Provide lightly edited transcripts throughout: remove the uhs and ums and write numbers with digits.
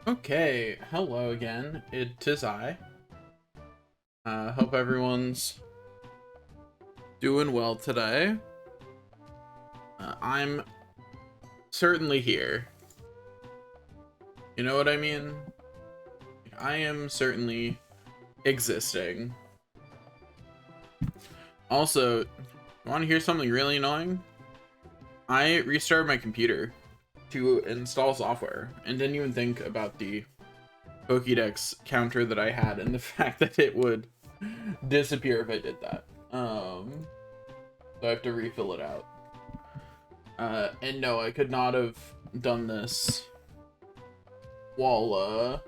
Okay, hello again. It is I. Hope everyone's doing well today. I'm certainly here. You know what I mean? I am certainly existing. Also, you want to hear something really annoying? I restarted my computer to install software and didn't even think about the Pokédex counter that I had and the fact that it would disappear if I did that. So I have to refill it out. And no, I could not have done this while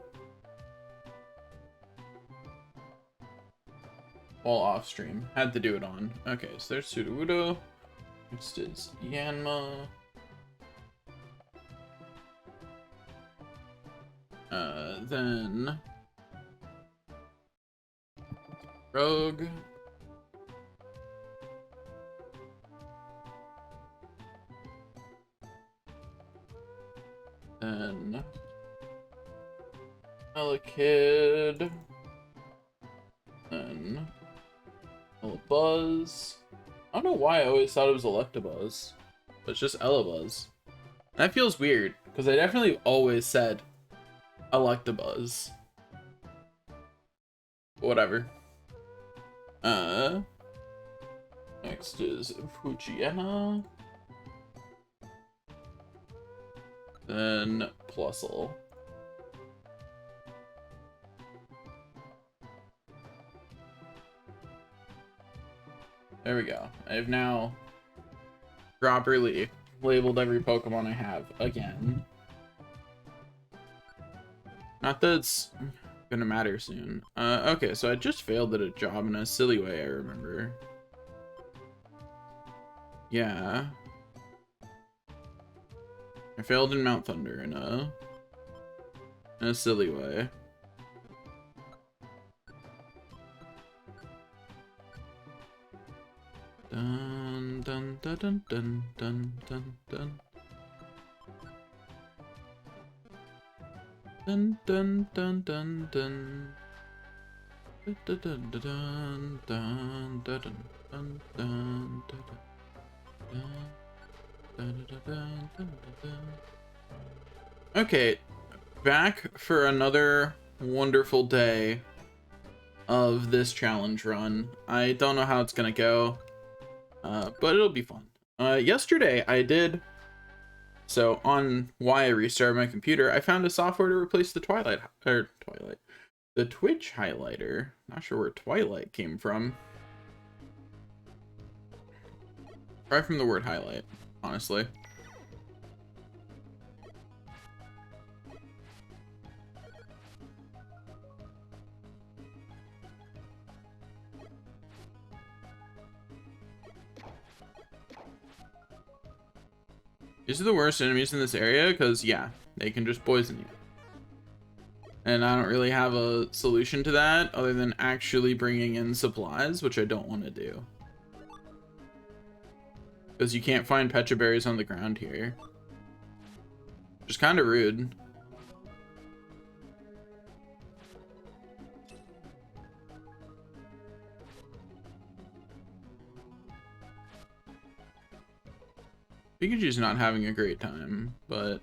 off stream. Had to do it on. Okay, so there's Sudowoodo. Next is Yanma. Then Rogue. Then Elekid. Then Elabuzz. I don't know why I always thought it was Electabuzz, but it's just Elabuzz. That feels weird, because I definitely always said Electabuzz. Whatever. Next is Poochyena. Then Plusle. There we go. I have now properly labeled every Pokemon I have again. Not that it's gonna matter soon. Okay, so I just failed at a job in a silly way, I remember. Yeah. I failed in Mount Thunder in a silly way. Dun dun dun dun dun dun dun dun. Dun dun dun dun dun. Dun dun dun dun dun dun dun dun dun dun. Okay, back for another wonderful day of this challenge run. I don't know how it's gonna go, but it'll be fun. Yesterday I did. So on why I restarted my computer, I found a software to replace the the Twitch highlighter. Not sure where Twilight came from. Probably from the word highlight, honestly. These are the worst enemies in this area because, yeah, they can just poison you. And I don't really have a solution to that other than actually bringing in supplies, which I don't want to do. Because you can't find Pecha Berries on the ground here. Which is kind of rude. Pikachu's not having a great time, but...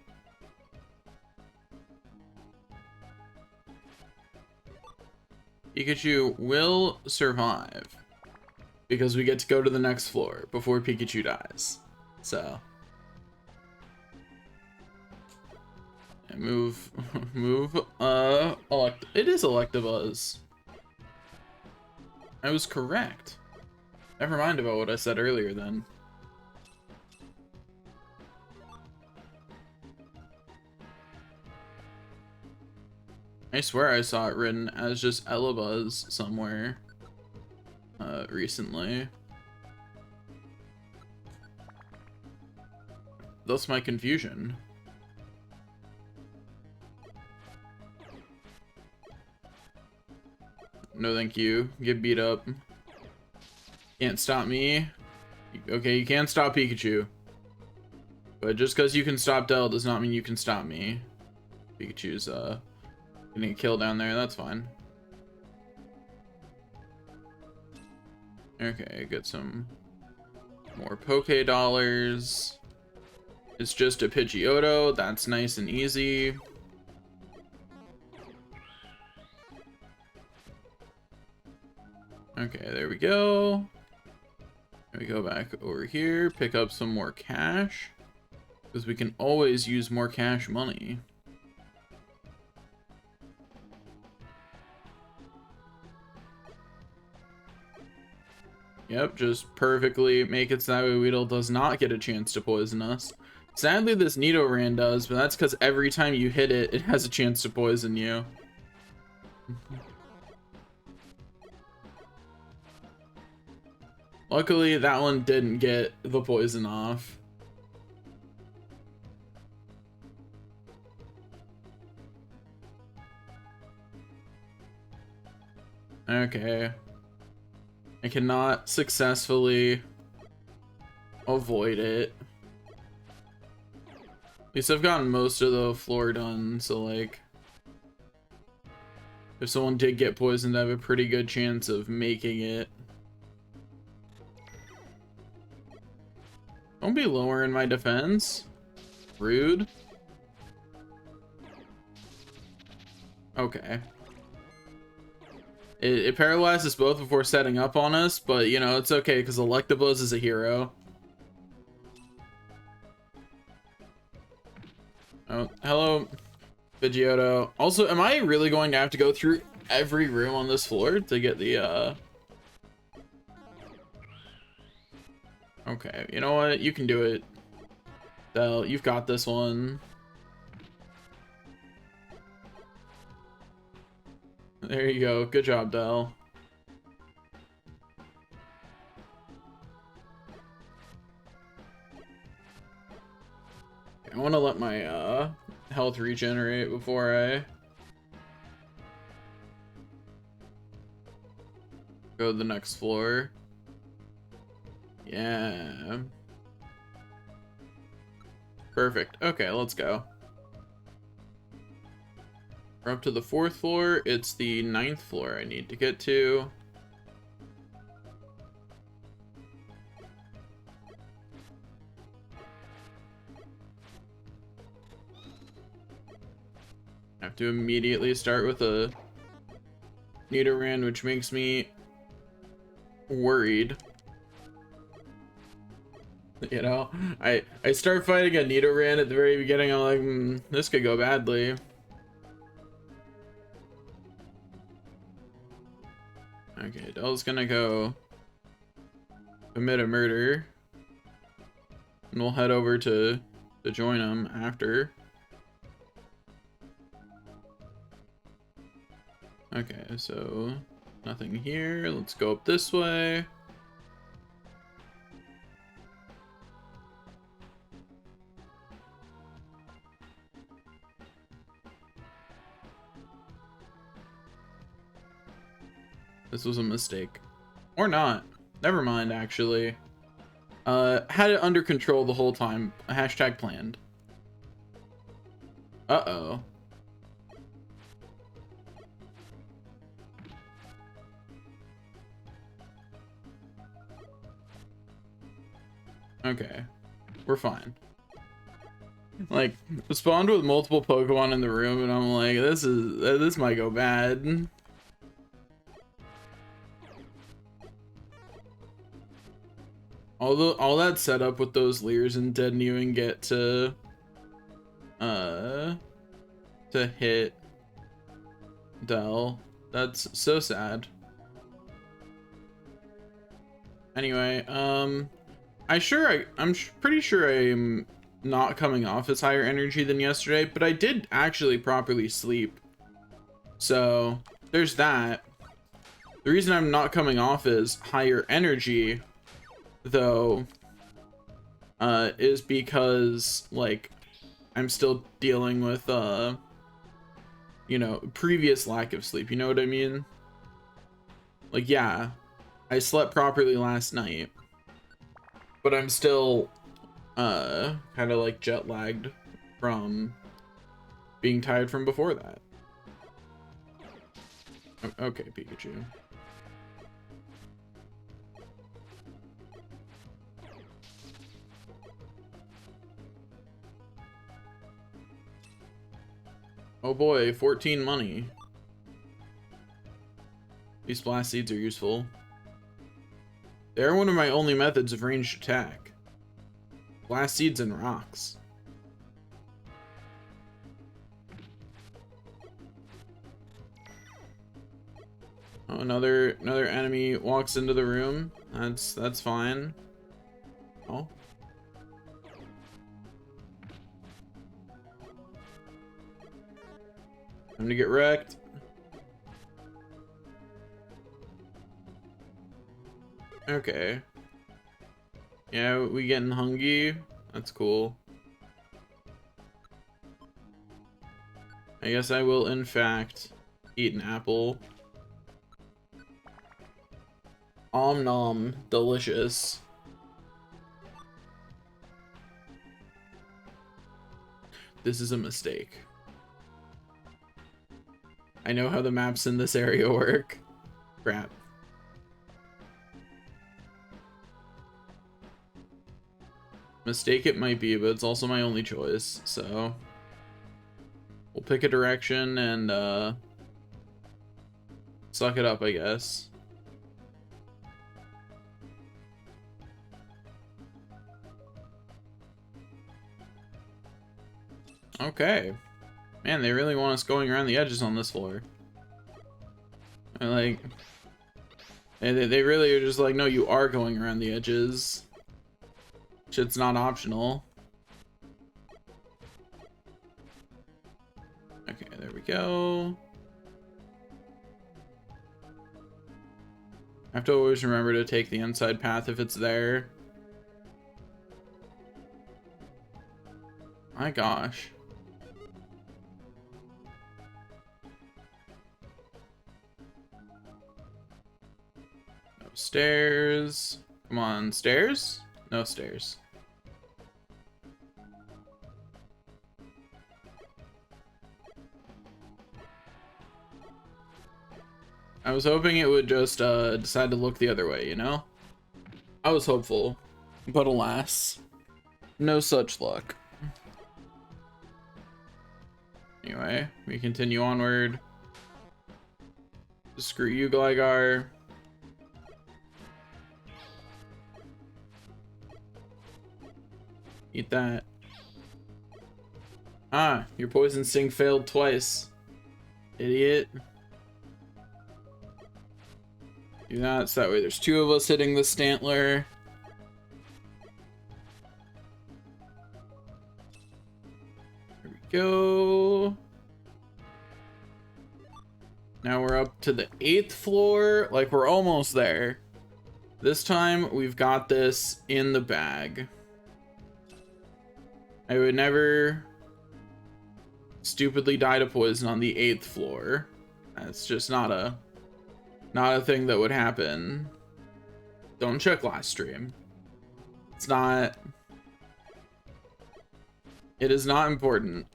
Pikachu will survive. Because we get to go to the next floor before Pikachu dies. So... And move... It is Electabuzz. I was correct. Never mind about what I said earlier then. I swear I saw it written as just Elabuzz somewhere recently. Thus my confusion. No thank you. Get beat up. Can't stop me. Okay, you can't stop Pikachu. But just because you can stop Del does not mean you can stop me. Pikachu's getting a kill down there. That's fine. Okay, get some more Poke Dollars. It's just a Pidgeotto. That's nice and easy. Okay, there we go. We go back over here, pick up some more cash, because we can always use more cash money. Yep, just perfectly make it so that way Weedle does not get a chance to poison us. Sadly, this Nidoran does, but that's because every time you hit it, it has a chance to poison you. Luckily, that one didn't get the poison off. Okay. I cannot successfully avoid it. At least I've gotten most of the floor done, so like, if someone did get poisoned, I have a pretty good chance of making it. Don't be lowering my defense. Rude. Okay. It paralyzes both before setting up on us, but you know, it's okay because Electabuzz is a hero. Oh, hello, Pidgeotto. Also, am I really going to have to go through every room on this floor to get the, Okay, you know what? You can do it. Del, you've got this one. There you go. Good job, Del. I want to let my health regenerate before I go to the next floor. Yeah. Perfect. Okay, let's go. We're up to the 4th floor. It's the 9th floor I need to get to. I have to immediately start with a Nidoran, which makes me worried. You know, I start fighting a Nidoran at the very beginning. I'm like, this could go badly. Okay, Del's gonna go commit a murder, and we'll head over to join him after. Okay, so nothing here. Let's go up this way. This was a mistake. Or not. Never mind, actually. Had it under control the whole time. Hashtag planned. Uh-oh. Okay. We're fine. Like, spawned with multiple Pokemon in the room, and I'm like, this might go bad. Although all that setup with those Leers and didn't even get to hit Del. That's so sad. Anyway, I'm pretty sure I'm not coming off as higher energy than yesterday, but I did actually properly sleep. So there's that. The reason I'm not coming off as higher energy though is because like I'm still dealing with you know, previous lack of sleep, you know what I mean? Like, yeah, I slept properly last night, but I'm still kind of like jet lagged from being tired from before that. Okay, Pikachu. Oh boy, 14 money. These blast seeds are useful. They're one of my only methods of ranged attack. Blast seeds and rocks. Oh, another enemy walks into the room. That's fine. Oh. Time to get wrecked. Okay. Yeah, we getting hungry. That's cool. I guess I will, in fact, eat an apple. Om nom, delicious. This is a mistake. I know how the maps in this area work. Crap. Mistake it might be, but it's also my only choice, so we'll pick a direction and suck it up, I guess. Okay. Man, they really want us going around the edges on this floor. And like, they really are just like, no, you are going around the edges. Shit's not optional. Okay, there we go. I have to always remember to take the inside path if it's there. My gosh. No stairs. Come on, stairs? No stairs. I was hoping it would just decide to look the other way, you know? I was hopeful, but alas, no such luck. Anyway, we continue onward. Screw you, Gligar. Eat that. Ah, your poison sting failed twice. Idiot. Do that, so that way there's two of us hitting the Stantler. There we go. Now we're up to the 8th floor. Like, we're almost there. This time, we've got this in the bag. I would never stupidly die to poison on the 8th floor. That's just not a thing that would happen. Don't check last stream. It's not. It is not important.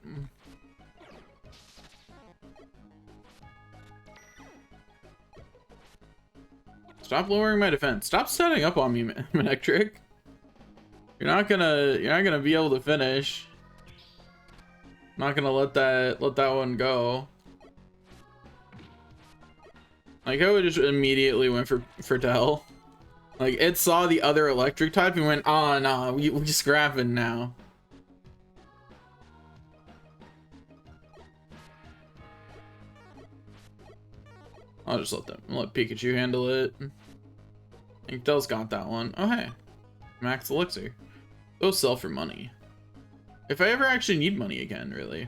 Stop lowering my defense. Stop setting up on me, Manectric. You're not gonna be able to finish. I'm not gonna let that one go. Like, I would just immediately went for Dell. Like, it saw the other electric type and went, oh no, we just grabbing now. I'll just let Pikachu handle it. I think Dell's got that one. Oh hey, Max Elixir. Those sell for money. If I ever actually need money again, really.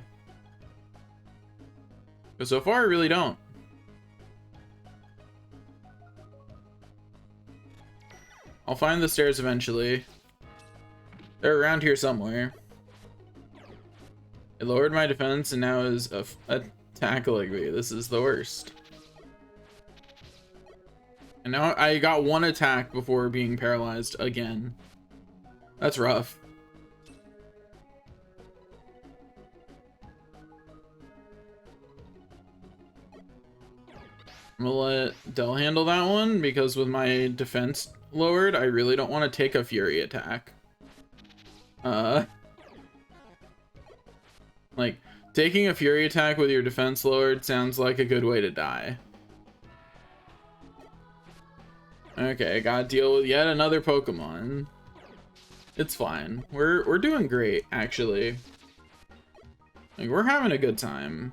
But so far, I really don't. I'll find the stairs eventually. They're around here somewhere. It lowered my defense and now is tackling me. This is the worst. And now I got one attack before being paralyzed again. That's rough. I'm gonna let Dell handle that one because with my defense lowered, I really don't want to take a Fury attack. Like, taking a Fury attack with your defense lowered sounds like a good way to die. Okay, gotta deal with yet another Pokemon. It's fine. We're doing great, actually. Like, we're having a good time.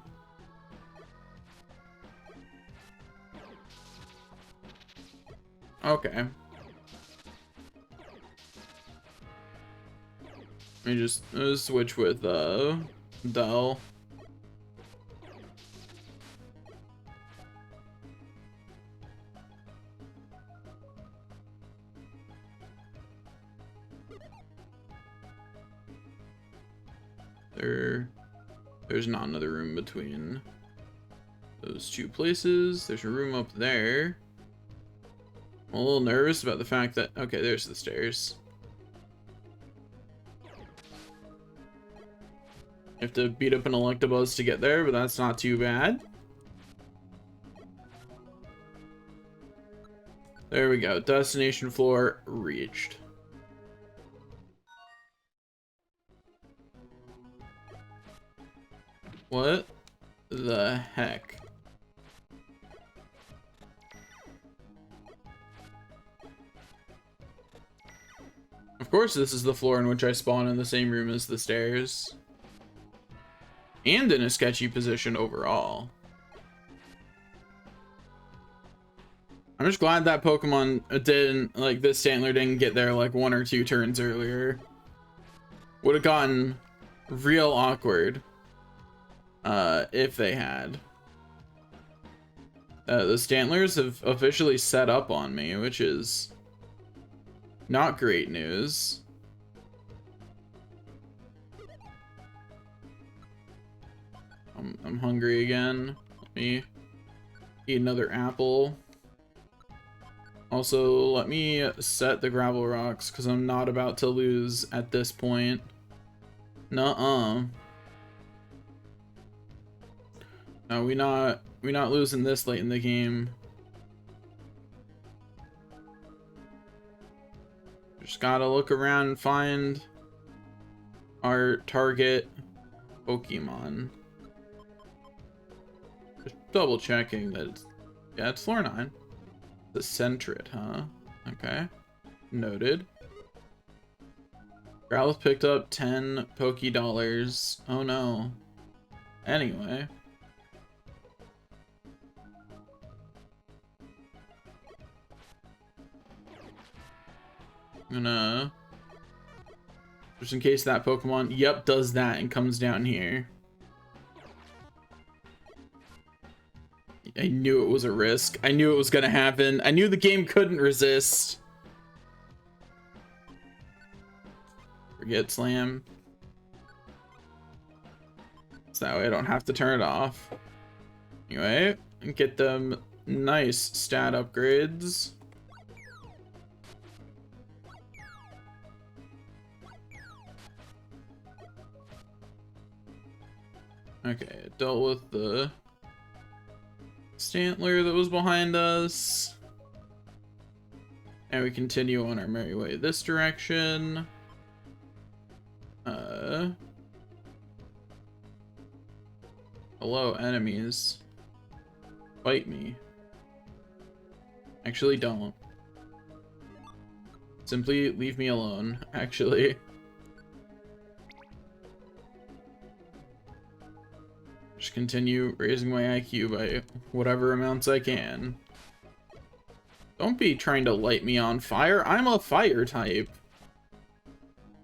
Okay. Let me just switch with Dell. There's not another room between those two places. There's a room up there. I'm a little nervous about the fact that, okay, there's the stairs. You have to beat up an Electabuzz to get there, but that's not too bad. There we go. Destination floor reached. What the heck? Of course, this is the floor in which I spawn in the same room as the stairs. And in a sketchy position overall. I'm just glad that Pokemon didn't, like, this Stantler didn't get there like 1 or 2 turns earlier. Would have gotten real awkward if they had. The Stantlers have officially set up on me, which is not great news. I'm hungry again. Let me eat another apple. Also, let me set the gravel rocks because I'm not about to lose at this point. Nuh-uh. No, we not losing this late in the game. Just gotta look around and find our target Pokemon. Just double checking that it's, yeah, it's floor 9. The Sentret, huh? Okay. Noted. Growlithe picked up 10 Poké-Dollars. Oh no. Anyway. I'm gonna... just in case that Pokemon, yep, does that and comes down here. I knew it was a risk. I knew it was gonna happen. I knew the game couldn't resist. Forget Slam. So that way I don't have to turn it off. Anyway, and get them nice stat upgrades. Okay, dealt with the Stantler that was behind us. And we continue on our merry way this direction. Hello, enemies. Fight me. Actually, don't. Simply leave me alone, actually. Just continue raising my IQ by whatever amounts I can. Don't be trying to light me on fire. I'm a fire type.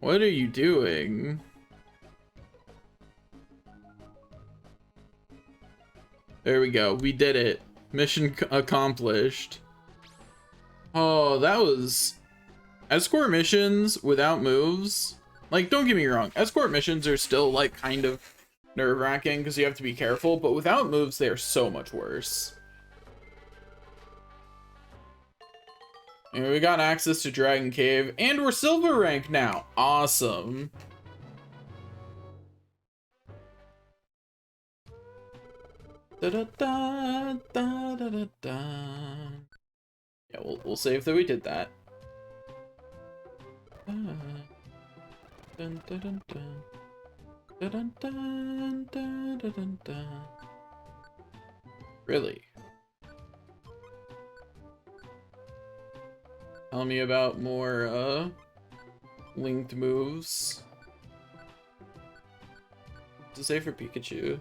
What are you doing? There we go. We did it. Mission accomplished. Oh, that was... Escort missions without moves. Like, don't get me wrong. Escort missions are still, like, kind of nerve-wracking because you have to be careful, but without moves, they are so much worse. And we got access to Dragon Cave, and we're silver rank now. Awesome. Da da da da da da da. Yeah, we'll save that we did that. Dun, dun, dun, dun. Dun, dun, dun, dun, dun, dun, dun. Really? Tell me about more linked moves. To say for Pikachu.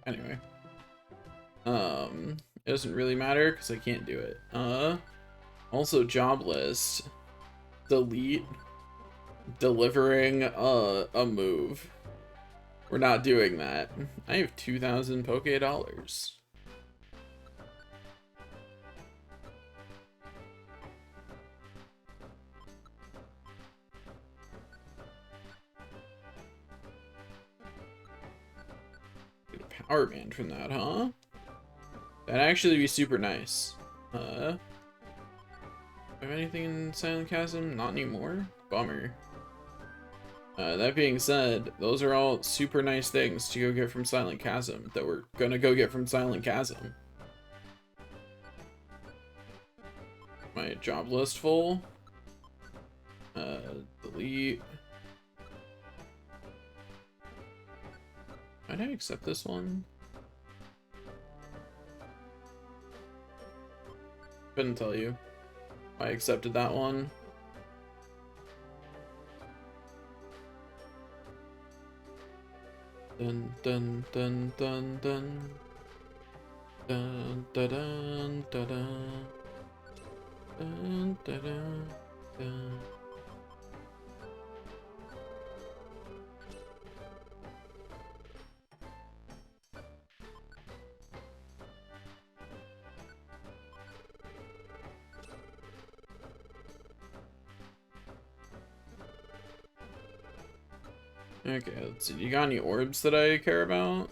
Anyway. It doesn't really matter because I can't do it. Also job list. Delete delivering a move. We're not doing that. I have 2,000 Poke dollars. Get a power band from that, huh? That'd actually be super nice. Have anything in Silent Chasm? Not anymore? Bummer. That being said, those are all super nice things to go get from Silent Chasm that we're gonna go get from Silent Chasm. My job list full. Delete. Might I accept this one? Couldn't tell you. I accepted that one. Dun dun dun dun dun. Dun dun dun dun dun. Dun dun dun dun. Okay, let's see. You got any orbs that I care about?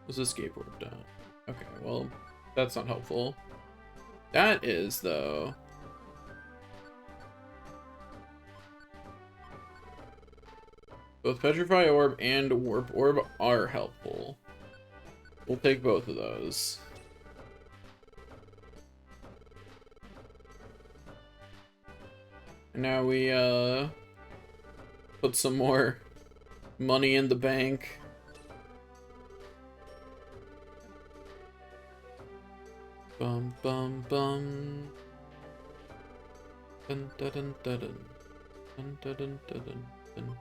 What's the skateboard done? Okay, well, that's not helpful. That is, though. Both Petrify Orb and Warp Orb are helpful. We'll take both of those. And now we, put some more money in the bank. Bum bum bum. Dun dun dun dun dun dun dun dun dun dun.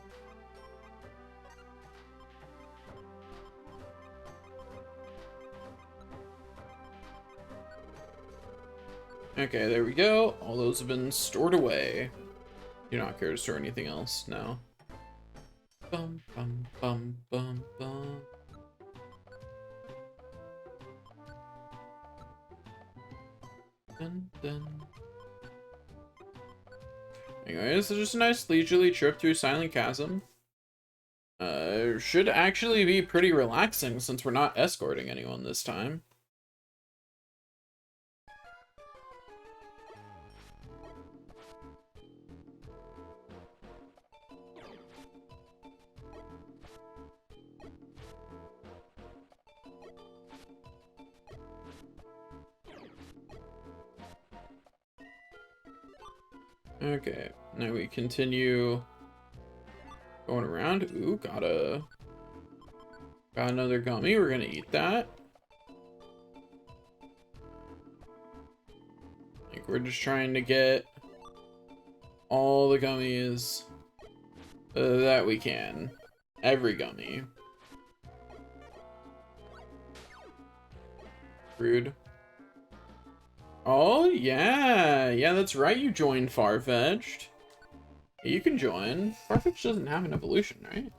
Okay, there we go. All those have been stored away. Do not care to store anything else now. Bum bum bum bum bum. Dun dun. Anyways, it's just a nice leisurely trip through Silent Chasm. Should actually be pretty relaxing since we're not escorting anyone this time. Okay, now we continue going around. Ooh, got another gummy. We're gonna eat that. Like, we're just trying to get all the gummies that we can. Every gummy. Rude. Oh, yeah. Yeah, that's right. You joined Farfetch'd. You can join. Farfetch'd doesn't have an evolution, right?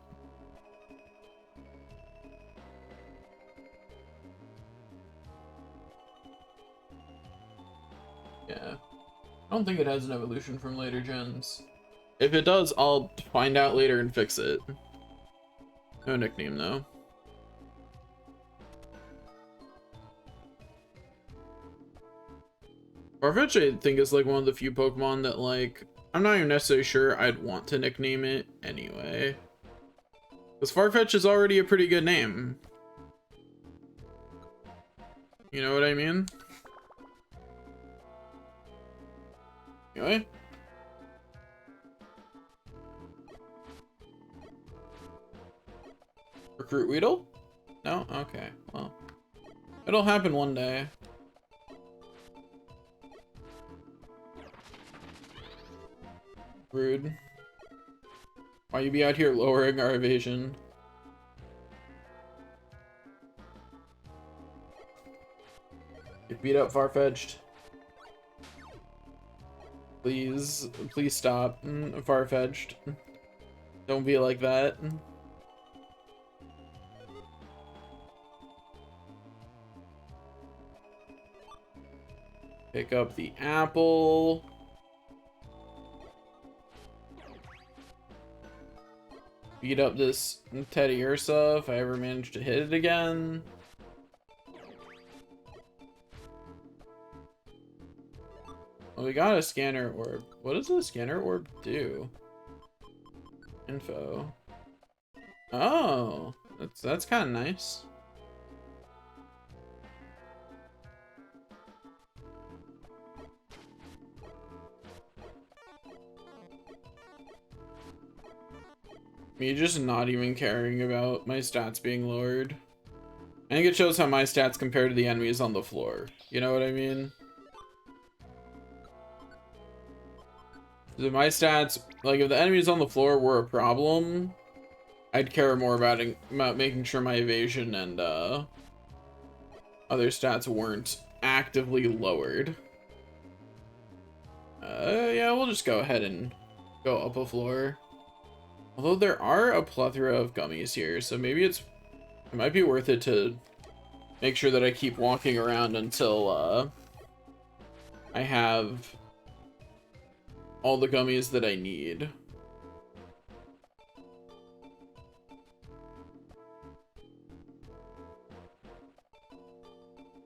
Yeah. I don't think it has an evolution from later gens. If it does, I'll find out later and fix it. No nickname, though. Farfetch, I think, is like one of the few Pokemon that, like, I'm not even necessarily sure I'd want to nickname it anyway. Because Farfetch is already a pretty good name. You know what I mean? Anyway. Recruit Weedle? No? Okay, well. It'll happen one day. Rude. Why you be out here lowering our evasion? Get beat up, Farfetch'd. Please, please stop, Farfetch'd. Don't be like that. Pick up the apple. Beat up this Teddy Ursa if I ever manage to hit it again. Well, we got a scanner orb. What does a scanner orb do? Info. Oh, that's kind of nice. Me just not even caring about my stats being lowered. I think it shows how my stats compare to the enemies on the floor. You know what I mean? So my stats, like if the enemies on the floor were a problem, I'd care more about making sure my evasion and other stats weren't actively lowered. Yeah, we'll just go ahead and go up a floor. Although there are a plethora of gummies here, so maybe it might be worth it to make sure that I keep walking around until I have all the gummies that I need.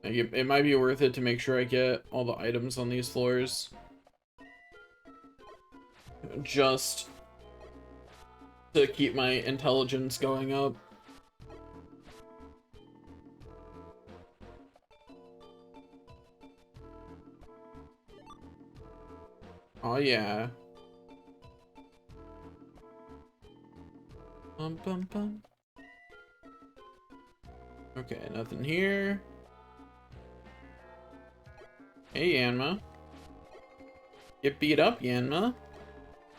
Like it might be worth it to make sure I get all the items on these floors. Just to keep my intelligence going up. Oh yeah. Bum bum bum. Okay, nothing here. Hey Yanma. Get beat up, Yanma.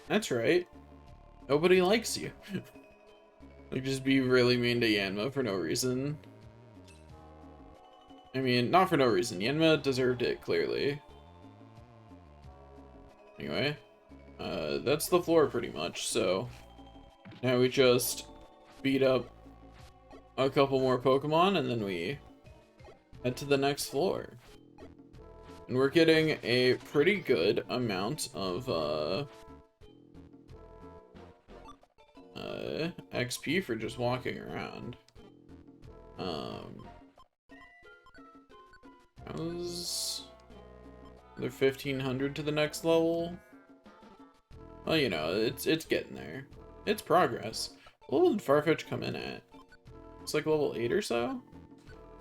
That's right. Nobody likes you. Like, just be really mean to Yanma for no reason. I mean, not for no reason. Yanma deserved it, clearly. Anyway, that's the floor pretty much, so now we just beat up a couple more Pokemon and then we head to the next floor. And we're getting a pretty good amount of XP for just walking around. How's another 1500 to the next level? Well, you know, it's getting there. It's progress. What level did Farfetch come in at? It's like level 8 or so?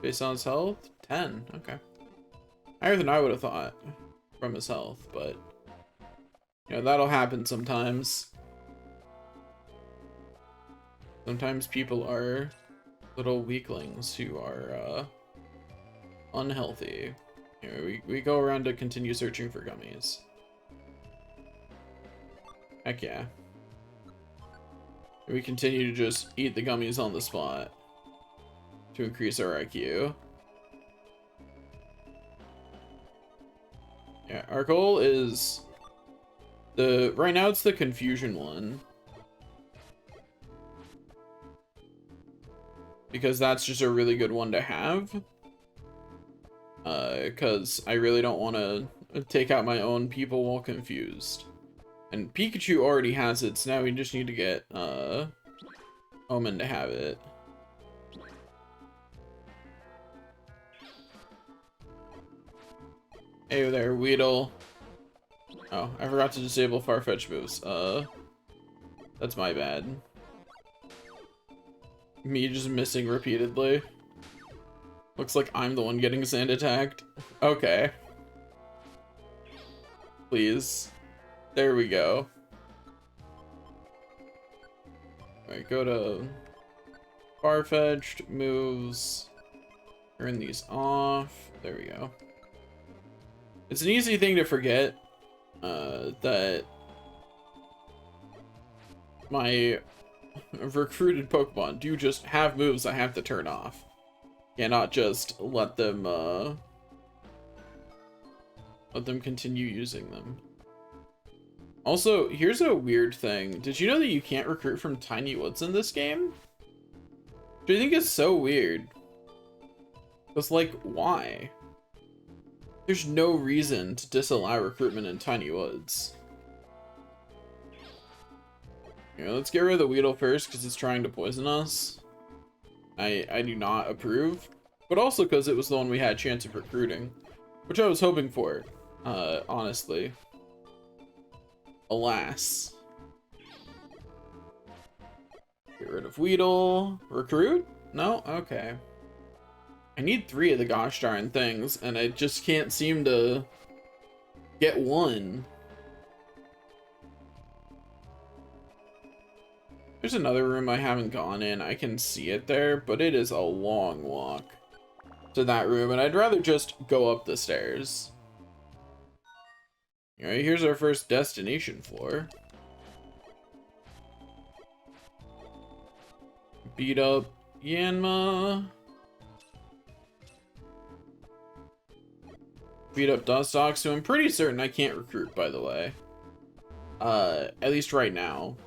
Based on his health? 10, okay. Higher than I would have thought from his health, but you know, that'll happen sometimes. Sometimes people are little weaklings who are unhealthy. Anyway, we go around to continue searching for gummies. Heck yeah. We continue to just eat the gummies on the spot to increase our IQ. Yeah, our goal is right now it's the confusion one. Because that's just a really good one to have. Because I really don't want to take out my own people while confused. And Pikachu already has it, so now we just need to get Omen to have it. Hey there, Weedle. Oh, I forgot to disable Farfetch moves. That's my bad. Me just missing repeatedly. Looks like I'm the one getting sand attacked. Okay. Please. There we go. Alright, go to Farfetched moves. Turn these off. There we go. It's an easy thing to forget that my recruited Pokemon do just have moves I have to turn off. Cannot just let them continue using them. Also, here's a weird thing. Did you know that you can't recruit from Tiny Woods in this game? Which I think is so weird. It's like, why? There's no reason to disallow recruitment in Tiny Woods. Here, let's get rid of the Weedle first because it's trying to poison us. I do not approve, but also because it was the one we had a chance of recruiting, which I was hoping for, honestly. Alas. Get rid of Weedle. Recruit? No? Okay. I need 3 of the gosh darn things, and I just can't seem to get one. There's another room I haven't gone in. I can see it there, but it is a long walk to that room, and I'd rather just go up the stairs. Alright, here's our first destination floor. Beat up Yanma. Beat up Dustox, who I'm pretty certain I can't recruit, by the way. At least right now.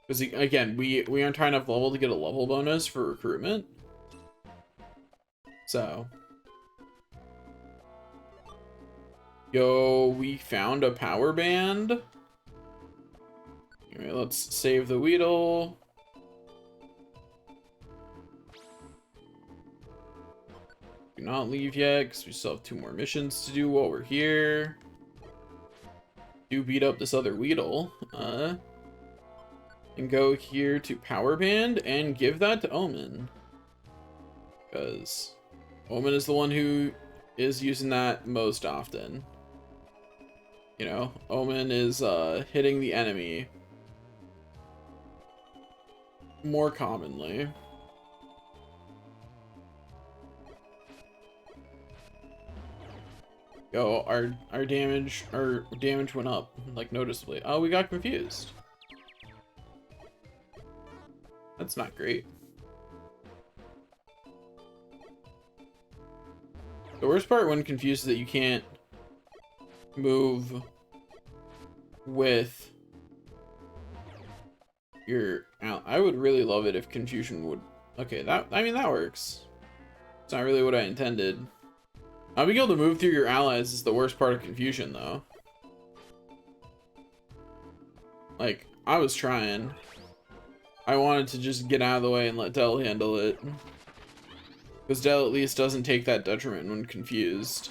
Because, again, we aren't high enough level to get a level bonus for recruitment. So. Yo, we found a power band. Anyway, let's save the Weedle. Do not leave yet, because we still have 2 more missions to do while we're here. Do beat up this other Weedle. And go here to Power Band and give that to Omen. Because Omen is the one who is using that most often. You know, Omen is hitting the enemy more commonly. Yo, our damage went up, like, noticeably. Oh, we got confused. That's not great. The worst part when confused is that you can't move with your... I would really love it if confusion would... Okay, I mean, that works. It's not really what I intended. Not being able to move through your allies is the worst part of confusion, though. Like, I was trying. I wanted to just get out of the way and let Del handle it. Because Del at least doesn't take that detriment when confused.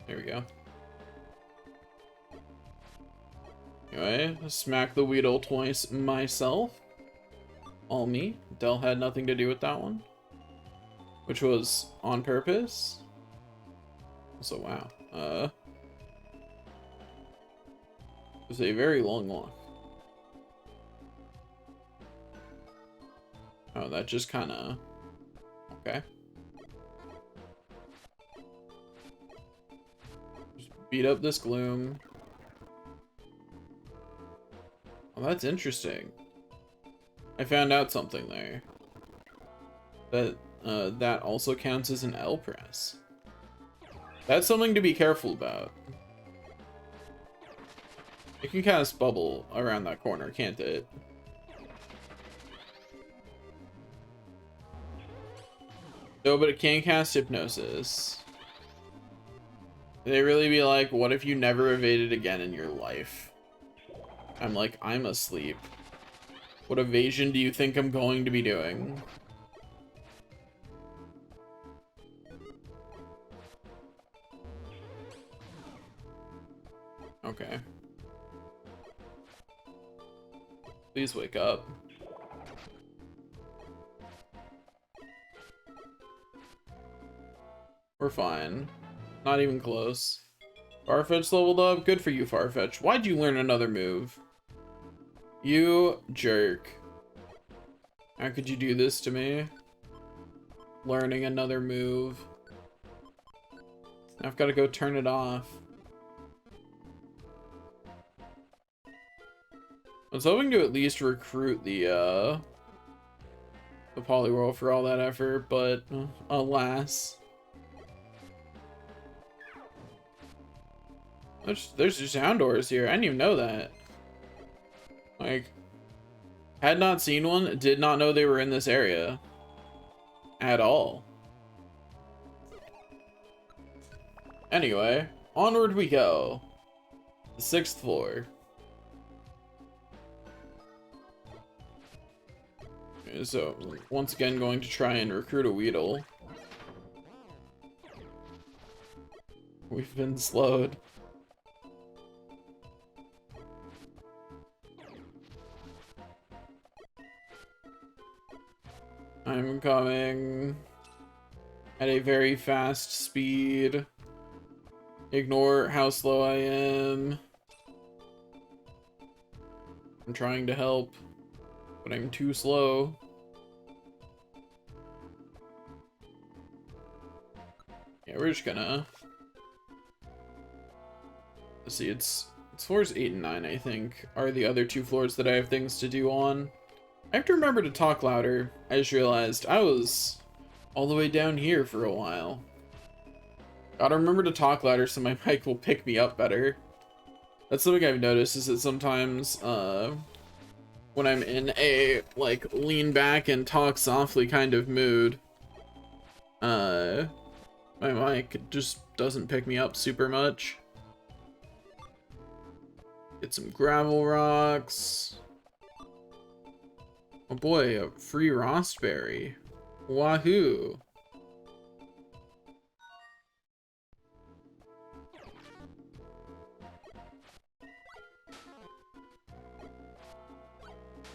There we go. Anyway, smack the Weedle twice myself. All me. Del had nothing to do with that one. Which was on purpose. So wow. It was a very long walk. Oh, that just kind of... Okay. Just beat up this Gloom. Well, that's interesting. I found out something there. That also counts as an L press. That's something to be careful about. It can cast Bubble around that corner, can't it? No, but it can cast Hypnosis. They really be like, what if you never evaded again in your life? I'm like, I'm asleep. What evasion do you think I'm going to be doing? Okay. Please wake up. We're fine. Not even close. Farfetch leveled up. Good for you, Farfetch. Why'd you learn another move? You jerk. How could you do this to me? Learning another move. I've got to go turn it off. I was hoping to at least recruit the Poliwhirl for all that effort, but alas. There's just Houndours here. I didn't even know that. Like, had not seen one, did not know they were in this area. At all. Anyway, onward we go. The 6th floor. So, once again, going to try and recruit a Weedle. We've been slowed. I'm coming at a very fast speed. Ignore how slow I am. I'm trying to help, but I'm too slow. Yeah, we're just gonna... Let's see, it's floors 8 and 9, I think, are the other 2 floors that I have things to do on. I have to remember to talk louder. I just realized I was all the way down here for a while. Gotta remember to talk louder so my mic will pick me up better. That's something I've noticed, is that sometimes, when I'm in a, like, lean back and talk softly kind of mood, my mic just doesn't pick me up super much. Get some gravel rocks. Oh boy, a free Rostberry. Wahoo!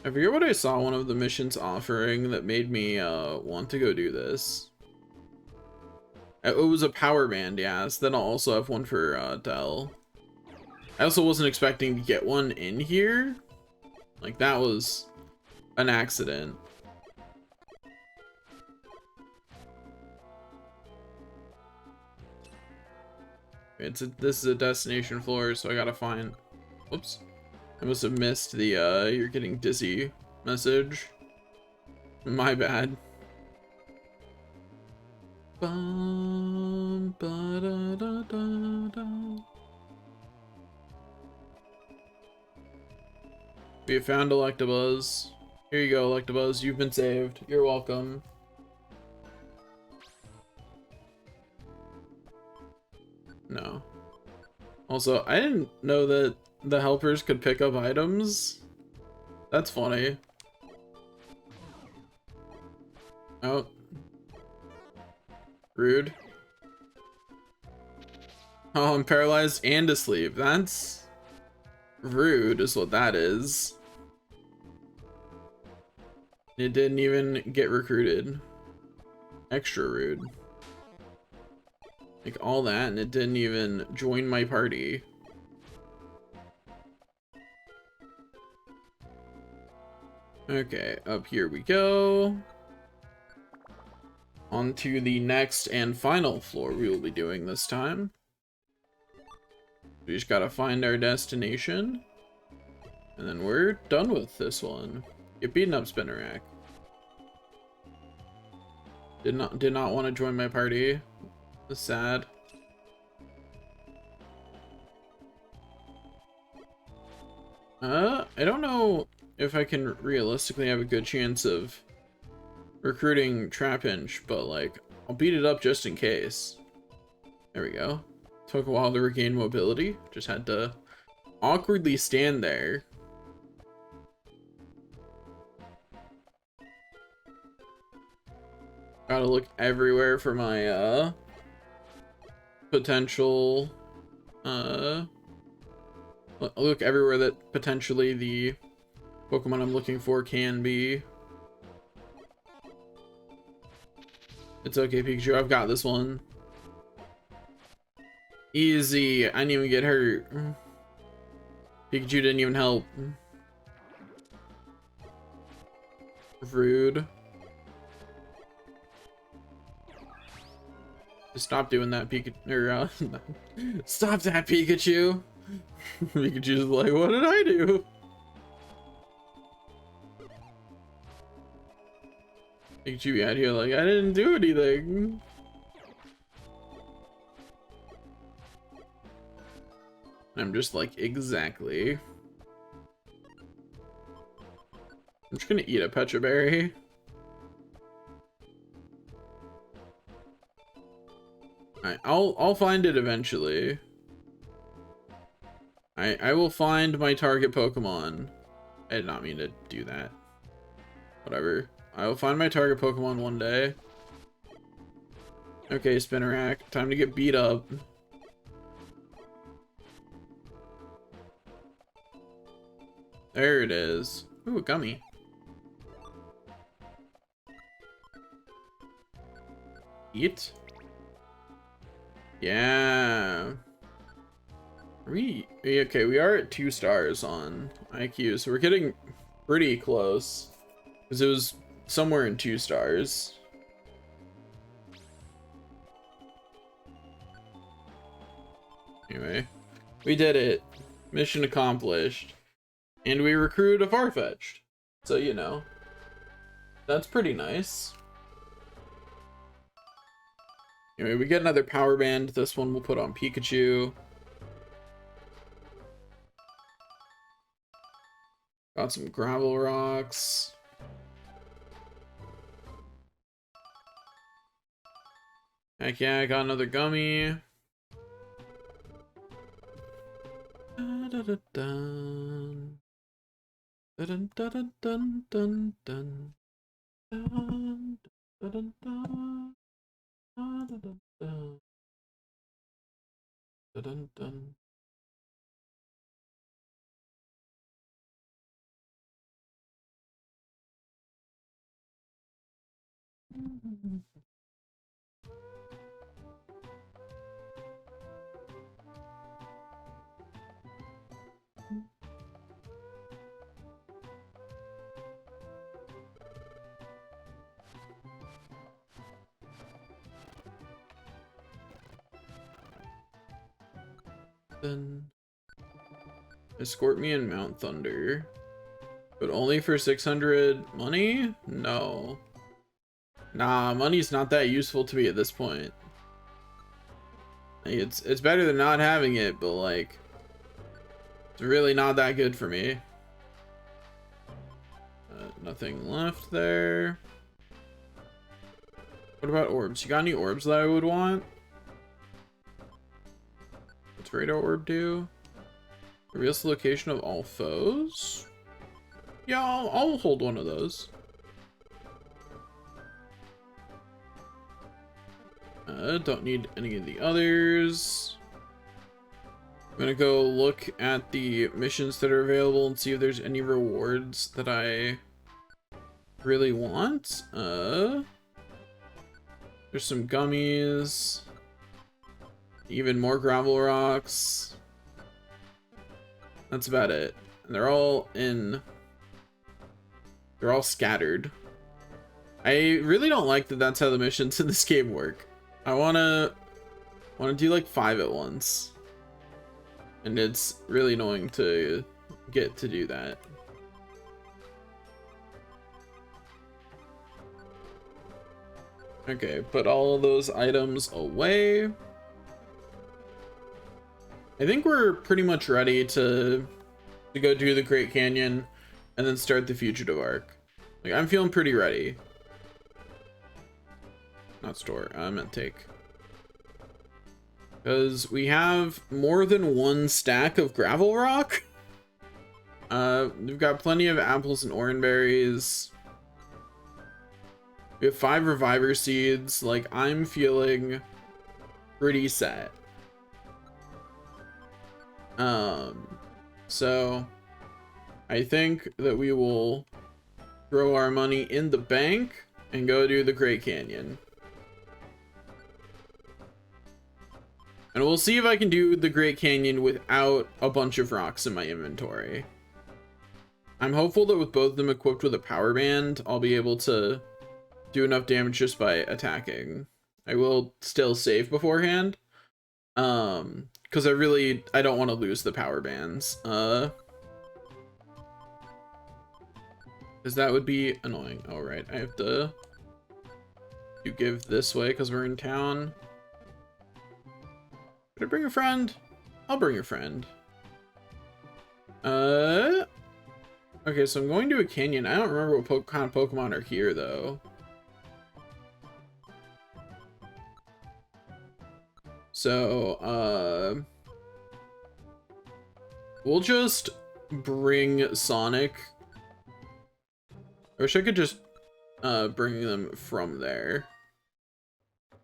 I forget what I saw one of the missions offering that made me want to go do this. It was a power band, yes. Then I'll also have one for Dell. I also wasn't expecting to get one in here. Like, that was an accident. This is a destination floor, so I gotta find... Whoops. I must have missed the you're getting dizzy message. My bad. Bum, ba, da, da, da, da. We have found Electabuzz. Here you go, Electabuzz. You've been saved. You're welcome. No. Also, I didn't know that the helpers could pick up items. That's funny. Oh. Rude. Oh, I'm paralyzed and asleep. That's rude is what that is. It didn't even get recruited. Extra rude. Like all that and it didn't even join my party. Okay, up here we go. On to the next and final floor we will be doing this time. We just gotta find our destination. And then we're done with this one. Get beaten up, Spinarak. Did not want to join my party. That's sad. I don't know if I can realistically have a good chance of recruiting Trapinch, but like, I'll beat it up just in case. There we go. Took a while to regain mobility. Just had to awkwardly stand there. Gotta look everywhere for my potential look everywhere that potentially the Pokemon I'm looking for can be. It's okay, Pikachu. I've got this one. Easy. I didn't even get hurt. Pikachu didn't even help. Rude. Stop doing that, Pikachu. Or, stop that, Pikachu. Pikachu's like, what did I do? Pikachu out here like, I didn't do anything. I'm just like, exactly. I'm just gonna eat a Pecha Berry. Alright, I'll find it eventually. I will find my target Pokemon. I did not mean to do that. Whatever. I will find my target Pokemon one day. Okay, Spinarak, time to get beat up. There it is. Ooh, a gummy. Eat. Yeah. Okay, we are at 2 stars on IQ, so we're getting pretty close. Because it was somewhere in 2 stars. Anyway, we did it. Mission accomplished. And we recruited a Farfetch'd. So, you know, that's pretty nice. Anyway, we get another power band. This one we'll put on Pikachu. Got some gravel rocks. Heck yeah, I got another gummy. Dun, dun, dun, dun, dun, dun. Dun, dun, dun, dun, dun, dun, dun, dun. Then escort me in Mount Thunder, but only for 600 money? No. Nah, money's not that useful to me at this point. Like, it's better than not having it, but like, it's really not that good for me. Nothing left there. What about orbs? You got any orbs that I would want? What's Radar Orb do? Reveals the location of all foes? Yeah, I'll hold one of those. Don't need any of the others. I'm gonna go look at the missions that are available and see if there's any rewards that I really want. There's some gummies. Even more gravel rocks. That's about it. And they're all scattered. I really don't like that that's how the missions in this game work. I wanna do like 5 at once. And it's really annoying to get to do that. Okay, put all of those items away. I think we're pretty much ready to go do the Great Canyon and then start the Fugitive Arc. Like, I'm feeling pretty ready. Not store, I meant take. Because we have more than 1 stack of gravel rock. We've got plenty of apples and orange berries. We have 5 reviver seeds. Like, I'm feeling pretty set. So I think that we will throw our money in the bank and go do the Great Canyon. And we'll see if I can do the Great Canyon without a bunch of rocks in my inventory. I'm hopeful that with both of them equipped with a power band, I'll be able to do enough damage just by attacking. I will still save beforehand. Because I don't want to lose the power bands. Because that would be annoying. All right, I have to give this way because we're in town. Should I bring a friend? I'll bring a friend. Okay, so I'm going to a canyon. I don't remember what kind of Pokemon are here, though. So, we'll just bring Sonic. I wish I could just bring them from there.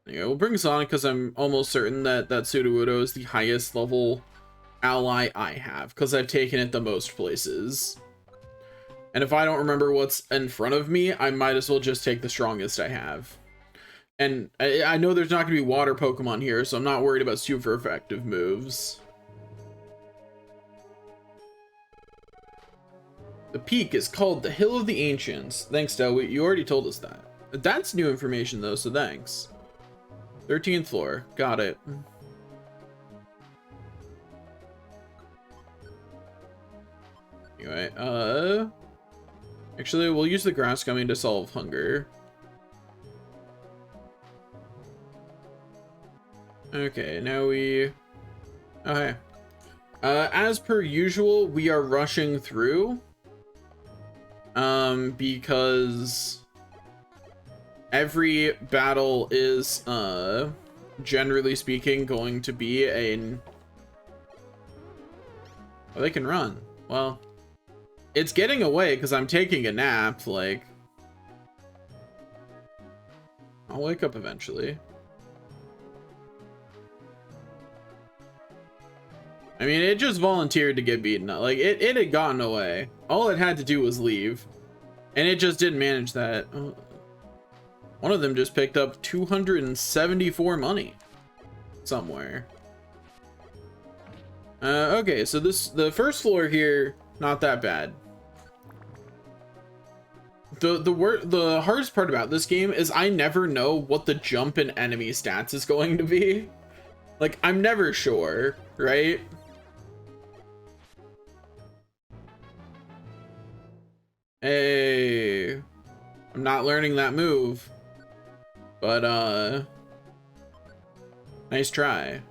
Yeah, we'll bring Sonic because I'm almost certain that Sudowoodo is the highest level ally I have because I've taken it the most places. And if I don't remember what's in front of me, I might as well just take the strongest I have. And I know there's not going to be water Pokemon here, so I'm not worried about super effective moves. The peak is called the Hill of the Ancients. Thanks, Del. You already told us that. That's new information, though, so thanks. 13th floor. Got it. Anyway, actually, we'll use the grass gummy to solve hunger. Okay, now we... Okay. As per usual, we are rushing through. Because every battle is, generally speaking, going to be a... Oh, they can run. Well, it's getting away because I'm taking a nap, like... I'll wake up eventually. I mean, it just volunteered to get beaten up. Like, it had gotten away. All it had to do was leave. And it just didn't manage that. One of them just picked up 274 money. Somewhere. Okay, so the first floor here, not that bad. The hardest part about this game is I never know what the jump in enemy stats is going to be. Like, I'm never sure, right? Hey, I'm not learning that move, but nice try.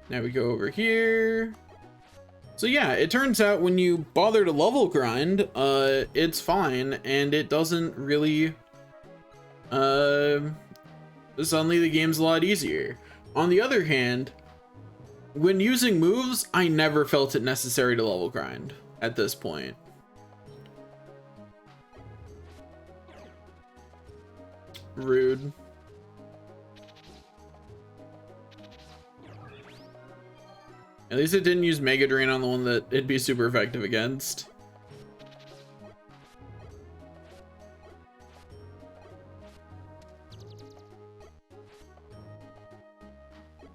Now we go over here. So yeah, it turns out when you bother to level grind, it's fine, and it doesn't really, suddenly the game's a lot easier. On the other hand, when using moves, I never felt it necessary to level grind at this point. Rude. At least it didn't use Mega Drain on the one that it'd be super effective against.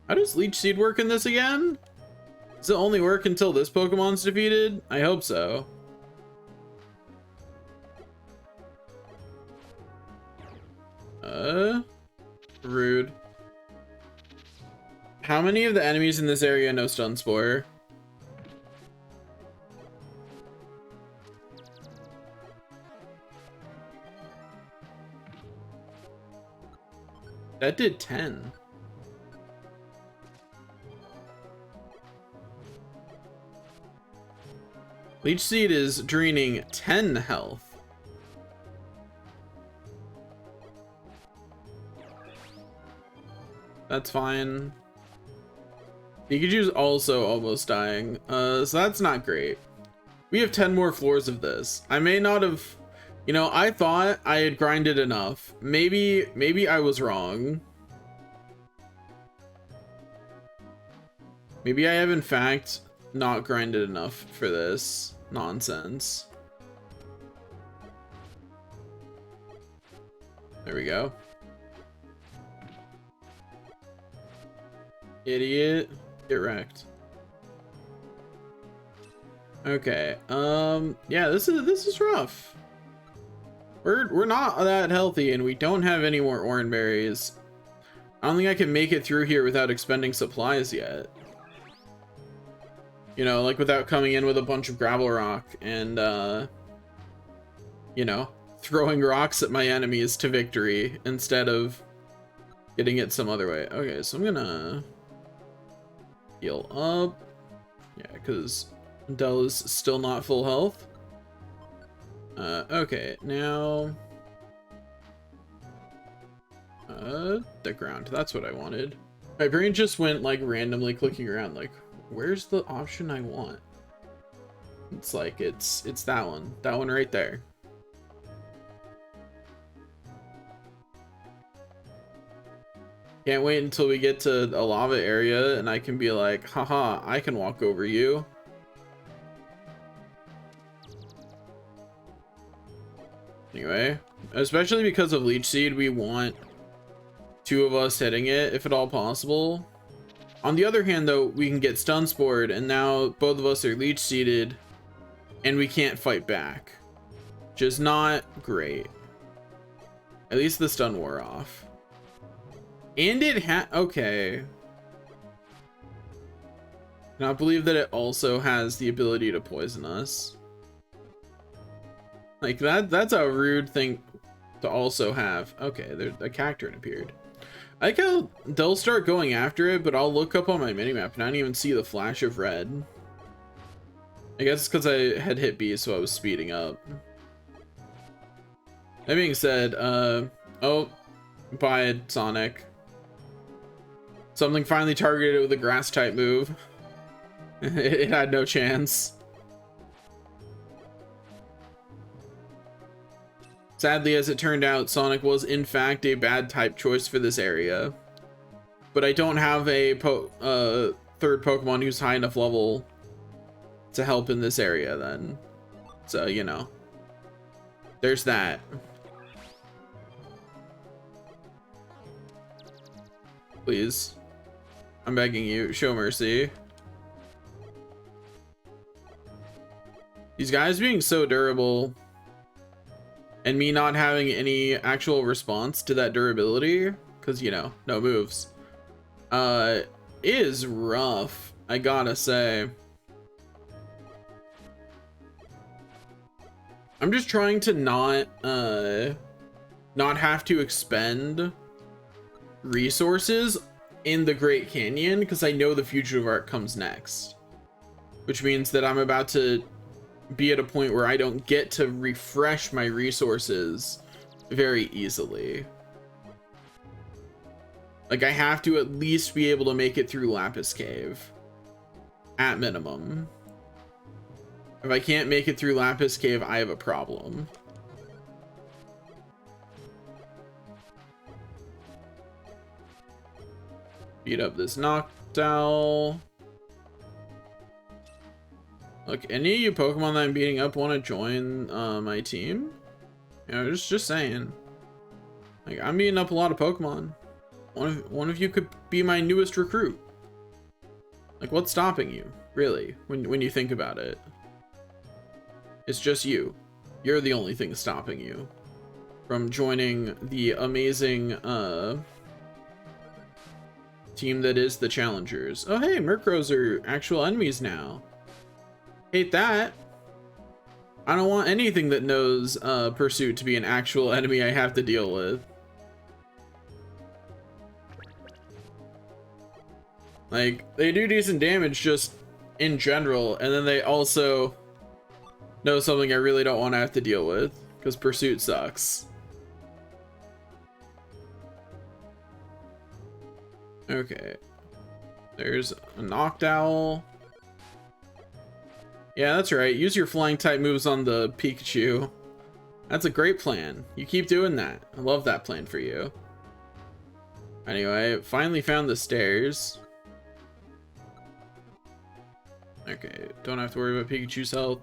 How does Leech Seed work in this again? Does it only work until this Pokemon's defeated? I hope so. Rude. How many of the enemies in this area know Stun Spore? That did 10. Leech Seed is draining 10 health. That's fine. Pikachu's also almost dying, so that's not great. We have 10 more floors of this. I may not have, you know, I thought I had grinded enough. Maybe I was wrong. Maybe I have in fact not grinded enough for this nonsense. There we go. Idiot. Get wrecked. Okay. Yeah, this is rough. We're not that healthy and we don't have any more orange berries. I don't think I can make it through here without expending supplies yet. You know, like without coming in with a bunch of gravel rock and you know, throwing rocks at my enemies to victory instead of getting it some other way. Okay, so I'm gonna heal up. Yeah, because Dell is still not full health. Okay, now the ground. That's what I wanted. My brain just went like randomly clicking around like, where's the option I want? It's like it's that one right there. Can't wait until we get to a lava area and I can be like, haha, I can walk over you. Anyway, especially because of Leech Seed, we want two of us hitting it if at all possible. On the other hand though, we can get stun spored and now both of us are Leech Seeded and we can't fight back, which is not great. At least the stun wore off. And it okay. Cannot believe that it also has the ability to poison us. Like that's a rude thing to also have. Okay, there's a Cacturne appeared. I like how they'll start going after it, but I'll look up on my minimap and I don't even see the flash of red. I guess it's because I had hit B, so I was speeding up. That being said, oh, bye, Sonic. Something finally targeted it with a grass type move. It had no chance. Sadly, as it turned out, Sonic was in fact a bad type choice for this area. But I don't have a third Pokemon who's high enough level to help in this area then. So, you know, there's that. Please. I'm begging you, show mercy. These guys being so durable and me not having any actual response to that durability, because, you know, no moves, is rough, I gotta say. I'm just trying to not have to expend resources in the Great Canyon because I know the Fugitive Art comes next, which means that I'm about to be at a point where I don't get to refresh my resources very easily. Like, I have to at least be able to make it through Lapis Cave at minimum. If I can't make it through Lapis Cave, I have a problem. Beat up this Noctowl. Look, any of you Pokemon that I'm beating up want to join my team? You know, just saying. Like, I'm beating up a lot of Pokemon. One of you could be my newest recruit. Like, what's stopping you, really, when you think about it? It's just you. You're the only thing stopping you from joining the amazing team that is the Challengers. Oh hey, Murkrows are actual enemies now. Hate that. I don't want anything that knows Pursuit to be an actual enemy I have to deal with. Like, they do decent damage just in general, and then they also know something I really don't want to have to deal with, because Pursuit sucks. Okay. There's a Noctowl. Yeah, that's right. Use your flying type moves on the Pikachu. That's a great plan. You keep doing that. I love that plan for you. Anyway, finally found the stairs. Okay, don't have to worry about Pikachu's health.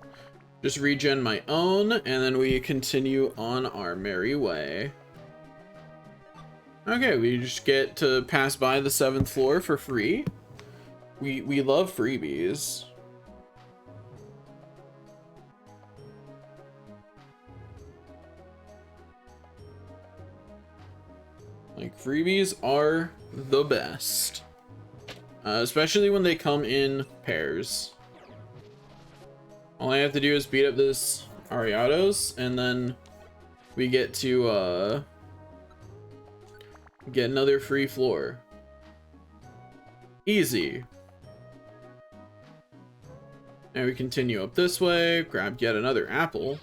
Just regen my own, and then we continue on our merry way. Okay, we just get to pass by the 7th floor for free. We love freebies. Like, freebies are the best. Especially when they come in pairs. All I have to do is beat up this Ariados, and then we get to get another free floor. Easy. Now we continue up this way, grab yet another apple.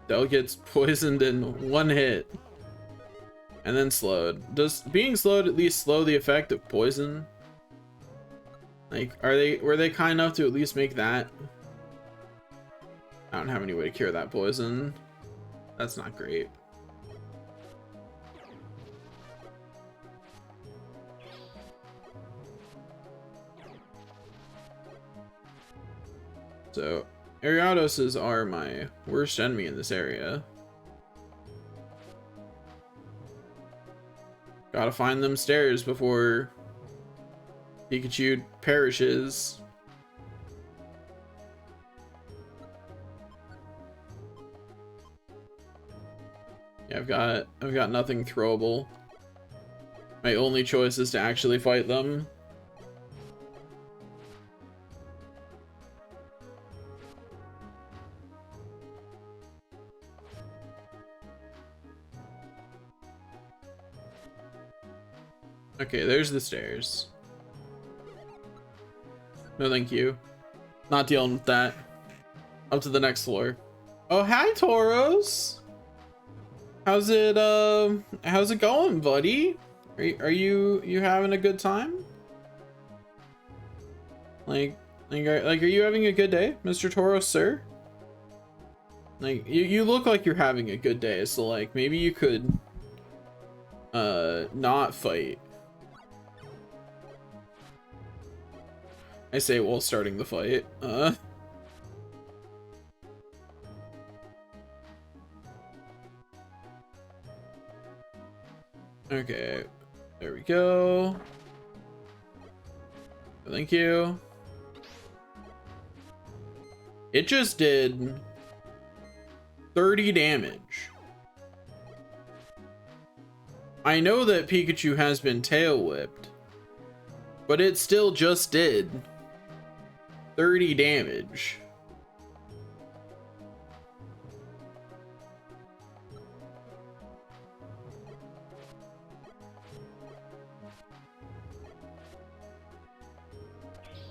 Del gets poisoned in 1 hit. And then slowed. Does being slowed at least slow the effect of poison? Like, were they kind enough to at least make that? I don't have any way to cure that poison. That's not great. So, Ariadoses are my worst enemy in this area. Gotta find them stairs before Pikachu perishes. Yeah, I've got nothing throwable. My only choice is to actually fight them. Okay, there's the stairs. No, thank you. Not dealing with that. Up to the next floor. Oh, hi, Tauros. How's it going, buddy? Are you having a good time? Like, are you having a good day, Mr. Tauros, sir? Like, you look like you're having a good day, so like maybe you could not fight. I say while starting the fight. Okay, there we go. Thank you. It just did 30 damage. I know that Pikachu has been tail whipped, but it still just did 30 damage.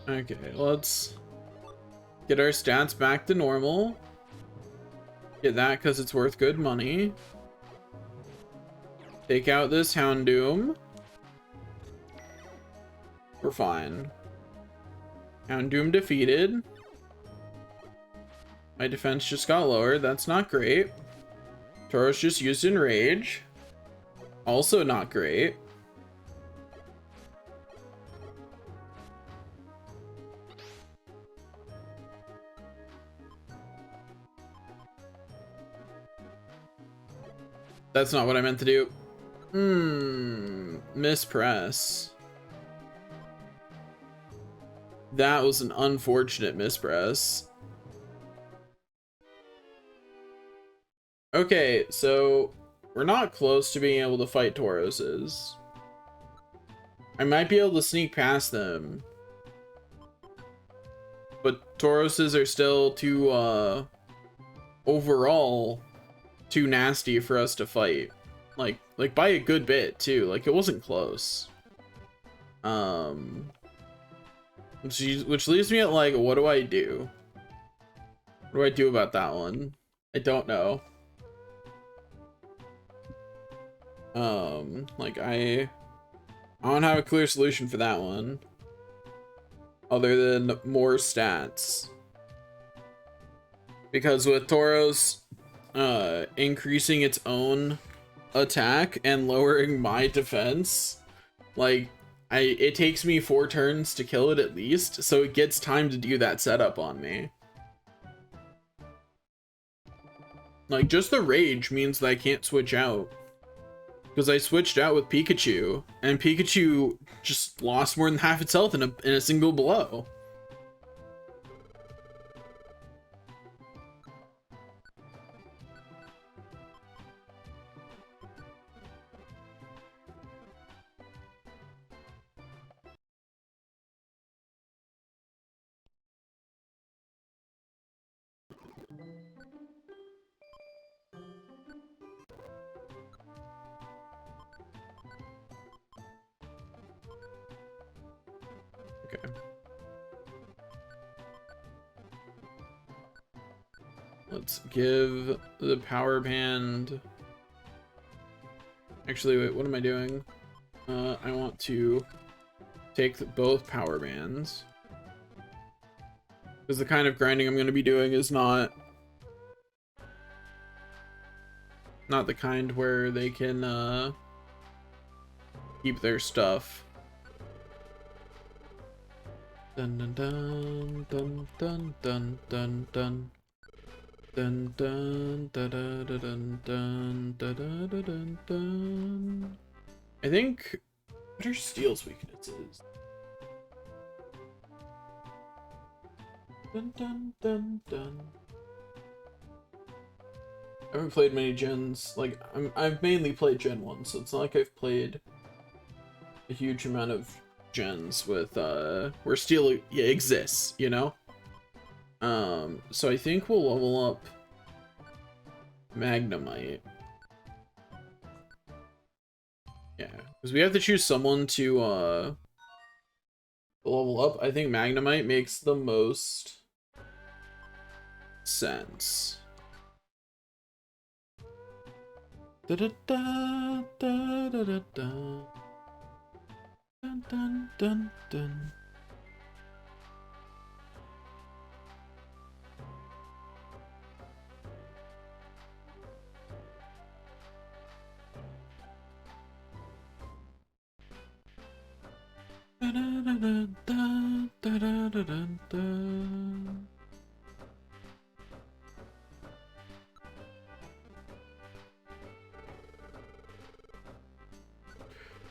Okay, let's get our stats back to normal. Get that because it's worth good money. Take out this Houndoom. We're fine. Houndoom defeated. My defense just got lowered. That's not great. Tauros just used Enrage. Also not great. That's not what I meant to do. Mispress. That was an unfortunate mispress. Okay, so we're not close to being able to fight Tauroses. I might be able to sneak past them. But Tauroses are still too, overall, too nasty for us to fight. Like by a good bit, too. Like, it wasn't close. Which leaves me at, like, what do I do? What do I do about that one? I don't know. Like, I don't have a clear solution for that one. Other than more stats. Because with Tauros, increasing its own attack and lowering my defense, like, it takes me 4 turns to kill it at least, so it gets time to do that setup on me. Like, just the rage means that I can't switch out. Because I switched out with Pikachu, and Pikachu just lost more than half its health in a single blow. Okay. Let's give the power band... Actually, wait, what am I doing? I want to take both power bands. Because the kind of grinding I'm going to be doing is not the kind where they can keep their stuff. Dun dun dun dun dun dun dun dun. Dun dun dun dun dun dun dun dun dun dun. I think, what are Steel's weaknesses? Dun dun dun dun. I haven't played many gens. Like, I've mainly played Gen 1, so it's not like I've played a huge amount of gens with where Steel exists, you know? So I think we'll level up Magnemite. Yeah, because we have to choose someone to level up. I think Magnemite makes the most sense. Da da da da da da da. Dun dun dun dun. Da da da da da da da da da.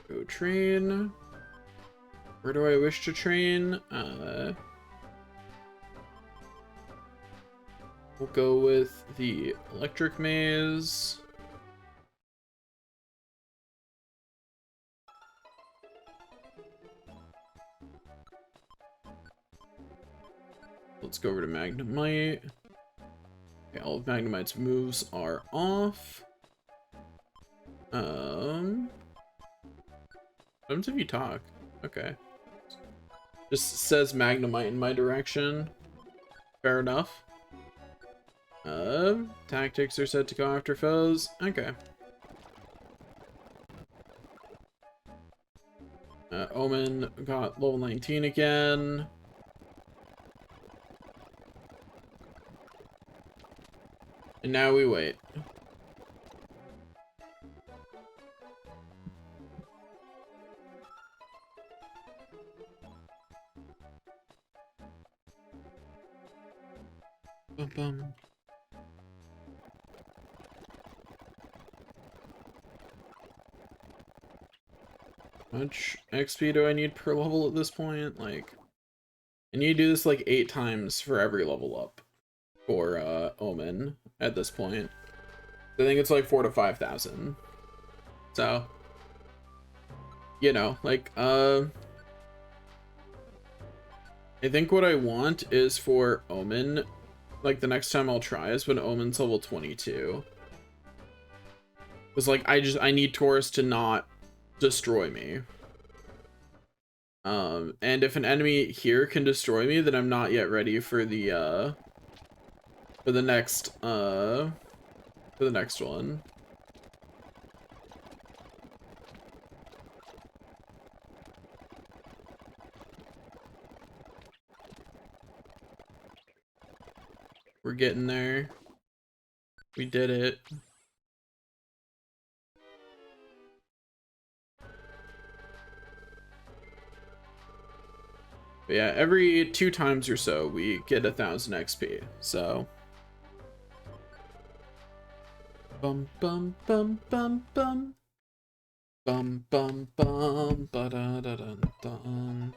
Go train. Where do I wish to train? We'll go with the electric maze. Let's go over to Magnemite. Okay, all of Magnemite's moves are off. What happens if you talk? Okay. Just says Magnemite in my direction. Fair enough. Tactics are set to go after foes. Okay. Omen got level 19 again. And now we wait. Bum bum. How much XP do I need per level at this point? Like, I need to do this like 8 times for every level up for Omen at this point. I think it's like 4,000 to 5,000. So, you know, like, I think what I want is for Omen, like, the next time I'll try is when Omen's level 22. Because, like, I need Taurus to not destroy me. And if an enemy here can destroy me, then I'm not yet ready for the next one. We're getting there. We did it. But yeah, every 2 times or so, we get 1,000 XP, so. Bum bum bum bum bum. Bum bum bum ba da da dun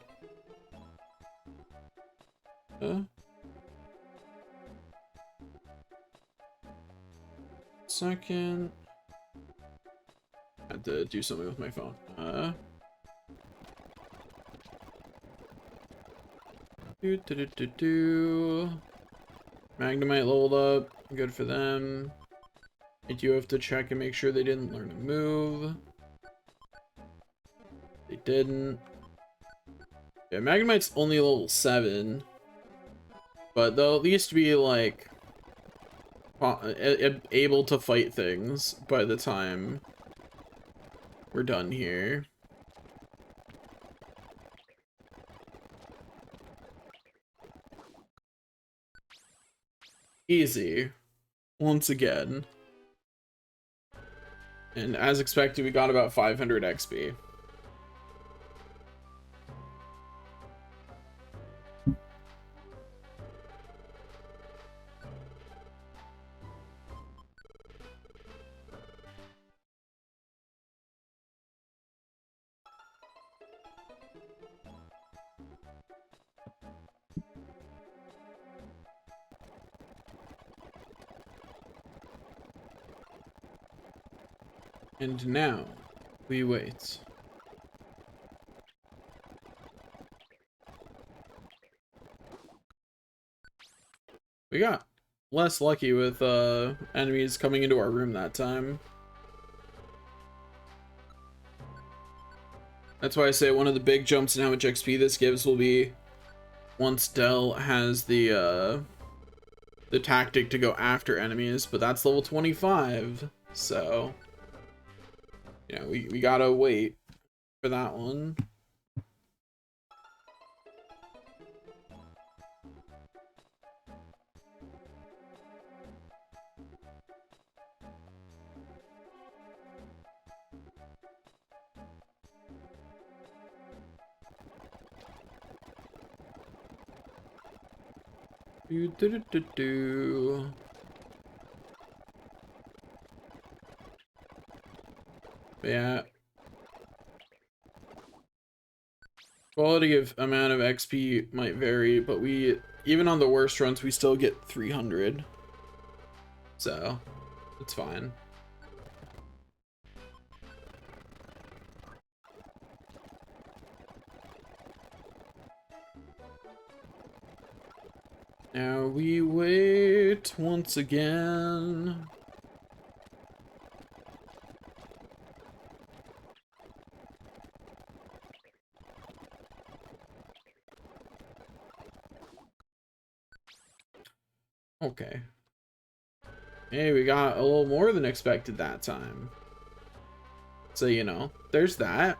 dun. Second. I had to do something with my phone. Magnemite leveled up. Good for them. I do have to check and make sure they didn't learn to move. They didn't. Yeah, Magnemite's only level 7. But they'll at least be, like, able to fight things by the time we're done here. Easy. Once again. And as expected, we got about 500 XP. And now, we wait. We got less lucky with enemies coming into our room that time. That's why I say one of the big jumps in how much XP this gives will be once Dell has the tactic to go after enemies, but that's level 25, so yeah, we gotta wait for that one. Yeah. Quality of amount of XP might vary, but we, even on the worst runs, we still get 300. So, it's fine. Now we wait once again. Okay. Hey, we got a little more than expected that time. So, you know, there's that.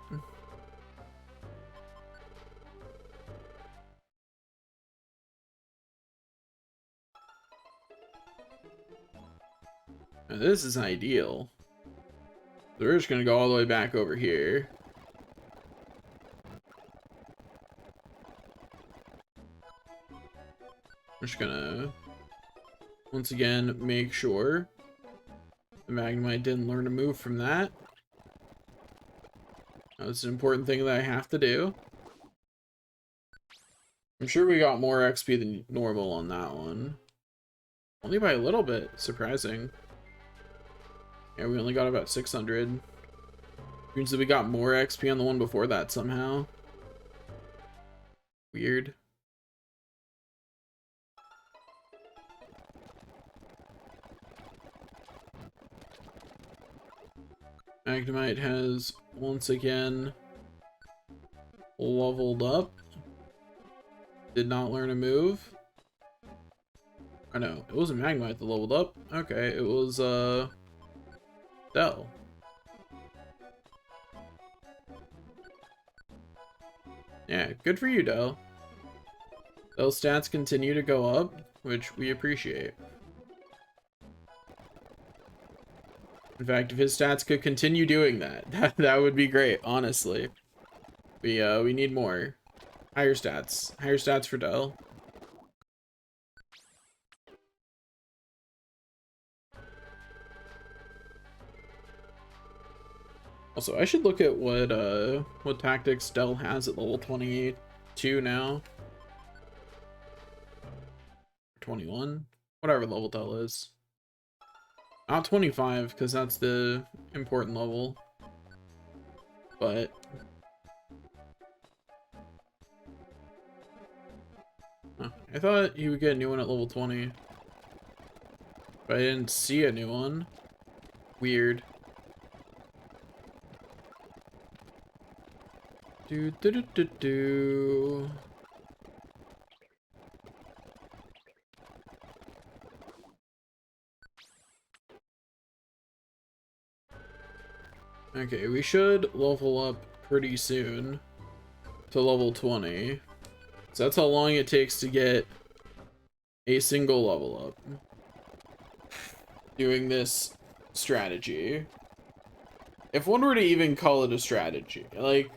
Now, this is ideal. We're just gonna go all the way back over here. We're just gonna, once again, make sure the Magnemite didn't learn to move from that. That's an important thing that I have to do. I'm sure we got more XP than normal on that one. Only by a little bit, surprising. Yeah, we only got about 600. Means that we got more XP on the one before that somehow. Weird. Magnemite has once again leveled up. Did not learn a move. I know, it wasn't Magnemite that leveled up. Okay, it was Dell. Yeah, good for you, Dell. Dell's stats continue to go up, which we appreciate. In fact, if his stats could continue doing that, that would be great, honestly. We need more. Higher stats. Higher stats for Dell. Also, I should look at what tactics Dell has at level 22 now. 21? Whatever level Dell is. Not 25, because that's the important level. But I thought you would get a new one at level 20. But I didn't see a new one. Weird. Do do do do do. Okay, we should level up pretty soon to level 20. So that's how long it takes to get a single level up doing this strategy. If one were to even call it a strategy, like,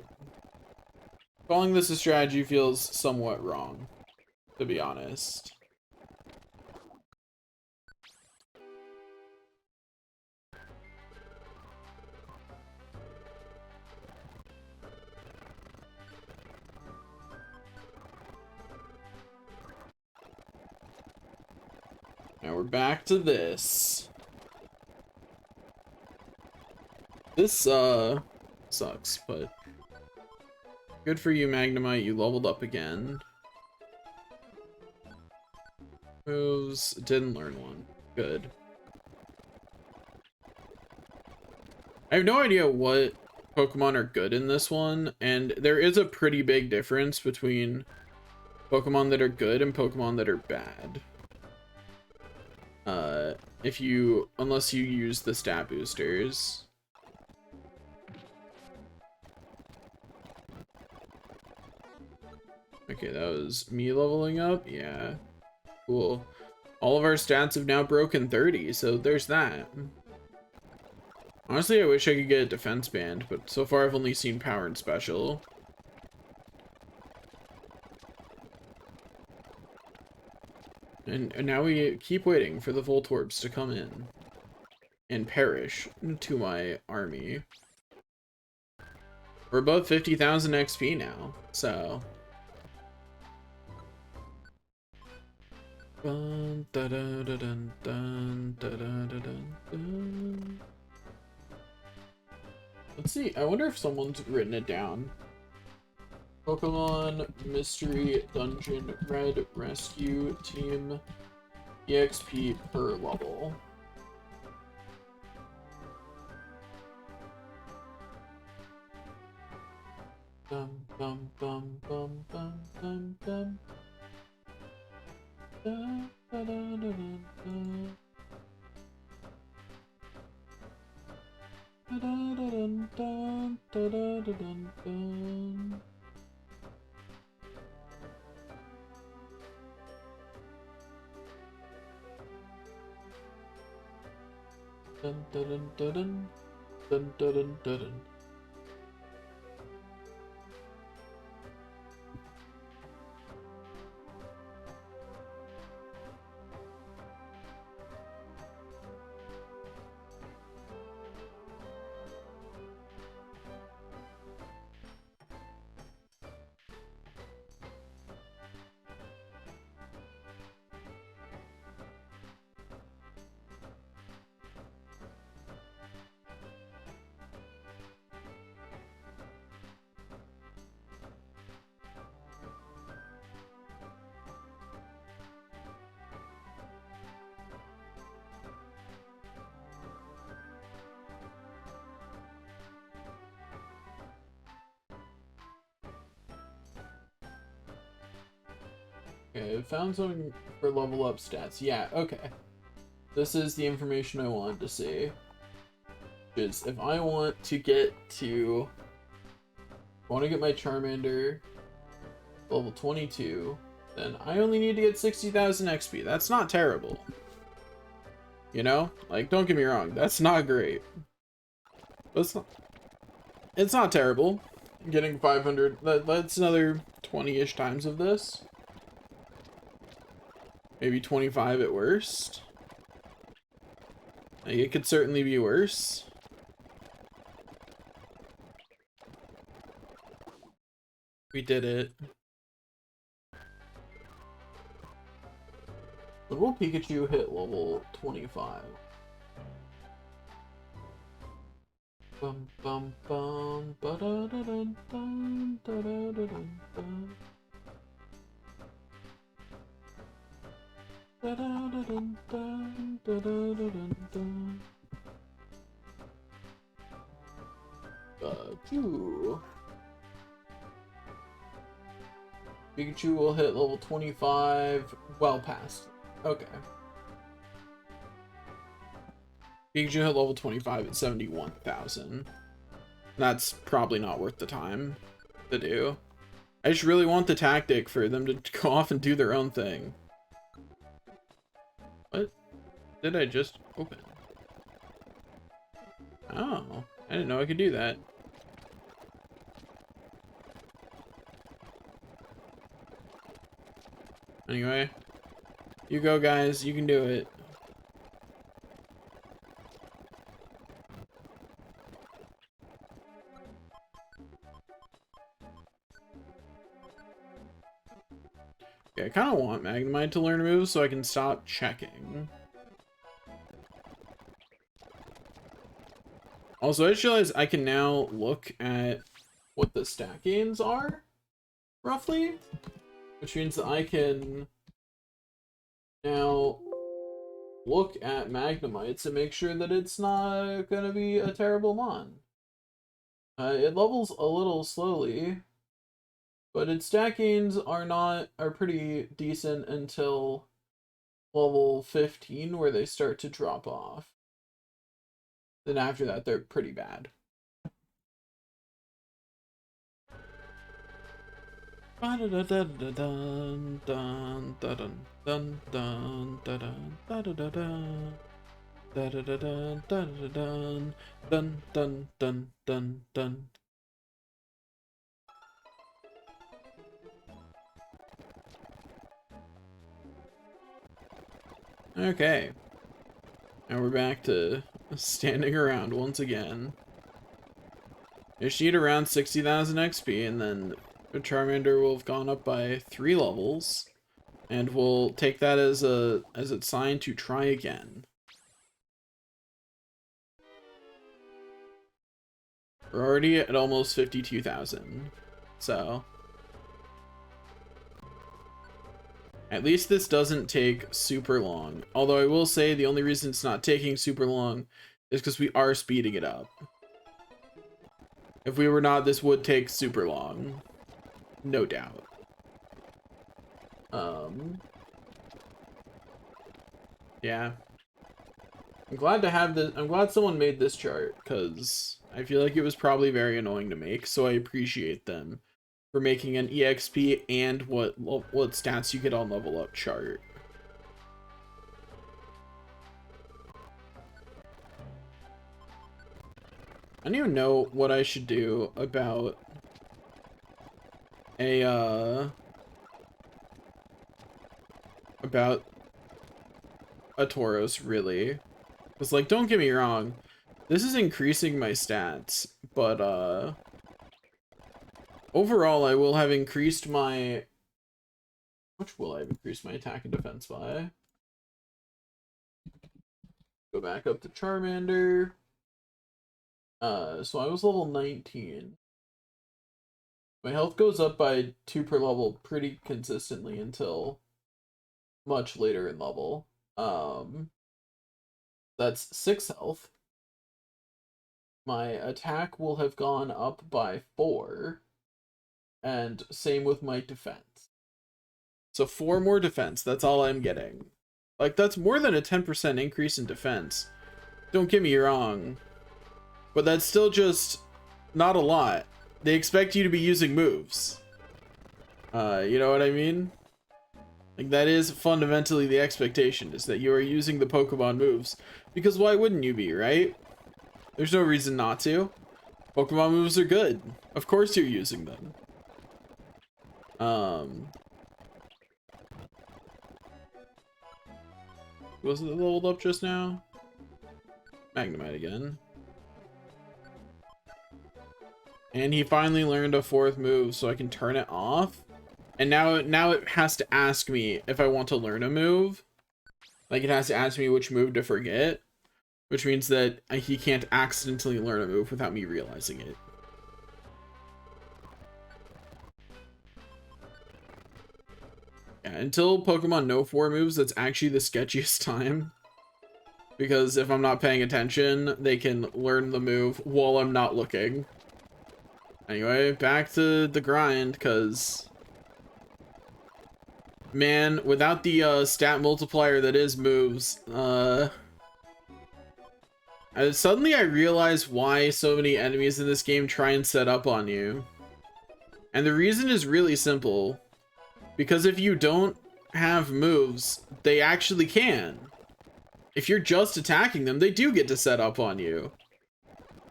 calling this a strategy feels somewhat wrong, to be honest. Now we're back to this. This, sucks, but good for you, Magnemite. You leveled up again. Moves, didn't learn one. Good. I have no idea what Pokemon are good in this one, and there is a pretty big difference between Pokemon that are good and Pokemon that are bad. Unless you use the stat boosters. Okay, that was me leveling up? Yeah. Cool. All of our stats have now broken 30, so there's that. Honestly, I wish I could get a defense band, but so far I've only seen power and special. And now we keep waiting for the Voltorbs to come in and perish to my army. We're above 50,000 XP now, so. Dun, dun, dun, dun, dun, dun, dun, dun. Let's see, I wonder if someone's written it down. Pokemon Mystery Dungeon Red Rescue Team EXP per level. Dum dum dum dum dum dum dum. Da, da, da, da, da, da. Da, da, da, dun, dun, da, da, da, dun, dun. Dun, dun, dun, dun, dun, dun, dun, dun, dun. Okay, I found something for level up stats. Yeah, okay. This is the information I wanted to see. Which is, if I want to get to... I want to get my Charmander level 22, then I only need to get 60,000 XP. That's not terrible. You know? Like, don't get me wrong, that's not great. But it's not terrible. getting 500. That's another 20-ish times of this. Maybe 25 at worst. Like, it could certainly be worse. We did it. When will Pikachu hit level 25? Bum bum bum ba da da dun dun da da da dun dun. Da da da dun dun da da da dun dun. Pikachu will hit level 25 well past. Okay. Pikachu hit level 25 at 71,000. That's probably not worth the time to do. I just really want the tactic for them to go off and do their own thing. What did I just open? Oh, I didn't know I could do that. Anyway, you go, guys. You can do it. Okay, I kind of want Magnemite to learn moves so I can stop checking. Also, I just realized I can now look at what the stat gains are, roughly. Which means that I can now look at Magnemites and make sure that it's not going to be a terrible mon. It levels a little slowly, but its stat gains are pretty decent until level 15, where they start to drop off. Then after that, they're pretty bad. Okay. Now we're back to standing around once again. I just need around 60,000 XP, and then Charmander will have gone up by 3 levels, and we'll take that as a sign to try again. We're already at almost 52,000, so at least this doesn't take super long. Although I will say the only reason it's not taking super long is because we are speeding it up. If we were not, this would take super long. No doubt. Yeah. I'm glad to have this. I'm glad someone made this chart, because I feel like it was probably very annoying to make, so I appreciate them for making an EXP and what stats you get on level up chart. I don't even know what I should do about a Tauros, really. Because, like, don't get me wrong, this is increasing my stats, but overall I will have increased my... How much will I have increased my attack and defense by? Go back up to Charmander. So I was level 19. My health goes up by 2 per level pretty consistently until much later in level. That's 6 health. My attack will have gone up by 4. And same with my defense. So 4 more defense, that's all I'm getting. Like, that's more than a 10% increase in defense. Don't get me wrong. But that's still just not a lot. They expect you to be using moves. You know what I mean? Like, that is fundamentally the expectation, is that you are using the Pokemon moves. Because why wouldn't you be, right? There's no reason not to. Pokemon moves are good. Of course you're using them. Wasn't it leveled up just now? Magnemite again. And he finally learned a 4th move, so I can turn it off. And now it has to ask me if I want to learn a move. Like, it has to ask me which move to forget. Which means that he can't accidentally learn a move without me realizing it. Yeah, until Pokemon know 4 moves, that's actually the sketchiest time. Because if I'm not paying attention, they can learn the move while I'm not looking. Anyway, back to the grind, because... Man, without the stat multiplier that is moves, suddenly I realize why so many enemies in this game try and set up on you. And the reason is really simple. Because if you don't have moves, they actually can. If you're just attacking them, they do get to set up on you.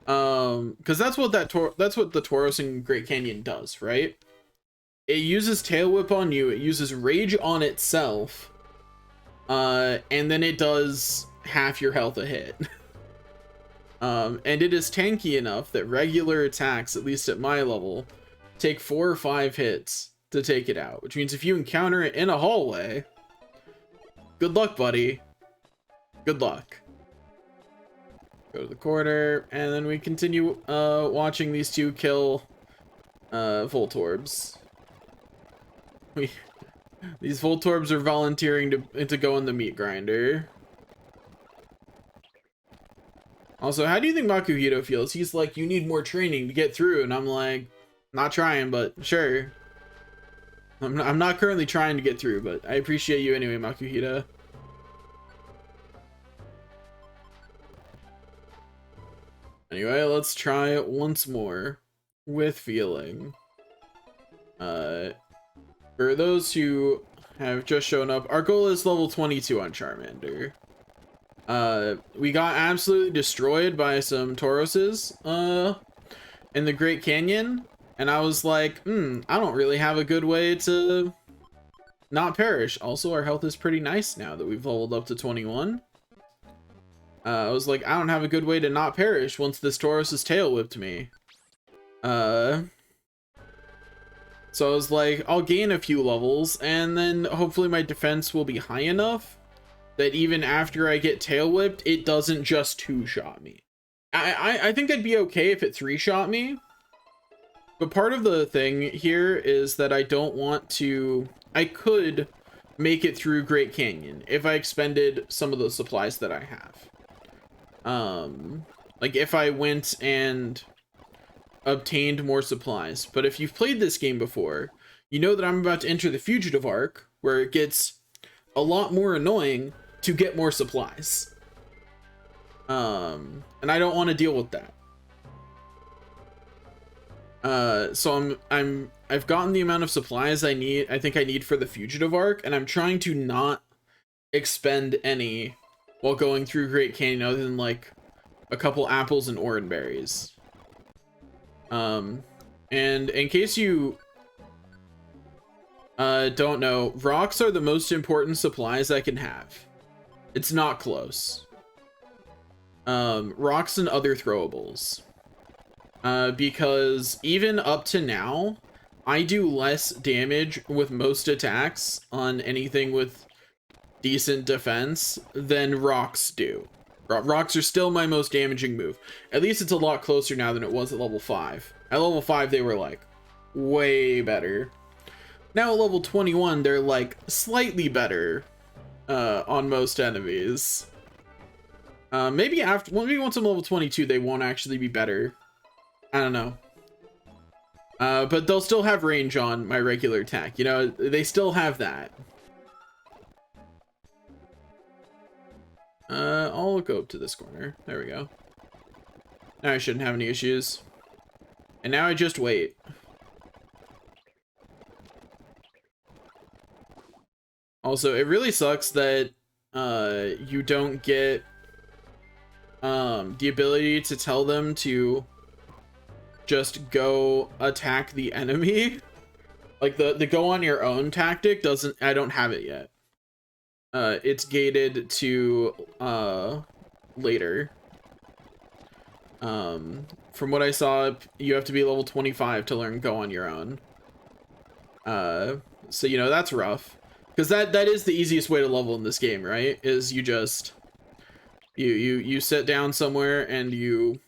Because that's what the Tauros in Great Canyon does, right? It uses Tail Whip on you, it uses Rage on itself, and then it does half your health a hit. And it is tanky enough that regular attacks, at least at my level, take 4 or 5 hits to take it out, which means if you encounter it in a hallway, good luck, buddy. Good luck. Go to the corner, and then we continue watching these two kill Voltorbs. These Voltorbs are volunteering to go in the meat grinder. Also, how do you think Makuhito feels? He's like, you need more training to get through, and I'm like, not trying, but sure. I'm not currently trying to get through, but I appreciate you anyway, Makuhito. Anyway, let's try it once more with feeling. For those who have just shown up, our goal is level 22 on Charmander. We got absolutely destroyed by some Tauroses in the Great Canyon, and I was like, I don't really have a good way to not perish. Also, our health is pretty nice now that we've leveled up to 21. I was like, I don't have a good way to not perish once this Tauros has tail whipped me. So I was like, I'll gain a few levels, and then hopefully my defense will be high enough that even after I get tail whipped, it doesn't just 2-shot me. I think I'd be okay if it 3-shot me. But part of the thing here is that I don't want to... I could make it through Great Canyon if I expended some of the supplies that I have. Like if I went and obtained more supplies. But if you've played this game before, you know that I'm about to enter the Fugitive Arc, where it gets a lot more annoying to get more supplies. And I don't want to deal with that. So I've gotten the amount of supplies I think I need for the Fugitive Arc, and I'm trying to not expend any while going through Great Canyon other than like a couple apples and orange berries. And in case you don't know, rocks are the most important supplies I can have. It's not close. Rocks and other throwables. Because even up to now, I do less damage with most attacks on anything with decent defense than rocks do. Rocks are still my most damaging move. At least it's a lot closer now than it was at level 5. At level 5, they were like way better. Now at level 21, they're like slightly better on most enemies. Maybe once I'm level 22, they won't actually be better. I don't know. But they'll still have range on my regular attack. You know, they still have that. I'll go up to this corner. There we go. Now I shouldn't have any issues. And now I just wait. Also, it really sucks that you don't get the ability to tell them to just go attack the enemy. Like the go on your own tactic doesn't, I don't have it yet. It's gated to later. From what I saw, you have to be level 25 to learn go on your own. So you know, that's rough. Because that is the easiest way to level in this game, right? Is you just you sit down somewhere and you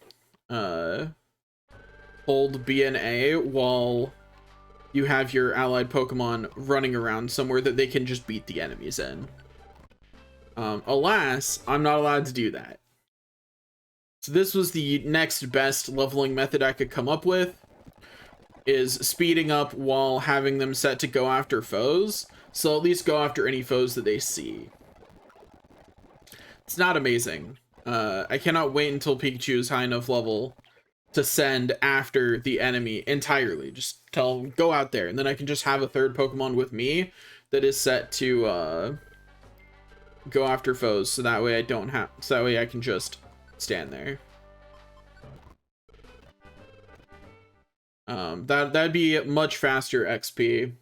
hold B and A while you have your allied Pokemon running around somewhere that they can just beat the enemies in. Alas, I'm not allowed to do that. So this was the next best leveling method I could come up with, is speeding up while having them set to go after foes. So at least go after any foes that they see. It's not amazing. I cannot wait until Pikachu is high enough level to send after the enemy entirely. Just tell them, go out there. And then I can just have a third Pokemon with me that is set to go after foes. So that way I don't have, so that way I can just stand there. That'd be much faster XP.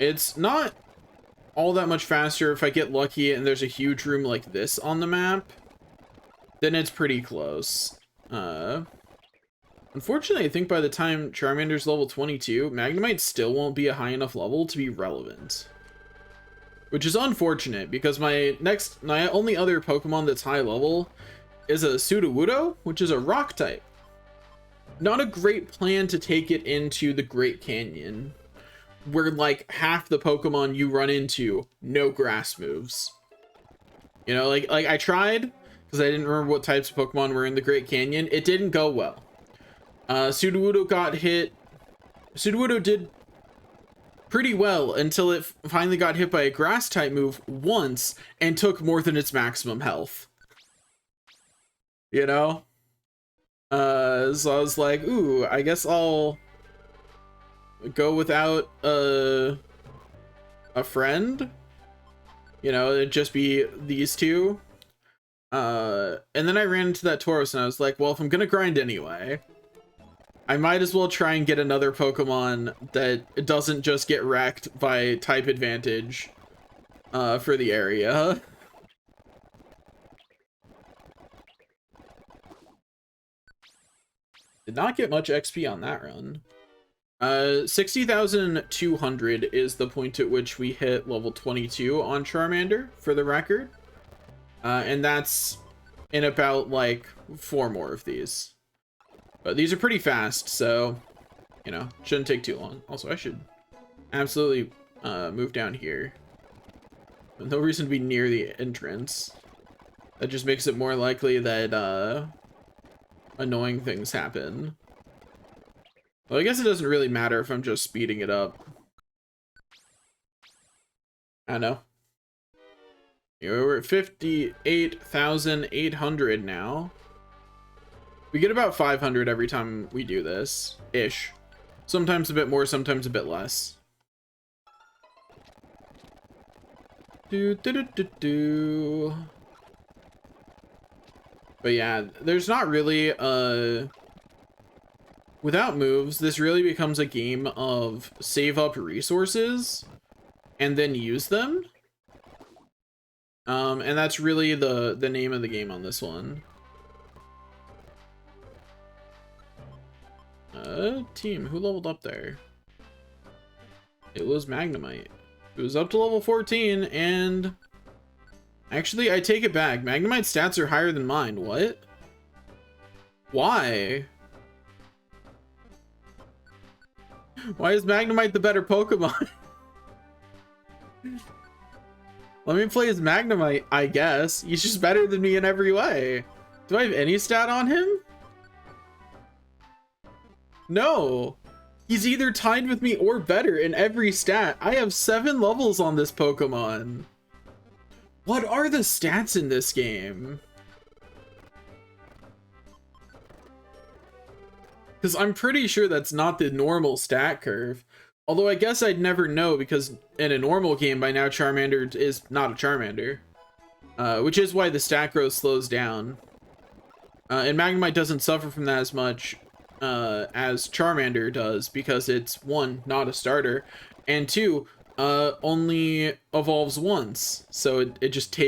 It's not all that much faster if I get lucky and there's a huge room like this on the map. Then it's pretty close. Unfortunately, I think by the time Charmander's level 22, Magnemite still won't be a high enough level to be relevant. Which is unfortunate, because my only other Pokemon that's high level is a Sudowoodo, which is a rock type. Not a great plan to take it into the Great Canyon, where like half the Pokemon you run into, no grass moves. You know, like I tried, because I didn't remember what types of Pokemon were in the Great Canyon. It didn't go well. Sudowoodo got hit. Sudowoodo did pretty well until it finally got hit by a grass type move once and took more than its maximum health. You know? So I was like, ooh, I guess I'll go without a friend. You know, it'd just be these two. And then I ran into that Tauros and I was like, well, if I'm gonna grind anyway, I might as well try and get another Pokemon that doesn't just get wrecked by type advantage for the area. Did not get much XP on that run. 60,200 is the point at which we hit level 22 on Charmander, for the record. And that's in about like 4 more of these. But these are pretty fast, so, you know, shouldn't take too long. Also, I should absolutely move down here. No reason to be near the entrance. That just makes it more likely that annoying things happen. Well, I guess it doesn't really matter if I'm just speeding it up. I know. We're at 58,800 now. We get about 500 every time we do this, ish. Sometimes a bit more, sometimes a bit less. But yeah, there's not really without moves, this really becomes a game of save up resources and then use them. And that's really the name of the game on this one. Team, who leveled up there? It was Magnemite. It was up to level 14, and actually, I take it back. Magnemite's stats are higher than mine. What? Why? Why is Magnemite the better Pokemon? Let me play as Magnemite, I guess. He's just better than me in every way. Do I have any stat on him? No. He's either tied with me or better in every stat. I have 7 levels on this Pokemon. What are the stats in this game? Because I'm pretty sure that's not the normal stat curve. Although I guess I'd never know, because in a normal game by now Charmander is not a Charmander. Which is why the stat growth slows down. And Magnemite doesn't suffer from that as much as Charmander does, because it's, one, not a starter, and two, only evolves once. So it just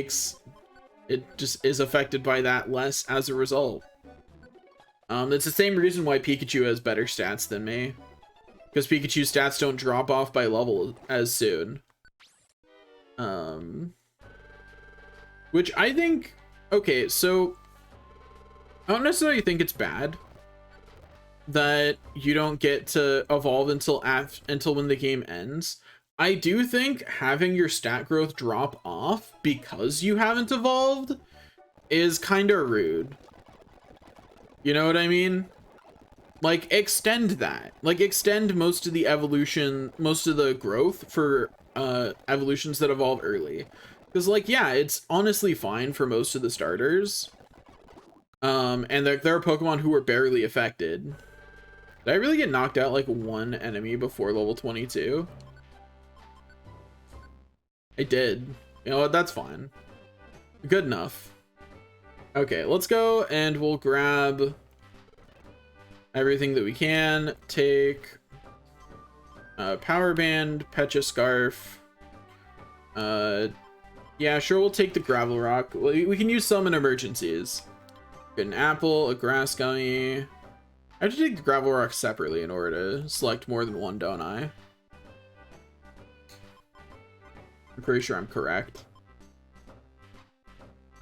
is affected by that less as a result. It's the same reason why Pikachu has better stats than me, because Pikachu's stats don't drop off by level as soon. Which I think, okay, so I don't necessarily think it's bad that you don't get to evolve until when the game ends. I do think having your stat growth drop off because you haven't evolved is kind of rude. You know what I mean? Like, extend that. Like, extend most of the evolution, most of the growth for evolutions that evolve early. Because, like, yeah, it's honestly fine for most of the starters. And there are Pokemon who are barely affected. Did I really get knocked out like one enemy before level 22? I did. You know what? That's fine. Good enough. Okay, let's go and we'll grab everything that we can. Take Power Band, Pecha Scarf. Yeah, sure, we'll take the Gravel Rock. We can use some in emergencies. Get an apple, a grass gummy. I have to take the Gravel Rock separately in order to select more than one, don't I? I'm pretty sure I'm correct.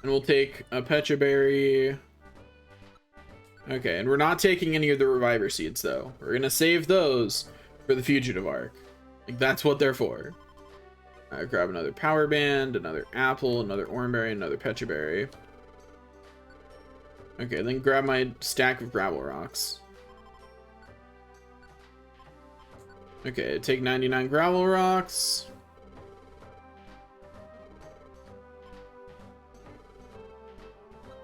And we'll take a Pecha Berry. Okay, and we're not taking any of the Reviver Seeds, though. We're gonna save those for the Fugitive Arc. Like, that's what they're for. Grab another Power Band, another Apple, another Oranberry, another Pecha Berry. Okay, then grab my stack of Gravel Rocks. Okay, take 99 Gravel Rocks.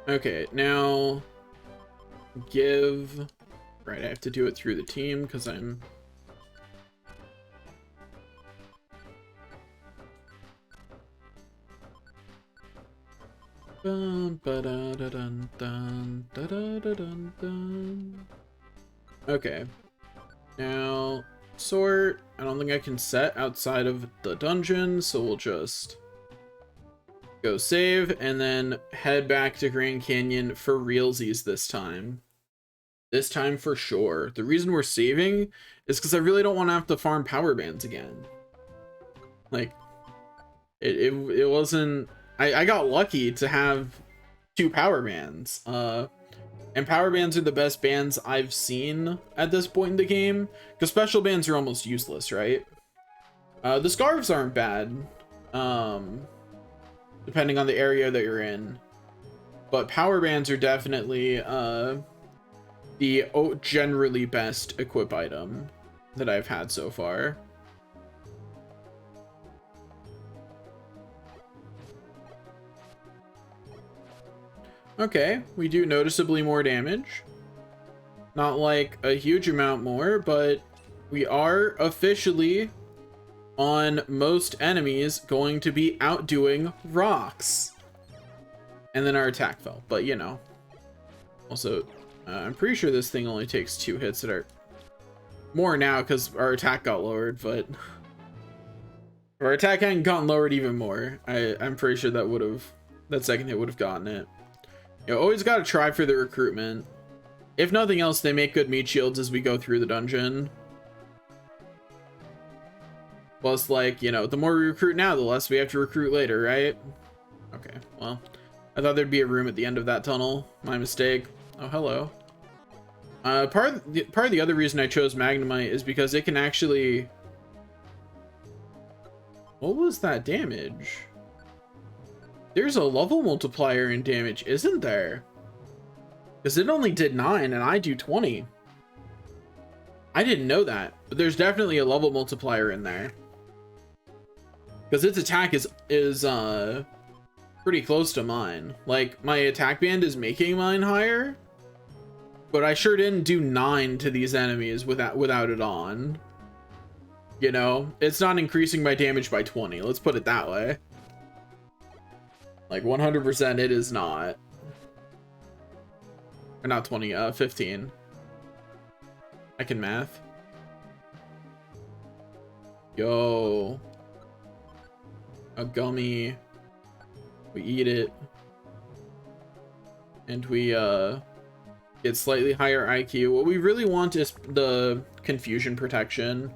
Okay, now give... Right, I have to do it through the team because I'm... Okay. Now, sort. I don't think I can set outside of the dungeon, so we'll just go save and then head back to Grand Canyon for realsies this time. This time for sure. The reason we're saving is because I really don't want to have to farm power bands again. Like, it wasn't... I got lucky to have 2 power bands. And power bands are the best bands I've seen at this point in the game, because special bands are almost useless, right? The scarves aren't bad, depending on the area that you're in, but power bands are definitely the generally best equip item that I've had so far. Okay, we do noticeably more damage. Not like a huge amount more, but we are officially, on most enemies, going to be outdoing rocks. And then our attack fell, but you know. Also, I'm pretty sure this thing only takes 2 hits that are more now because our attack got lowered, but if our attack hadn't gotten lowered even more, I'm pretty sure that second hit would have gotten it. You know, always got to try for the recruitment. If nothing else, they make good meat shields as we go through the dungeon. Plus, like, you know, the more we recruit now, the less we have to recruit later, right? Okay, well, I thought there'd be a room at the end of that tunnel. My mistake. Oh, hello. Part of the other reason I chose Magnemite is because it can actually... What was that damage? There's a level multiplier in damage, isn't there? Because it only did 9 and I do 20. I didn't know that, but there's definitely a level multiplier in there. Because its attack is pretty close to mine. Like, my attack band is making mine higher, but I sure didn't do 9 to these enemies without it on. You know, it's not increasing my damage by 20. Let's put it that way. Like 100% it is not. Or not 20, 15. I can math. Yo. A gummy. We eat it. And we get slightly higher IQ. What we really want is the confusion protection.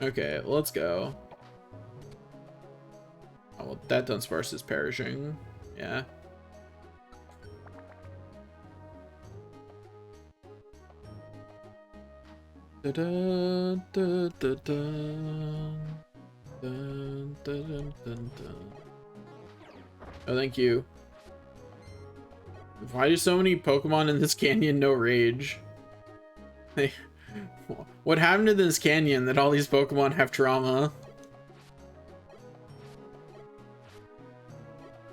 Okay, let's go. Oh, well, that Dunsparce is perishing. Yeah. Da -da, da -da -da. Dun, dun, dun, dun, dun. Oh, thank you. Why do so many Pokemon in this canyon know rage? Hey, what happened to this canyon that all these Pokemon have trauma?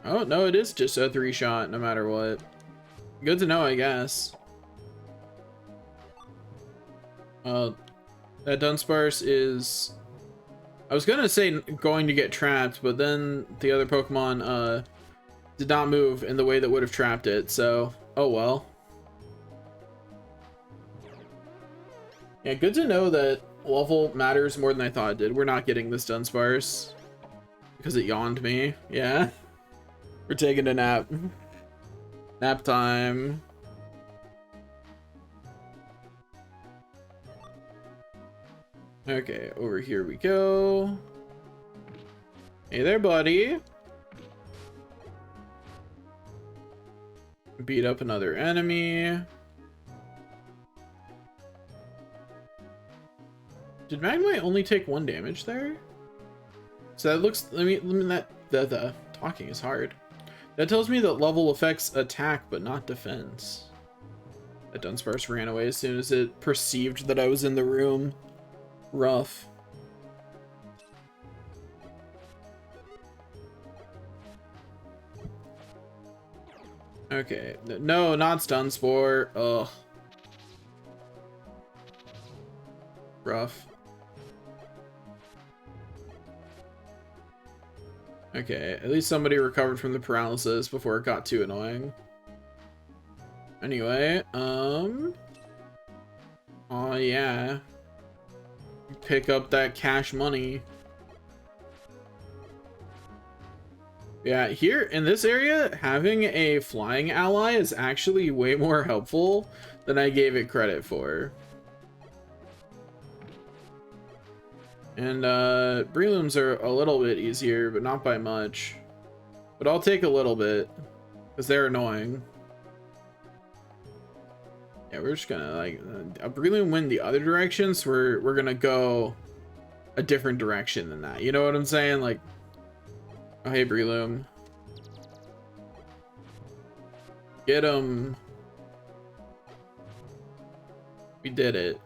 Oh, no, it is just a 3-shot no matter what. Good to know, I guess. That Dunsparce is... I was gonna say going to get trapped, but then the other Pokemon did not move in the way that would have trapped it, so oh well. Yeah, good to know that level matters more than I thought it did. We're not getting this Dunsparce because it yawned me. Yeah. We're taking a nap. Nap time. Okay, over here we go. Hey there, buddy. Beat up another enemy. Did Magnemite only take 1 damage there? So that looks, let me the talking is hard. That tells me that level affects attack but not defense. That Dunsparce ran away as soon as it perceived that I was in the room. Rough. Okay, no, not Stun Spore. Ugh. Rough. Okay, at least somebody recovered from the paralysis before it got too annoying. Anyway, oh yeah. Pick up that cash money. Yeah, here in this area, having a flying ally is actually way more helpful than I gave it credit for. And Breelooms are a little bit easier, but not by much. But I'll take a little bit, because they're annoying. Yeah, we're just gonna like a Breloom win the other direction, so we're gonna go a different direction than that. You know what I'm saying? Like, oh hey Breloom, get him. We did it.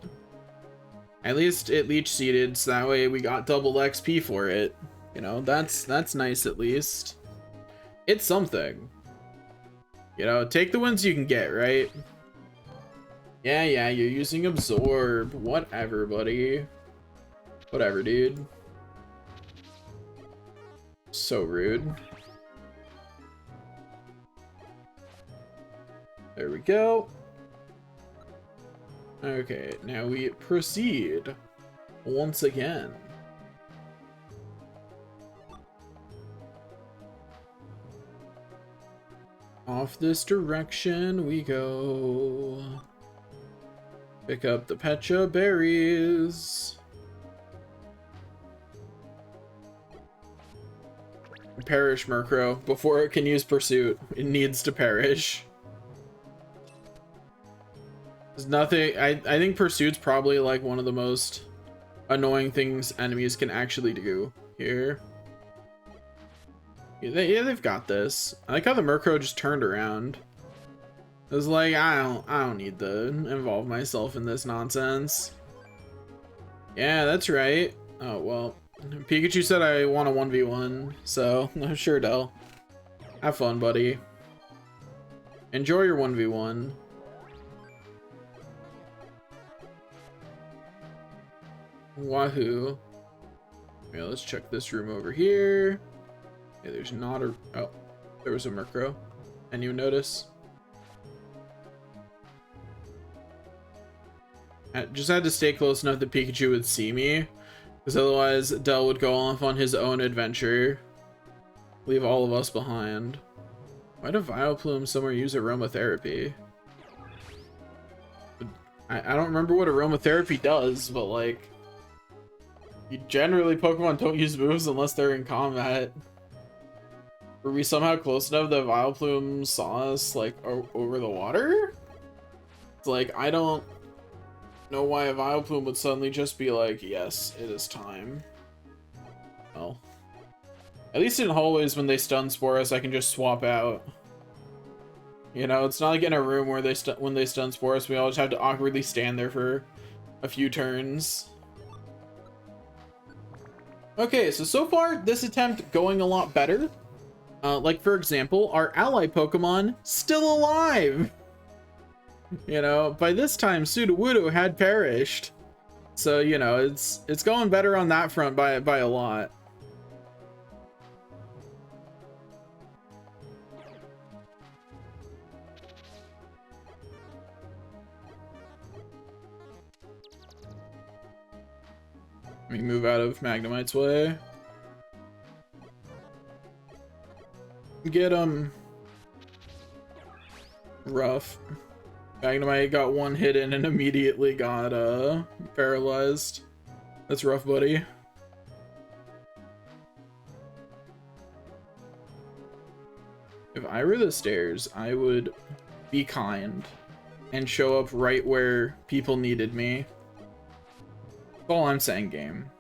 At least it leech seeded, so that way we got double XP for it. You know, that's nice at least. It's something. You know, take the ones you can get, right? Yeah, you're using Absorb. Whatever, buddy. Whatever, dude. So rude. There we go. Okay, now we proceed once again. Off this direction we go. Pick up the Pecha berries. Perish, Murkrow. Before it can use Pursuit, it needs to perish. There's nothing. I think Pursuit's probably like one of the most annoying things enemies can actually do here. Yeah, they've got this. I like how the Murkrow just turned around. It was like, I don't need to involve myself in this nonsense. Yeah, that's right. Oh, well. Pikachu said I want a 1v1, so sure, Del. Have fun, buddy. Enjoy your 1v1. Wahoo. Yeah, let's check this room over here. Okay, there's not a... Oh. There was a Murkrow. And you notice? I just had to stay close enough that Pikachu would see me. Because otherwise, Del would go off on his own adventure. Leave all of us behind. Why do Vileplume somewhere use aromatherapy? I don't remember what aromatherapy does, but like... Generally, Pokemon don't use moves unless they're in combat. Were we somehow close enough that Vileplume saw us, like, over the water? It's like, I don't know why a Vileplume would suddenly just be like, yes, it is time. Well, at least in hallways when they stun Spore us, I can just swap out. You know, it's not like in a room where when they stun Spore us, we all just have to awkwardly stand there for a few turns. Okay, so far, this attempt going a lot better. Like, for example, our ally Pokemon still alive! You know, by this time, Sudowoodo had perished. So, you know, it's going better on that front by a lot. Let me move out of Magnemite's way. Get him. Rough. Magnemite got one hit in and immediately got paralyzed. That's rough, buddy. If I were the stairs, I would be kind and show up right where people needed me. That's all I'm saying, game.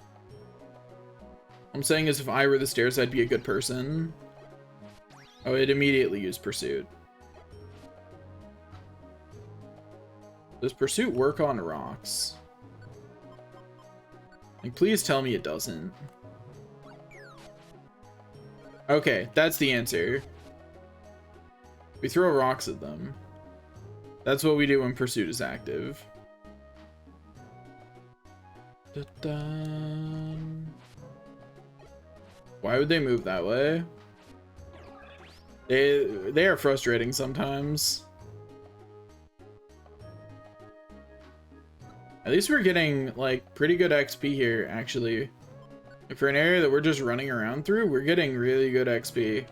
I'm saying is if I were the stairs, I'd be a good person. I would immediately use Pursuit. Does Pursuit work on rocks? Like, please tell me it doesn't. Okay, that's the answer. We throw rocks at them. That's what we do when Pursuit is active. Da-da. Why would they move that way? They are frustrating sometimes. At least we're getting like pretty good XP here, actually. Like, for an area that we're just running around through, we're getting really good XP.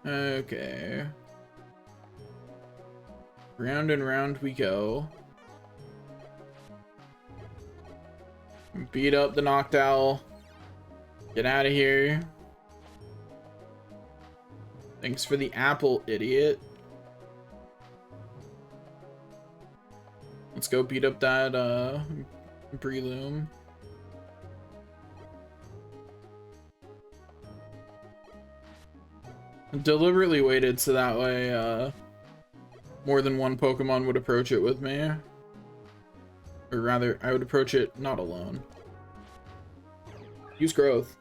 Okay. Round and round we go. Beat up the Noctowl. Get out of here. Thanks for the apple, idiot. Let's go beat up that Breloom. Deliberately waited so that way more than one Pokemon would approach it with me. Or rather, I would approach it not alone. Use Growth.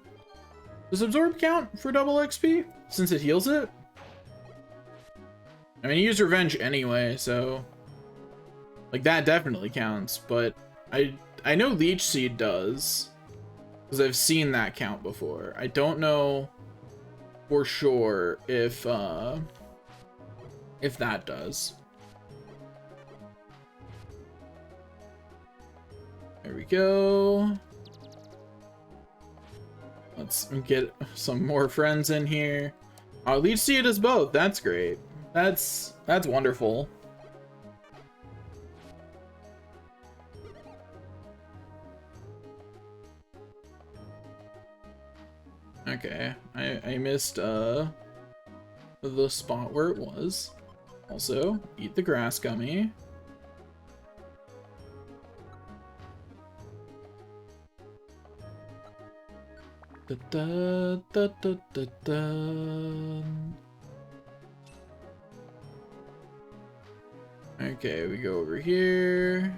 Does Absorb count for double XP since it heals it? I mean, you use Revenge anyway, so like that definitely counts. But I know Leech Seed does because I've seen that count before. I don't know for sure if that does. There we go. Let's get some more friends in here. Oh, Leech Seed does both. That's great. That's wonderful. Okay, I missed the spot where it was. Also, eat the grass gummy. Da, da, da, da, da, da. Okay, we go over here.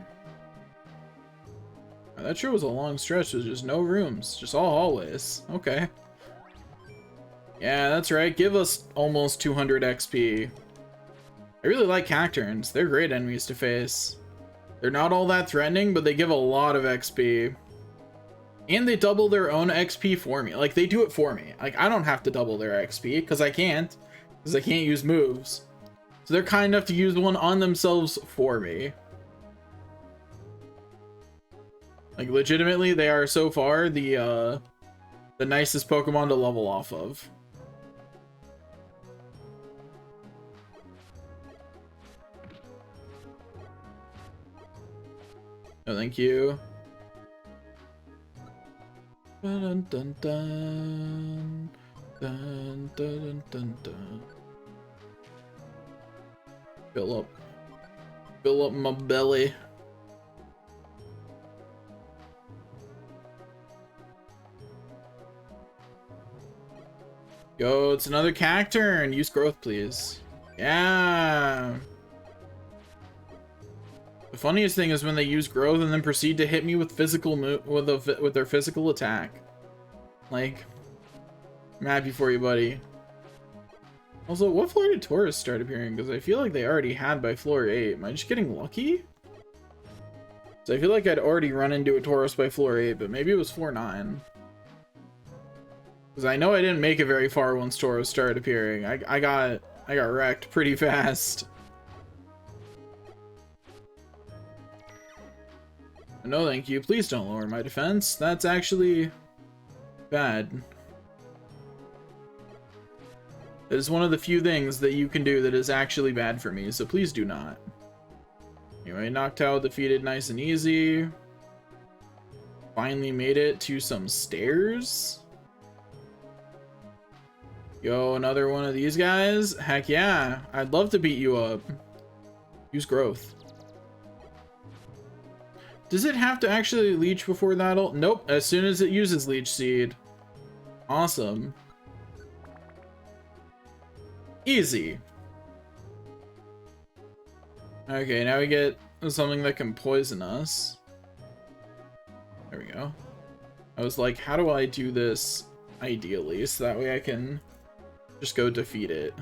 Oh, that sure was a long stretch. There's just no rooms, just all hallways. Okay. Yeah, that's right. Give us almost 200 XP. I really like Cacturns. They're great enemies to face. They're not all that threatening, but they give a lot of XP. And they double their own XP for me. Like, they do it for me. Like, I don't have to double their XP because I can't. Because I can't use moves. So they're kind enough to use one on themselves for me. Like, legitimately, they are so far the nicest Pokemon to level off of. Oh, thank you. Dun, dun, dun, dun, dun, dun, dun. Fill up my belly. Yo, it's another Cacturn. Use growth, please. Yeah. The funniest thing is when they use growth and then proceed to hit me with physical with their physical attack. Like, I'm happy for you, buddy. Also, what floor did Tauros start appearing? Because I feel like they already had by floor 8. Am I just getting lucky? So I feel like I'd already run into a Tauros by floor 8, but maybe it was floor 9. Because I know I didn't make it very far once Tauros started appearing. I got wrecked pretty fast. No, thank you. Please don't lower my defense. That's actually bad. It is one of the few things that you can do that is actually bad for me, so please do not. Anyway, Noctowl defeated nice and easy. Finally made it to some stairs. Yo, another one of these guys? Heck yeah, I'd love to beat you up. Use growth. Does it have to actually leech before that? Nope, as soon as it uses Leech Seed. Awesome. Easy. Okay, now we get something that can poison us. There we go. I was like, how do I do this ideally so that way I can just go defeat it?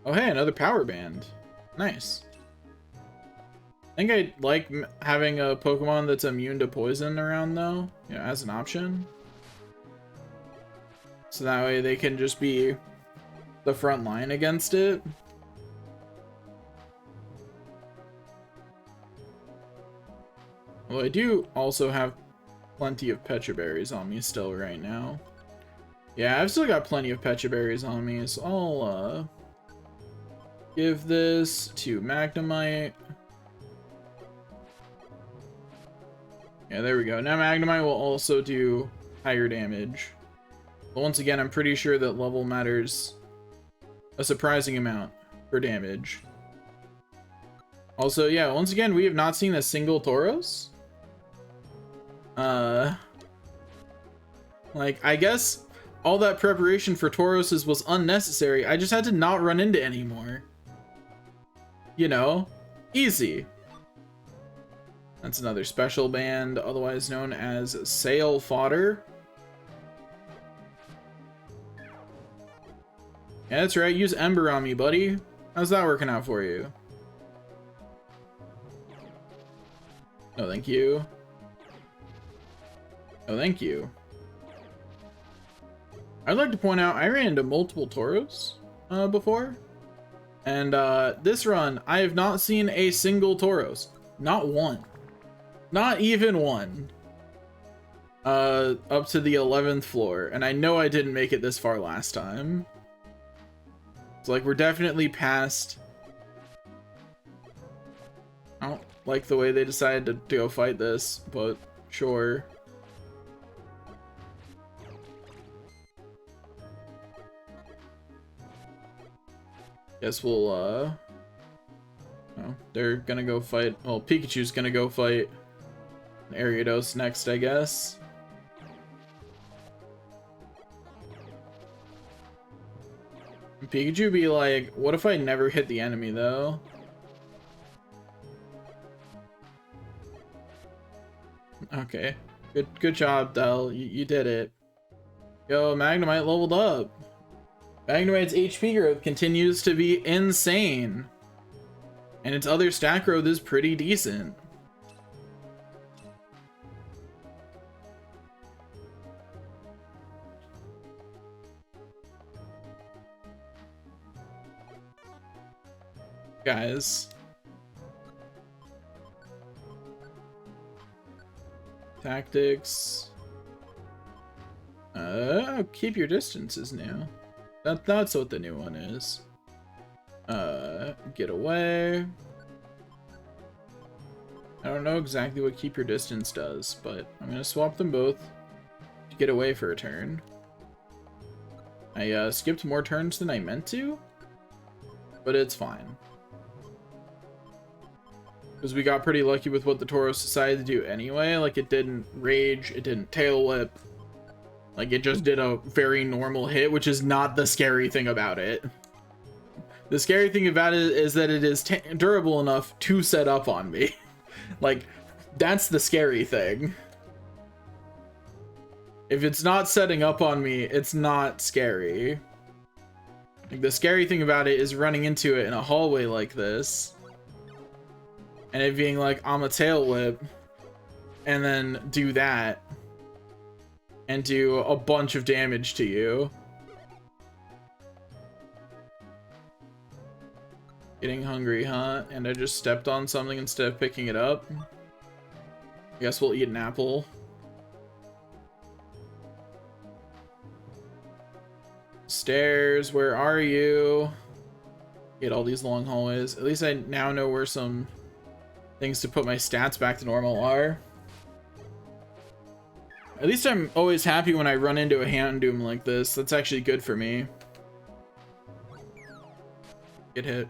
Oh hey, another power band. Nice. I think I like having a Pokemon that's immune to poison around though, you know, as an option. So that way they can just be the front line against it. Well, I do also have plenty of Pecha Berries on me still right now. Yeah, I've still got plenty of Pecha Berries on me, so I'll give this to Magnemite. Yeah, there we go. Now Magnemite will also do higher damage. But once again, I'm pretty sure that level matters a surprising amount for damage. Also, yeah, once again, we have not seen a single Tauros. Like, I guess all that preparation for Tauroses was unnecessary. I just had to not run into any more. You know? Easy. That's another special band, otherwise known as Sail Fodder. Yeah, that's right. Use Ember on me, buddy. How's that working out for you? Oh, thank you. Oh, thank you. I'd like to point out I ran into multiple Tauros before. And this run, I have not seen a single Tauros. Not one. Not even one. Up to the 11th floor. And I know I didn't make it this far last time. It's like we're definitely past. I don't like the way they decided to go fight this, but sure. Guess we'll oh, they're gonna go fight. Well, Pikachu's gonna go fight Ariados next, I guess. Pikachu be like, what if I never hit the enemy though? Okay, good job, Del. You did it. Yo, Magnemite leveled up. Magnemite's HP growth continues to be insane, and its other stat growth is pretty decent. guys. Tactics. Keep your distance is new. That's what the new one is. Get away. I don't know exactly what keep your distance does, but I'm gonna swap them both to get away for a turn. I skipped more turns than I meant to, but it's fine. Because we got pretty lucky with what the Tauros decided to do anyway. Like, it didn't rage, it didn't tail whip. Like, it just did a very normal hit, which is not the scary thing about it. The scary thing about it is that it is durable enough to set up on me. Like, that's the scary thing. If it's not setting up on me, it's not scary. Like, the scary thing about it is running into it in a hallway like this. And it being like, I'm a tail whip. And then do that. And do a bunch of damage to you. Getting hungry, huh? And I just stepped on something instead of picking it up. I guess we'll eat an apple. Stairs, where are you? Get all these long hallways. At least I now know where some things to put my stats back to normal are. At least I'm always happy when I run into a Houndoom like this. That's actually good for me. Get hit.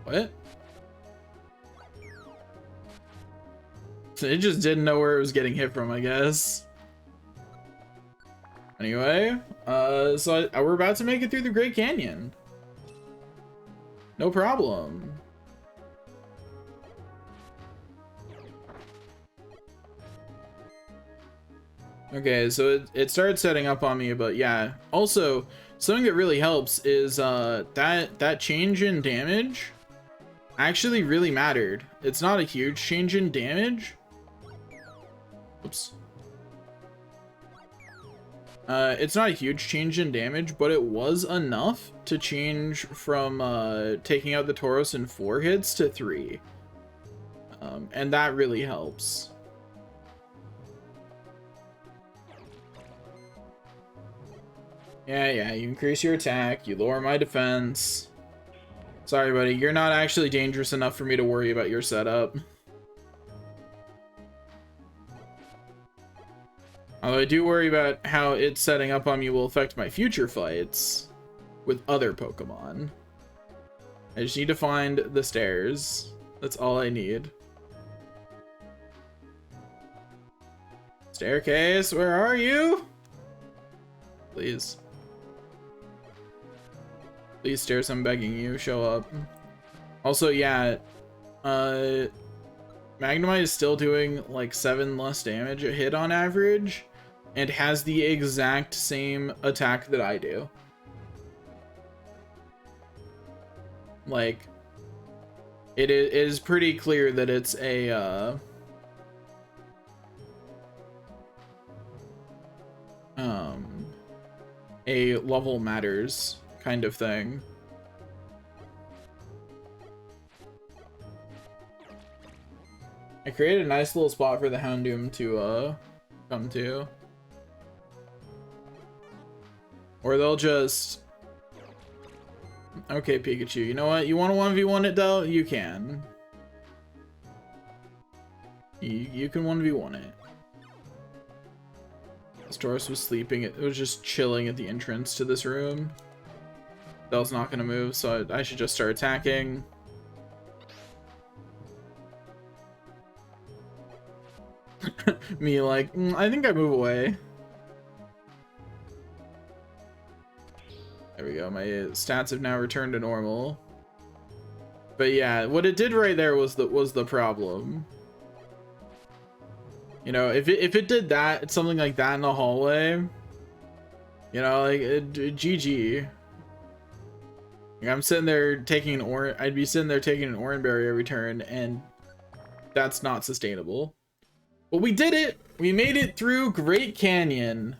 What? So it just didn't know where it was getting hit from, I guess. Anyway, so we're about to make it through the Great Canyon. No problem. Okay, so it started setting up on me, but yeah. Also, something that really helps is that change in damage actually really mattered. It's not a huge change in damage. Oops. It's not a huge change in damage, but it was enough to change from taking out the Tauros in 4 hits to 3. And that really helps. Yeah, you increase your attack, you lower my defense. Sorry, buddy, you're not actually dangerous enough for me to worry about your setup. Although I do worry about how it's setting up on me will affect my future fights with other Pokemon. I just need to find the stairs. That's all I need. Staircase, where are you? Please. Please, stairs, I'm begging you, show up. Also, yeah, Magnemite is still doing like 7 less damage a hit on average, and has the exact same attack that I do. Like, it is pretty clear that it's a level matters kind of thing. I created a nice little spot for the Houndoom to come to. Or they'll just... Okay, Pikachu, you know what? You want to 1v1 it though? You can. You can 1v1 it. This Tauros was sleeping. It was just chilling at the entrance to this room. That was not going to move, so I should just start attacking. Me like, I think I move away. There we go. My stats have now returned to normal. But yeah, what it did right there was the problem. You know, if it did that, something like that in the hallway, you know, like GG. Like, I'm sitting there taking an I'd be sitting there taking an Oran Berry every turn, and that's not sustainable. But we did it. We made it through Great Canyon.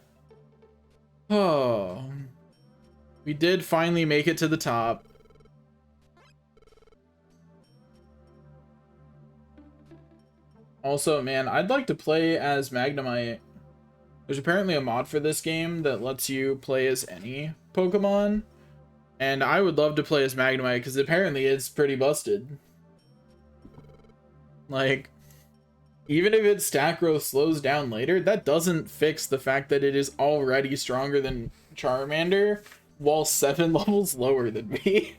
Oh. We did finally make it to the top. Also, man, I'd like to play as Magnemite. There's apparently a mod for this game that lets you play as any Pokemon. And I would love to play as Magnemite because apparently it's pretty busted. Like, even if its stat growth slows down later, that doesn't fix the fact that it is already stronger than Charmander while 7 levels lower than me.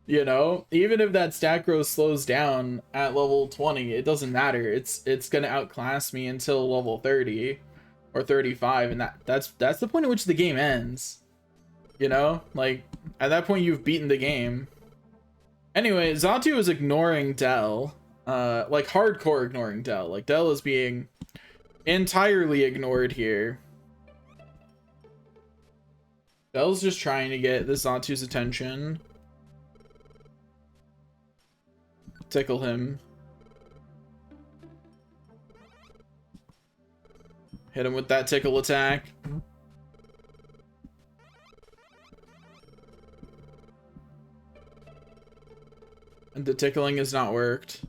You know, even if that stat growth slows down at level 20, it doesn't matter. It's gonna outclass me until level 30 or 35, and that's the point at which the game ends. You know, like at that point you've beaten the game. Anyway, Xatu is ignoring Dell, like hardcore ignoring Dell. Like Dell is being entirely ignored here. Dell's just trying to get the Xatu's attention. Tickle him. Hit him with that tickle attack. And the tickling has not worked.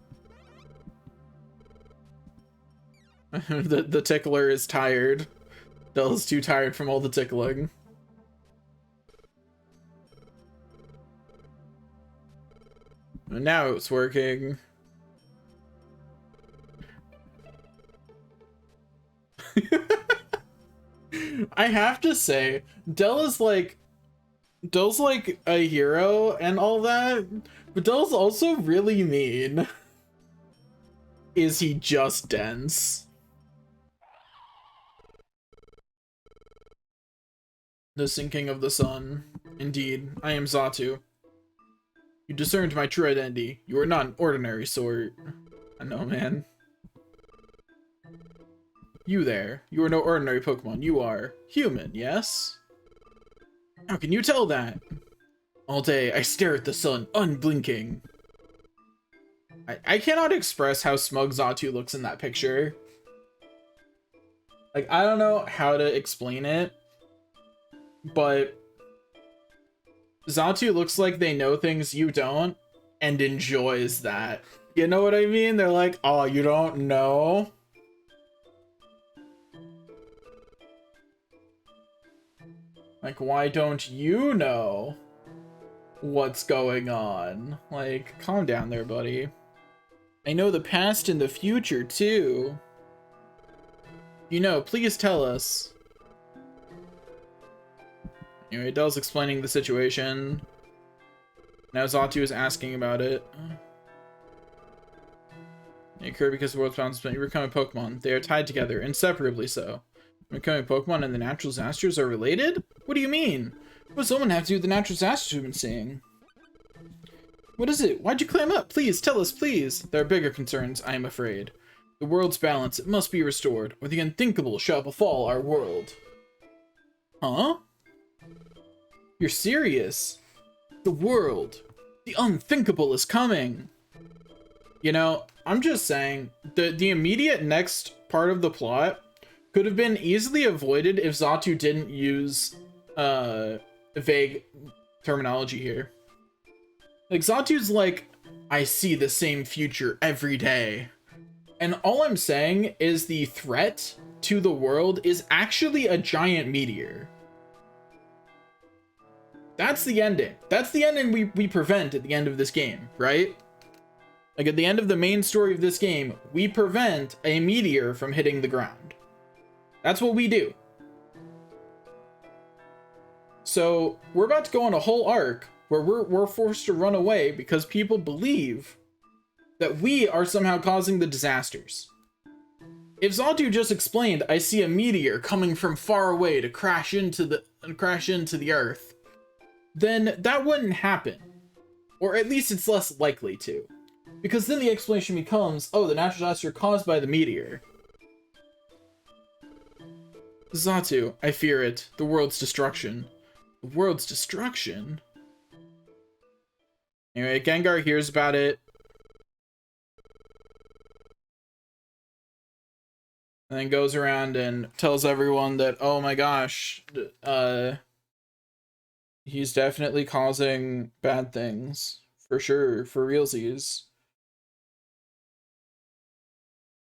the tickler is tired. Dell's too tired from all the tickling. And now it's working. I have to say, Dell's like a hero and all that, but Dell's also really mean. Is he just dense? The sinking of the sun. Indeed, I am Xatu. You discerned my true identity. You are not an ordinary sort. I know, man. You there. You are no ordinary Pokemon. You are human, yes? How can you tell that? All day, I stare at the sun, unblinking. I cannot express how smug Xatu looks in that picture. Like, I don't know how to explain it, but Xatu looks like they know things you don't and enjoys that. You know what I mean? They're like, oh, you don't know? Like, why don't you know what's going on? Like, calm down there, buddy. I know the past and the future, too. You know, please tell us. Anyway, Dell's explaining the situation. Now Xatu is asking about it. They occur because the world's balance when you become a Pokemon. They are tied together, inseparably so. Becoming a Pokemon and the natural disasters are related? What do you mean? What does someone have to do with the natural disasters we've been seeing? What is it? Why'd you climb up? Please, tell us, please. There are bigger concerns, I am afraid. The world's balance, it must be restored, or the unthinkable shall befall our world. Huh? You're serious? The world. The unthinkable is coming. You know, I'm just saying, the immediate next part of the plot could have been easily avoided if Xatu didn't use vague terminology here. Like, Xatu's like, I see the same future every day. And all I'm saying is the threat to the world is actually a giant meteor. That's the ending. That's the ending we prevent at the end of this game, right? Like, at the end of the main story of this game, we prevent a meteor from hitting the ground. That's what we do. So, we're about to go on a whole arc where we're forced to run away because people believe that we are somehow causing the disasters. If Xatu just explained, I see a meteor coming from far away to crash into the Earth, then that wouldn't happen. Or at least it's less likely to. Because then the explanation becomes, oh, the natural disaster caused by the meteor. Xatu, I fear it. The world's destruction. The world's destruction? Anyway, Gengar hears about it. And then goes around and tells everyone that, oh my gosh, he's definitely causing bad things. For sure, for realsies.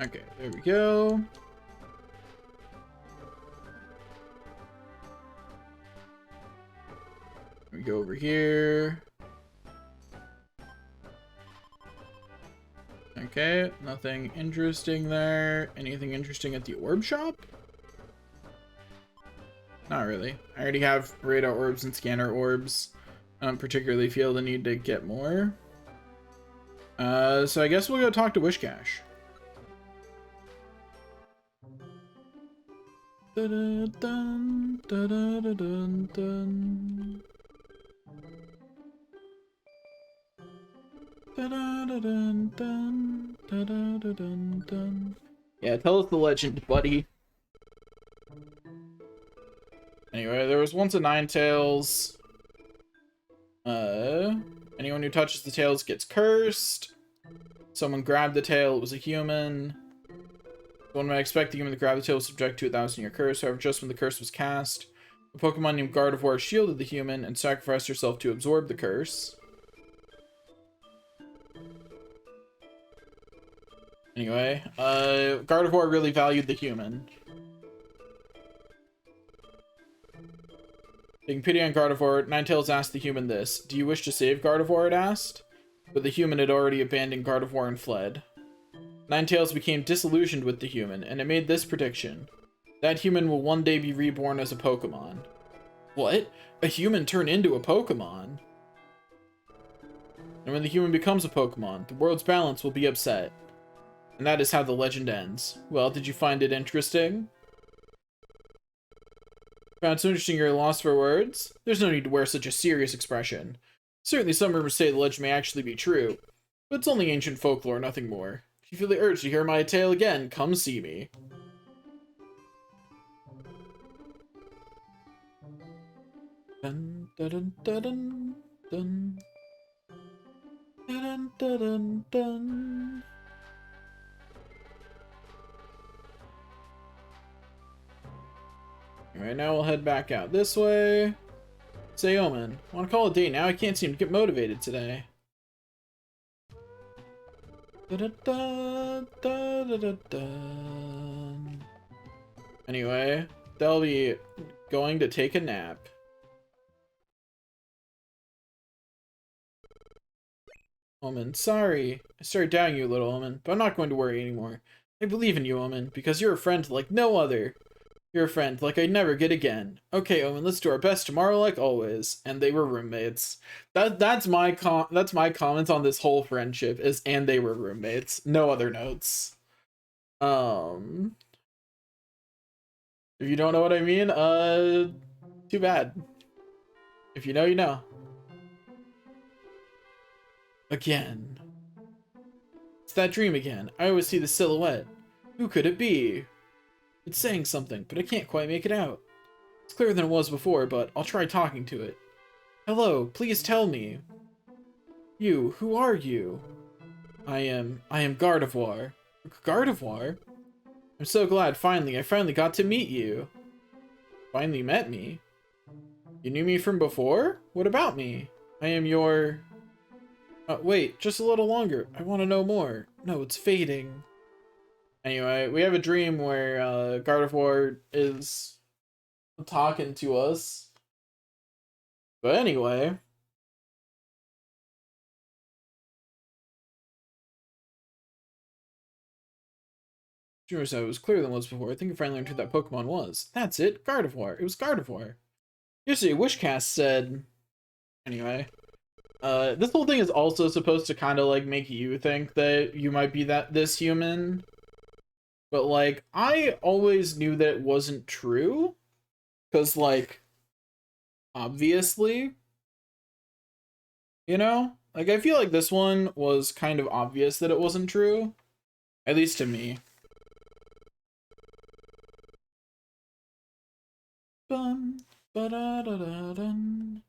Okay, there we go. We go over here. Okay, nothing interesting there. Anything interesting at the orb shop? Not really. I already have radar orbs and scanner orbs. I don't particularly feel the need to get more. So I guess we'll go talk to Wishcash. Dun, dun, dun, dun, dun. Dun, dun, dun, dun, dun. Yeah, tell us the legend, buddy. Anyway, there was once a Ninetales. Anyone who touches the tails gets cursed. Someone grabbed the tail, it was a human. One might expect the human to grab the tail was subject to a 1,000-year curse. However, just when the curse was cast, a Pokemon named Gardevoir shielded the human and sacrificed herself to absorb the curse. Anyway, Gardevoir really valued the human. Taking pity on Gardevoir, Ninetales asked the human this. Do you wish to save Gardevoir, it asked. But the human had already abandoned Gardevoir and fled. Ninetales became disillusioned with the human, and it made this prediction. That human will one day be reborn as a Pokemon. What? A human turned into a Pokemon? And when the human becomes a Pokemon, the world's balance will be upset. And that is how the legend ends. Well, did you find it interesting? Found it so interesting you're lost for words? There's no need to wear such a serious expression. Certainly some rumors say the legend may actually be true, but it's only ancient folklore, nothing more. If you feel the urge to hear my tale again, come see me. Dun, dun, dun, dun, dun. Dun, dun, dun, dun. Alright, now we'll head back out this way. Say, Omen, want to call it a day now? I can't seem to get motivated today. Anyway, they'll be going to take a nap. Omen, sorry. I started doubting you a little, Omen, but I'm not going to worry anymore. I believe in you, Omen, because you're a friend like no other. You're a friend like I'd never get again. Okay, Omen, let's do our best tomorrow like always. And they were roommates. That's my comment on this whole friendship is and they were roommates. No other notes. If you don't know what I mean, too bad. If you know, you know. Again. It's that dream again. I always see the silhouette. Who could it be? It's saying something, but I can't quite make it out. It's clearer than it was before, but I'll try talking to it. Hello, please tell me. You, who are you? I am Gardevoir. Gardevoir? I'm so glad, I finally got to meet you. Finally met me? You knew me from before? What about me? I am your... wait, just a little longer. I want to know more. No, it's fading. Anyway, we have a dream where Gardevoir is talking to us. But anyway. Dreamer said it was clearer than it was before. I think I finally learned who that Pokemon was. That's it, Gardevoir. It was Gardevoir. Yesterday, Wishcast said... Anyway. This whole thing is also supposed to kind of like make you think that you might be this human. But, like, I always knew that it wasn't true. Because, like, obviously, you know? Like, I feel like this one was kind of obvious that it wasn't true. At least to me. Dun, ba-da-da-da-dun.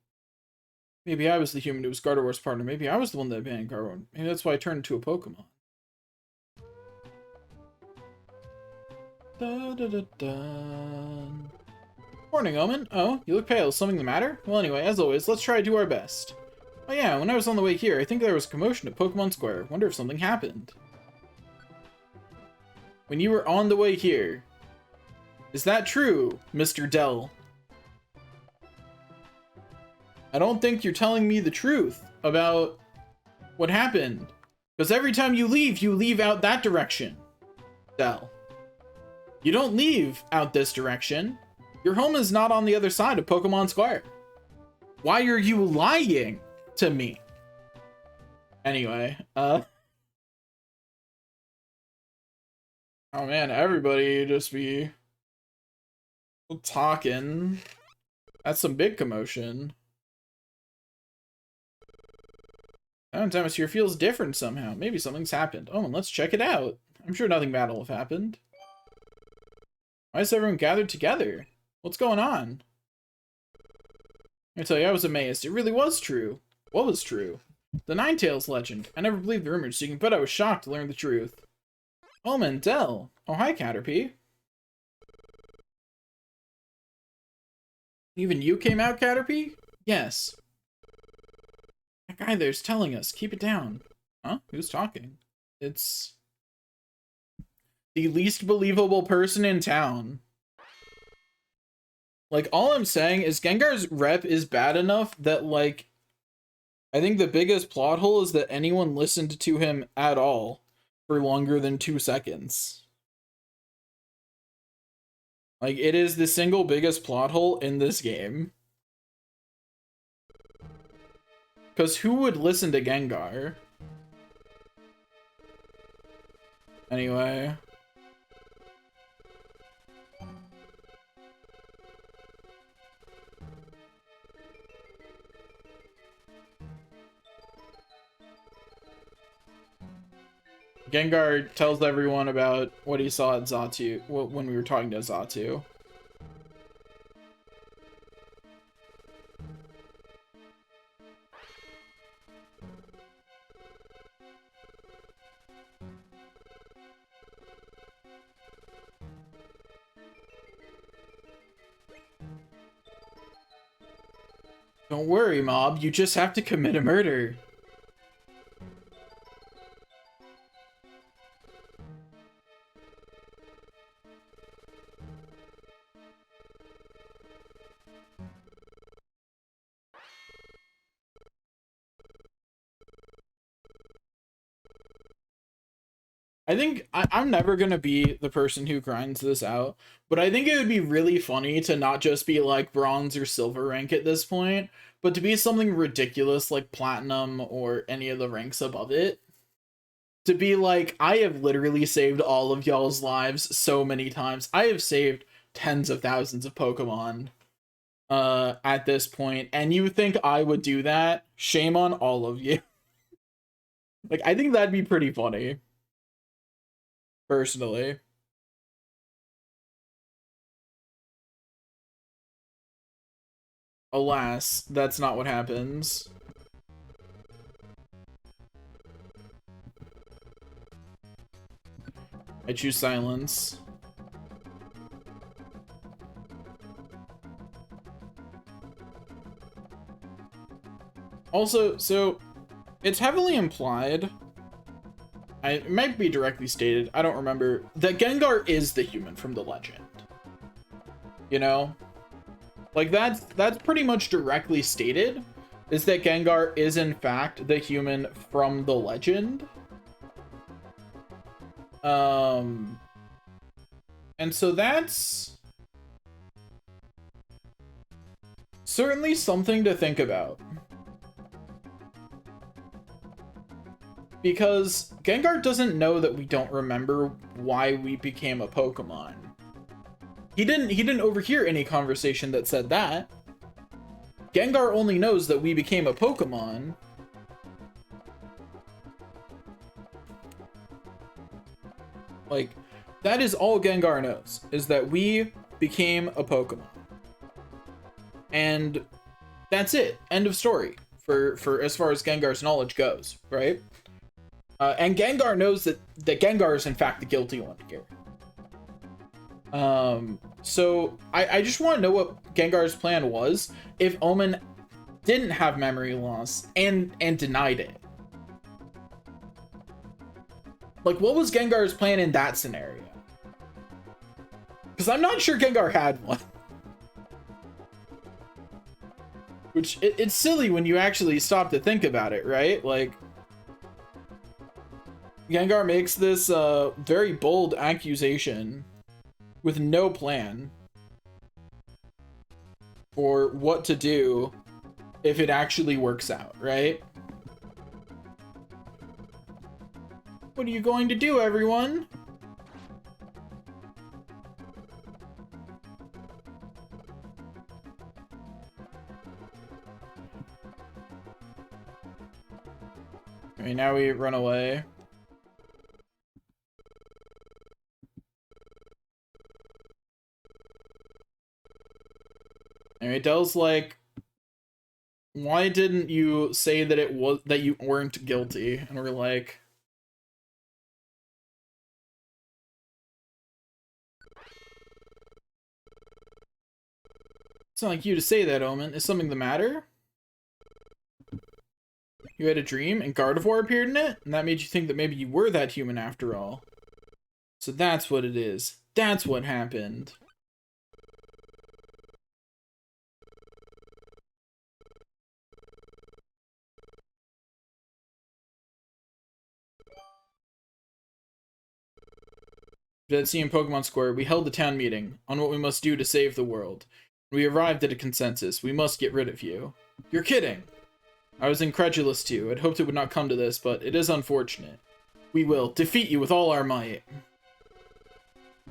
Maybe I was the human who was Gardevoir's partner. Maybe I was the one that abandoned Gardevoir. Maybe that's why I turned into a Pokemon. Da-da-da-da. Morning, Omen. Oh, you look pale. Is something the matter? Well, anyway, as always, let's try to do our best. Oh yeah, when I was on the way here, I think there was a commotion at Pokemon Square. Wonder if something happened. when you were on the way here. Is that true, Mr. Dell? I don't think you're telling me the truth about what happened. Because every time you leave out that direction, Dell. You don't leave out this direction. Your home is not on the other side of Pokemon Square. Why are you lying to me? Anyway, oh man, everybody just be talking. That's some big commotion. That atmosphere feels different somehow. Maybe something's happened. Oh, and let's check it out. I'm sure nothing bad will have happened. Why is everyone gathered together? What's going on? I tell you, I was amazed. It really was true. What was true? The Ninetales legend. I never believed the rumors, but I was shocked to learn the truth. Oh, Mandel. Oh, hi, Caterpie. Even you came out, Caterpie? Yes. That guy there's telling us. Keep it down. Huh? Who's talking? It's the least believable person in town. Like, all I'm saying is Gengar's rep is bad enough that, like, I think the biggest plot hole is that anyone listened to him at all for longer than 2 seconds. Like, it is the single biggest plot hole in this game. Because who would listen to Gengar? Anyway. Gengar tells everyone about what he saw at Xatu when we were talking to Xatu. Don't worry, Mob. You just have to commit a murder. I think I'm never gonna be the person who grinds this out, but I think it would be really funny to not just be like bronze or silver rank at this point, but to be something ridiculous like platinum or any of the ranks above it. To be like, I have literally saved all of y'all's lives so many times. I have saved tens of thousands of Pokemon at this point, and you think I would do that? Shame on all of you. Like, I think that'd be pretty funny. Personally. Alas, that's not what happens. I choose silence. Also, so it's heavily implied, it might be directly stated, I don't remember, that Gengar is the human from the legend. You know? Like, that's pretty much directly stated, is that Gengar is in fact the human from the legend. And so that's certainly something to think about. Because Gengar doesn't know that we don't remember why we became a Pokemon. He didn't overhear any conversation that said that. Gengar only knows that we became a Pokemon. Like, that is all Gengar knows, is that we became a Pokemon. And that's it. End of story for as far as Gengar's knowledge goes, right? And Gengar knows that Gengar is in fact the guilty one here. So I just want to know what Gengar's plan was if Omen didn't have memory loss and denied it. Like, what was Gengar's plan in that scenario? because I'm not sure Gengar had one. Which, it's silly when you actually stop to think about it, right? Like, Gengar makes this very bold accusation with no plan for what to do if it actually works out, right? What are you going to do, everyone? Okay, now we run away. Alright, Dell's like, why didn't you say that it was that you weren't guilty? And we're like, it's not like you to say that, Omen. Is something the matter? You had a dream and Gardevoir appeared in it? And that made you think that maybe you were that human after all. So that's what it is. That's what happened. At CM Pokemon Square, we held a town meeting on what we must do to save the world. We arrived at a consensus. We must get rid of you. You're kidding! I was incredulous too. I'd hoped it would not come to this, but it is unfortunate. We will defeat you with all our might.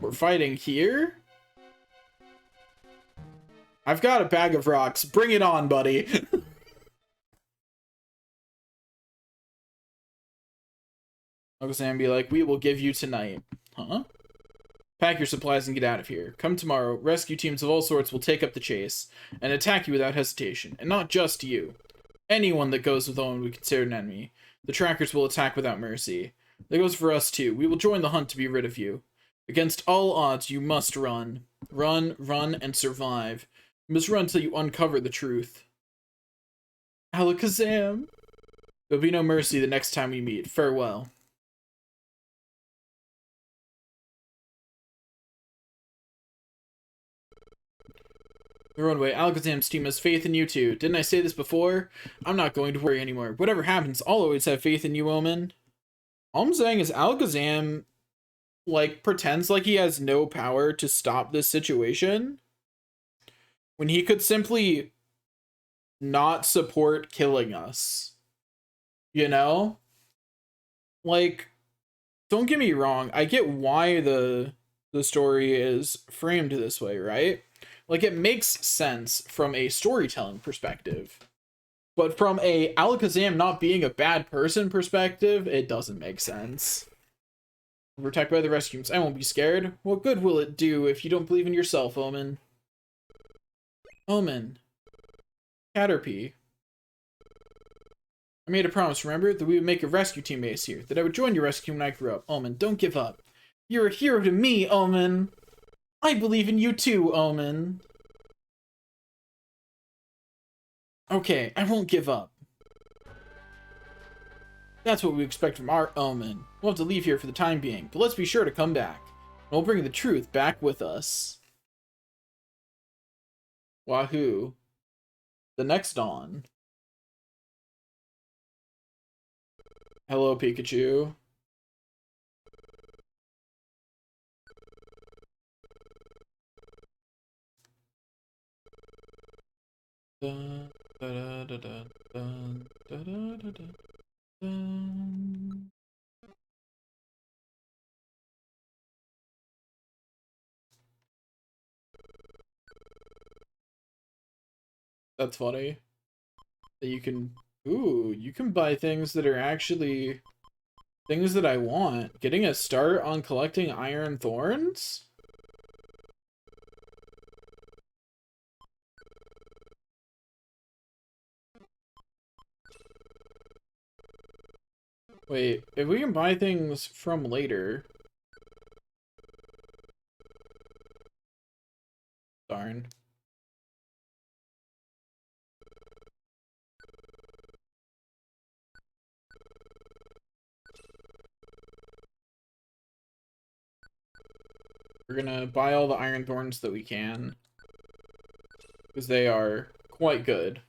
We're fighting here? I've got a bag of rocks. Bring it on, buddy. Uncle Sam be like, we will give you tonight. Huh? Pack your supplies and get out of here. Come tomorrow, rescue teams of all sorts will take up the chase and attack you without hesitation. And not just you. Anyone that goes with Owen we consider an enemy. The trackers will attack without mercy. That goes for us too. We will join the hunt to be rid of you. Against all odds, you must run. Run, run, and survive. You must run till you uncover the truth. Alakazam! There'll be no mercy the next time we meet. Farewell. Your own way. Alakazam's team has faith in you too. Didn't I say this before? I'm not going to worry anymore. Whatever happens, I'll always have faith in you, Omen. All I'm saying is Alakazam, like, pretends like he has no power to stop this situation when he could simply not support killing us. You know? Like, don't get me wrong. I get why the story is framed this way, right? Like, it makes sense from a storytelling perspective. But from a Alakazam not being a bad person perspective, it doesn't make sense. We're attacked by the rescuers. I won't be scared. What good will it do if you don't believe in yourself, Omen? Omen. Caterpie. I made a promise, remember? That we would make a rescue team base here. That I would join your rescue when I grew up. Omen, don't give up. You're a hero to me, Omen. I believe in you too, Omen. Okay, I won't give up. That's what we expect from our Omen. We'll have to leave here for the time being, but let's be sure to come back. We'll bring the truth back with us. Wahoo. The next dawn. Hello, Pikachu. Dun, da, da, da, dun, da, da, da, da, dun. That's funny. That you can... Ooh, you can buy things that are actually things that I want. Getting a start on collecting iron thorns? Wait, if we can buy things from later... Darn. We're gonna buy all the iron thorns that we can, because they are quite good.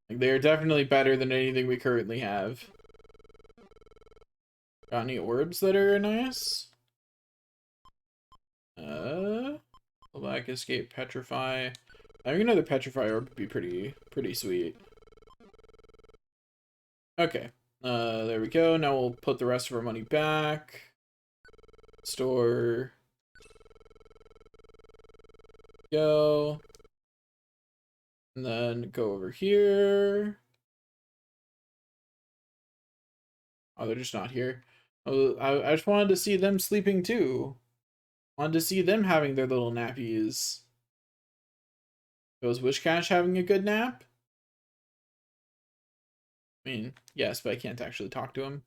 Like, they are definitely better than anything we currently have. Got any orbs that are nice? Pull back, escape, petrify. I think another petrify orb would be pretty sweet. Okay. There we go. Now we'll put the rest of our money back. Store. Go. And then go over here. Oh, they're just not here. Oh, I just wanted to see them sleeping too. Wanted to see them having their little nappies. Was Wishcash having a good nap? I mean, yes, but I can't actually talk to him.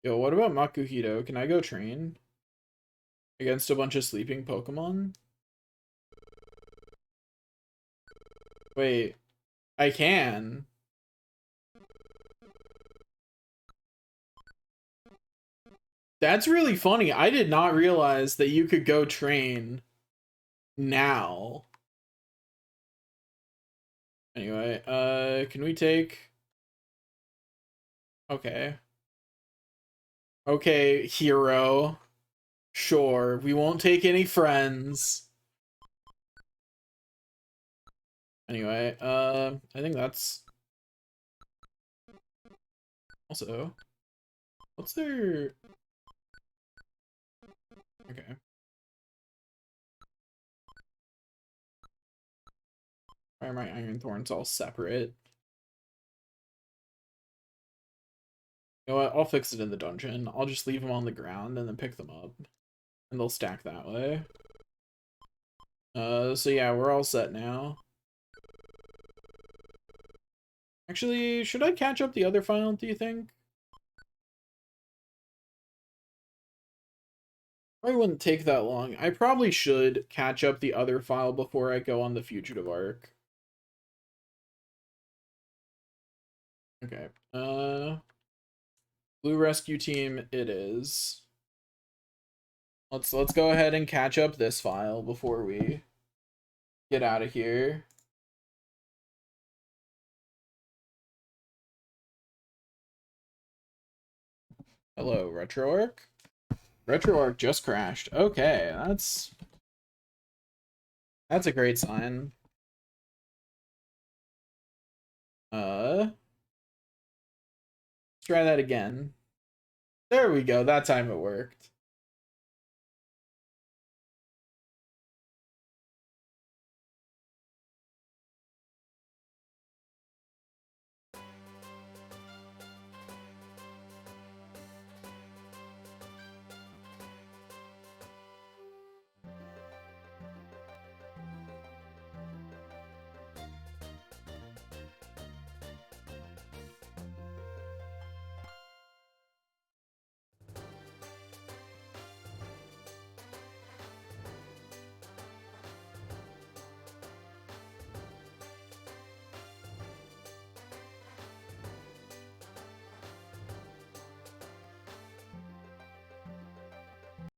Yo, what about Makuhito? Can I go train against a bunch of sleeping Pokemon? Wait, I can. That's really funny. I did not realize that you could go train now. Anyway, can we take... Okay. Okay, hero. Sure, we won't take any friends. Anyway, I think that's... Also, what's their... Okay. Why are my iron thorns all separate? You know what? I'll fix it in the dungeon. I'll just leave them on the ground and then pick them up. And they'll stack that way. So yeah, we're all set now. Actually, should I catch up the other file, do you think? Probably wouldn't take that long. I probably should catch up the other file before I go on the fugitive arc. Okay. Blue Rescue Team it is. Let's go ahead and catch up this file before we get out of here. Hello, RetroArch. RetroArch just crashed. Okay, that's a great sign. Let's try that again. There we go. That time it worked.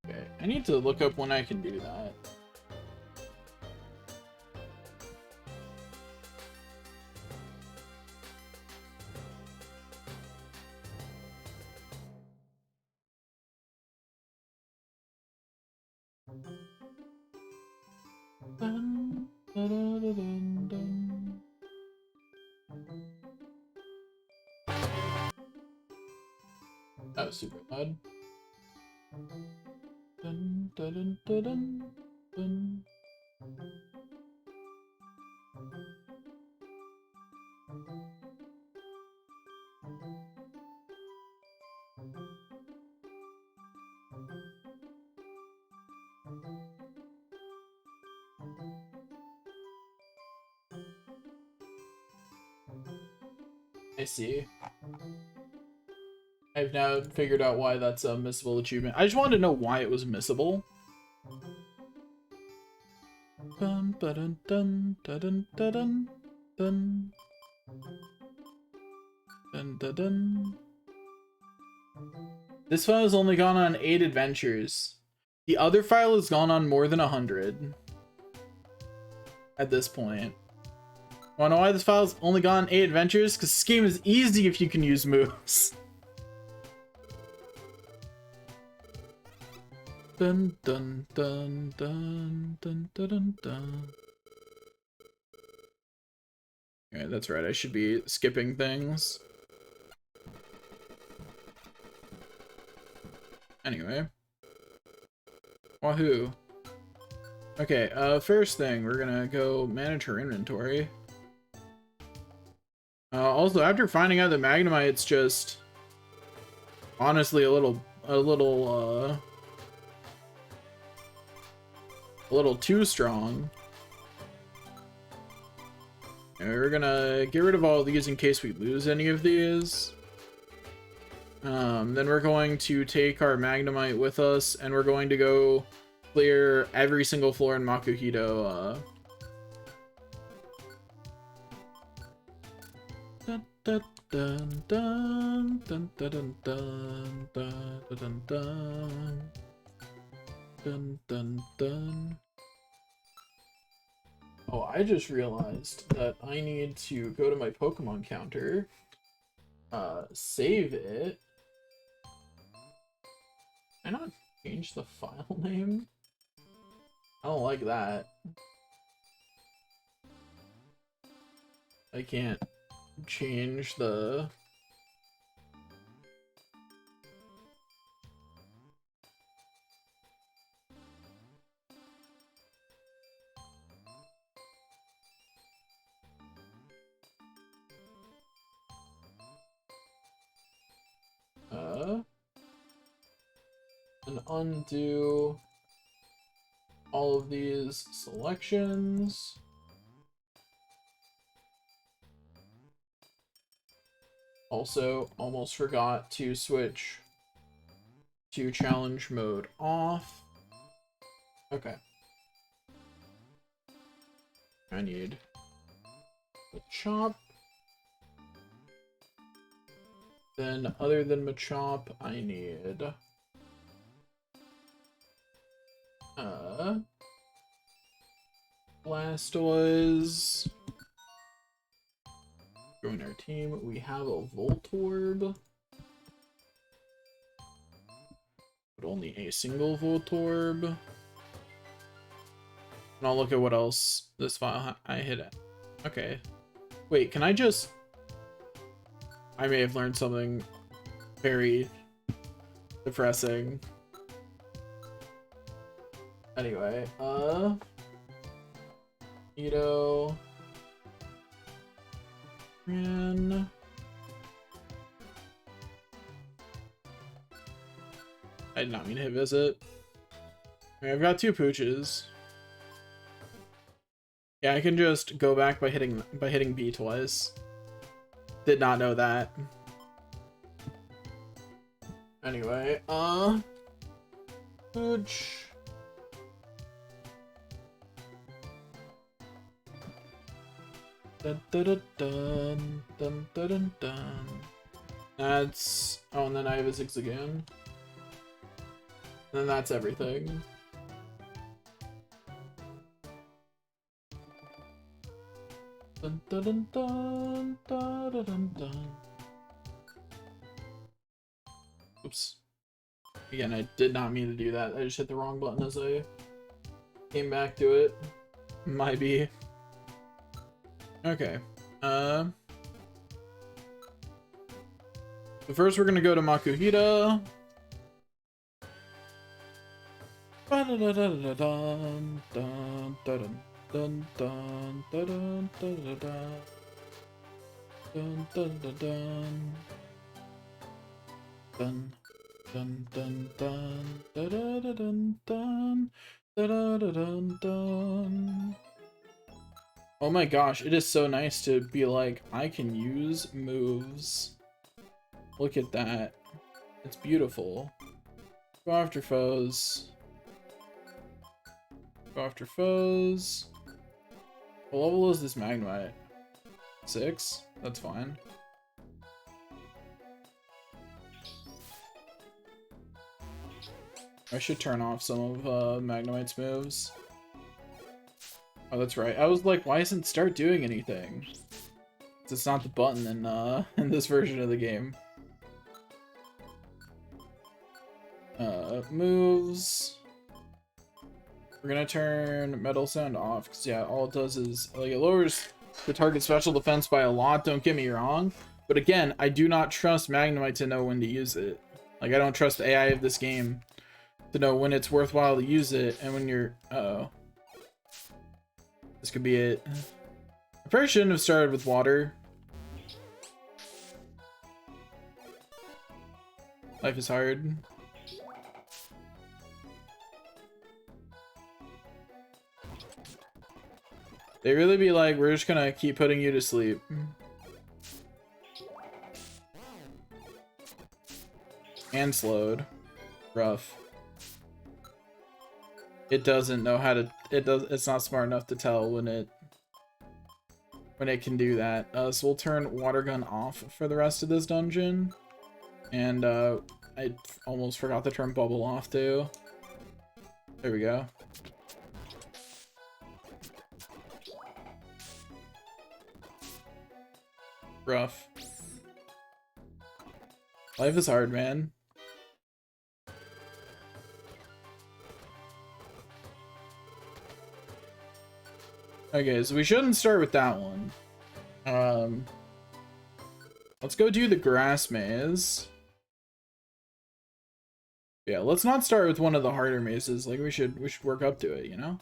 Okay, I need to look up when I can do that. Dun, dun, dun, dun, dun. That was super loud. Dun, dun, dun, dun, dun. I see. I've now figured out why that's a missable achievement. I just wanted to know why it was missable. Dun, dun, dun, dun, dun, dun, dun. Dun, dun, dun. This one has only gone on 8 adventures. The other file has gone on more than 100 at this point. Wanna know why this file's only gone 8 adventures? Because this game is easy if you can use moves. Dun dun dun dun dun dun dun dun. Alright, that's right, I should be skipping things. Anyway. Wahoo. Okay, first thing, we're gonna go manage her inventory. Also, after finding out that Magnemite's just honestly a little too strong. And we're gonna get rid of all of these in case we lose any of these. Then we're going to take our Magnemite with us, and we're going to go clear every single floor in Makuhito. Dun dun dun dun dun dun dun dun dun dun dun dun dun. Oh, I just realized that I need to go to my Pokemon counter, save it. Can I not change the file name? I don't like that. I can't change the... and undo all of these selections. Also, almost forgot to switch to challenge mode off. Okay. I need Machop. Then, other than Machop, I need Blastoise. Join our team. We have a Voltorb, but only a single Voltorb. And I'll look at what else this file I hit at. Okay. Wait, can I just... I may have learned something very depressing. Anyway, Ito, Ran. I did not mean to hit visit. Okay, I've got 2 Pooches. Yeah, I can just go back by hitting B twice. Did not know that. Anyway, Pooch. Dun, dun, dun, dun, dun, dun, dun, dun. That's... Oh, and then I have a Zigzagoon. And then that's everything. Dun, dun, dun, dun, dun, dun, dun, dun. Oops. Again, I did not mean to do that. I just hit the wrong button as I came back to it. Might be. Okay. So first we're gonna go to Makuhita. Dun dun dun dun dun dun dun dun dun dun dun dun dun dun dun dun dun. Oh my gosh, it is so nice to be like, I can use moves. Look at that. It's beautiful. Go after foes. Go after foes. What level is this Magnemite? 6? That's fine. I should turn off some of Magnemite's moves. Oh, that's right. I was like, why isn't start doing anything? It's not the button in in this version of the game. Moves. We're gonna turn Metal Sound off because yeah, all it does is like it lowers the target special defense by a lot. Don't get me wrong, but again, I do not trust Magnemite to know when to use it. Like I don't trust the AI of this game to know when it's worthwhile to use it and when you're. Oh, this could be it. I probably shouldn't have started with water. Life is hard. They really be like, we're just gonna keep putting you to sleep. And slowed. Rough. It doesn't know how to, it's not smart enough to tell when it can do that. So we'll turn water gun off for the rest of this dungeon. And I almost forgot to turn bubble off too. There we go. Rough. Life is hard, man. Okay, so we shouldn't start with that one. Let's go do the grass maze. Yeah, let's not start with one of the harder mazes. Like we should work up to it, you know?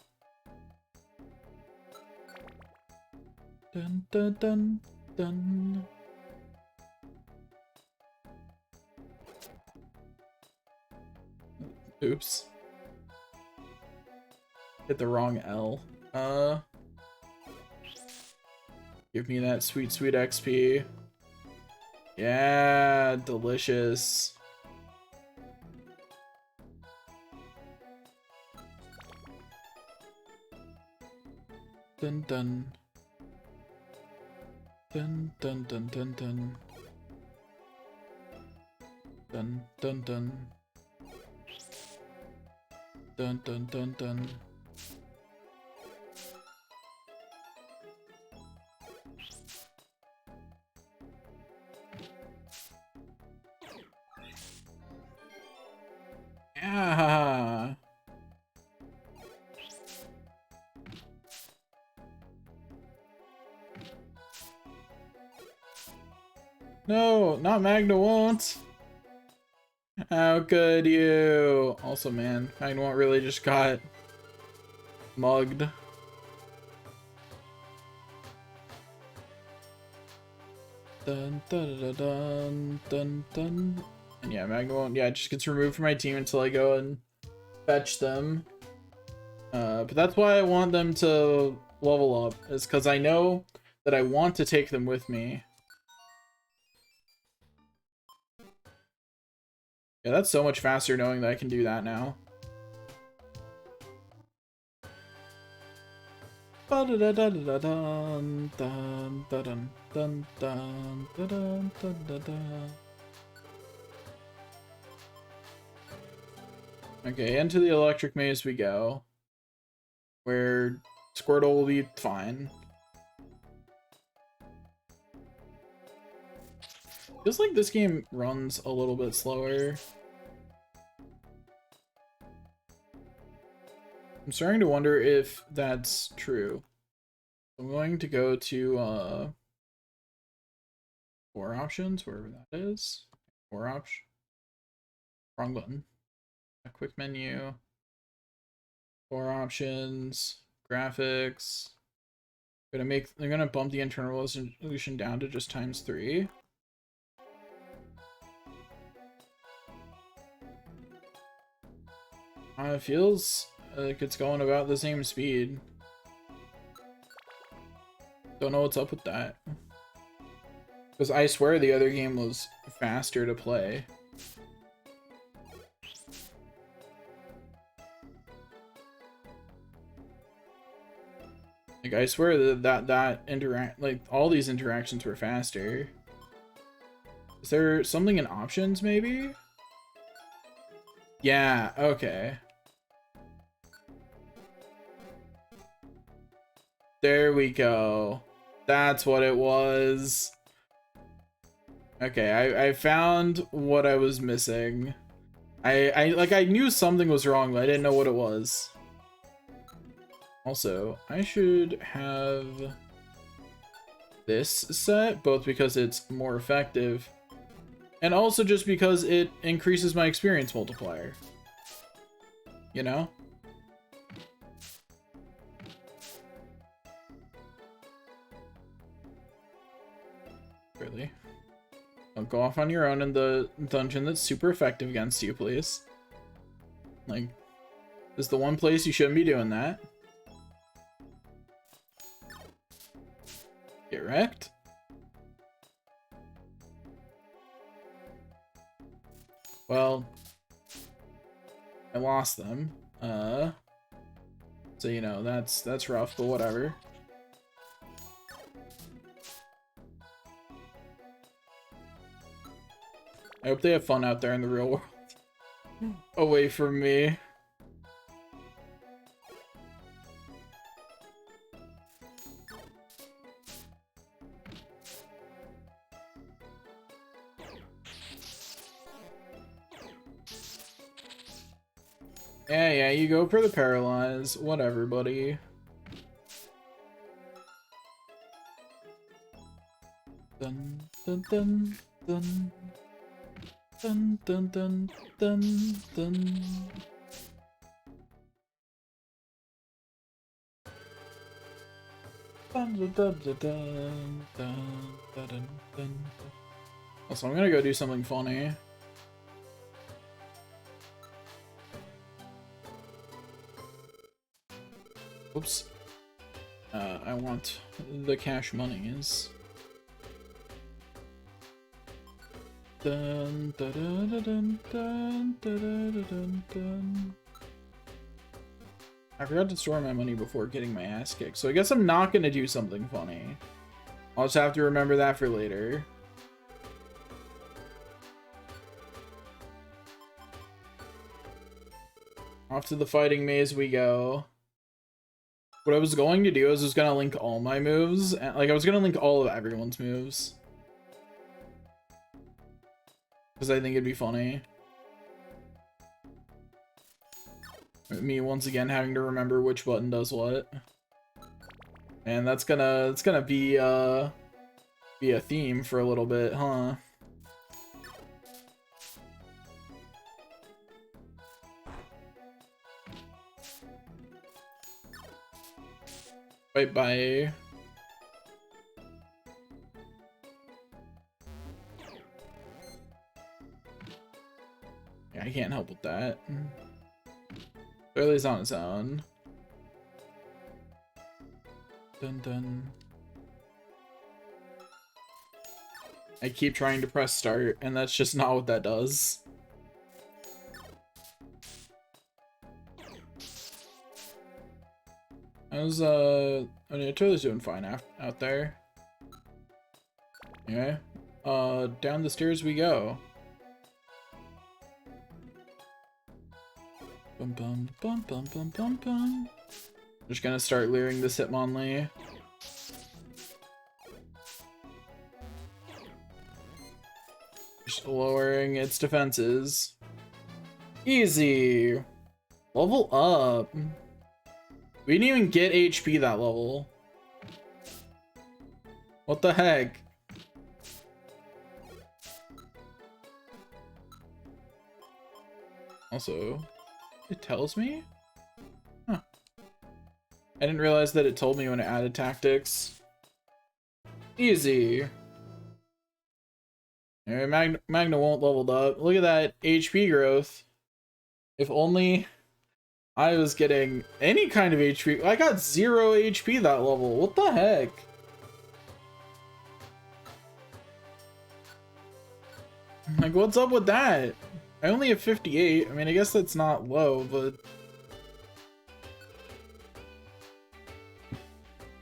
Dun dun dun dun. Oops. Hit the wrong L. Give me that sweet, sweet XP. Yeah, delicious. Dun dun. Dun dun dun dun dun. Dun dun dun. Dun dun dun dun. Yeah. No, not Magna won't. How could you? Also, man, Magna won't really just got mugged. Dun dun dun dun dun dun. And yeah, Magna won't. Yeah, it just gets removed from my team until I go and fetch them. But that's why I want them to level up, is because I know that I want to take them with me. Yeah, that's so much faster knowing that I can do that now. Okay, into the electric maze we go, where Squirtle will be fine. Feels like this game runs a little bit slower. I'm starting to wonder if that's true. I'm going to go to core options, wherever that is. Core option. Wrong button. A quick menu. Core options. Graphics. They're gonna bump the internal resolution down to just ×3. It feels like it's going about the same speed. Don't know what's up with that. Because I swear the other game was faster to play. Like, I swear that all these interactions were faster. Is there something in options, maybe? Yeah, okay. There we go. That's what it was. Okay, I found what I was missing. I knew something was wrong, but I didn't know what it was. Also, I should have this set, both because it's more effective, and also just because it increases my experience multiplier. You know? Really? Don't go off on your own in the dungeon that's super effective against you, please. Like, this is the one place you shouldn't be doing that. Get wrecked. Well, I lost them. So you know, that's rough, but whatever. I hope they have fun out there in the real world. Away from me. Yeah, you go for the paralyze. Whatever, buddy. Dun dun dun dun dun dun dun dun dun. Also, I'm gonna go do something funny. Oops. I want the cash monies. Dun, dun, dun, dun, dun, dun, dun, dun. I forgot to store my money before getting my ass kicked, so I guess I'm not gonna do something funny. I'll just have to remember that for later. Off to the fighting maze we go. What I was going to do is I was gonna link all my moves, and like I was gonna link all of everyone's moves. Because I think it'd be funny. Me once again having to remember which button does what. And it's gonna be a theme for a little bit, huh? Bye. Yeah, I can't help with that. Clearly he's on his own. Dun dun. I keep trying to press start, and that's just not what that does. I was, I mean, Turtle's doing fine out there. Anyway, down the stairs we go. Bum bum bum bum bum bum bum. Just gonna start leering this Hitmonlee. Just lowering its defenses. Easy. Level up. We didn't even get HP that level. What the heck? Also, it tells me? Huh. I didn't realize that it told me when it added tactics. Easy. Alright, Magna won't leveled up. Look at that HP growth. If only I was getting any kind of HP. I got 0 HP that level. What the heck? Like, what's up with that? I only have 58. I mean, I guess that's not low, but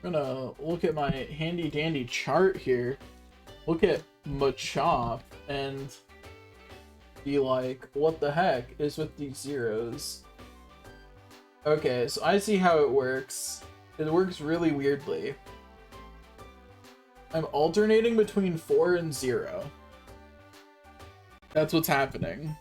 I'm gonna look at my handy dandy chart here. Look at Machop, and be like, what the heck is with these zeros? Okay, so I see how it works. It works really weirdly. I'm alternating between 4 and 0. That's what's happening.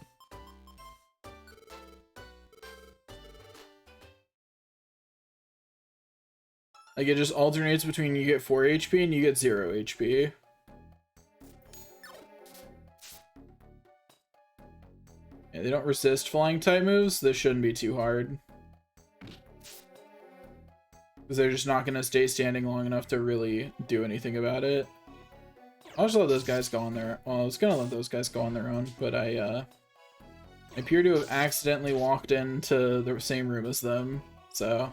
Like, it just alternates between you get 4 HP and you get 0 HP. Yeah, they don't resist flying type moves. This shouldn't be too hard. Because they're just not going to stay standing long enough to really do anything about it. I'll just let those guys go on their... Well, I was going to let those guys go on their own, but I appear to have accidentally walked into the same room as them. So,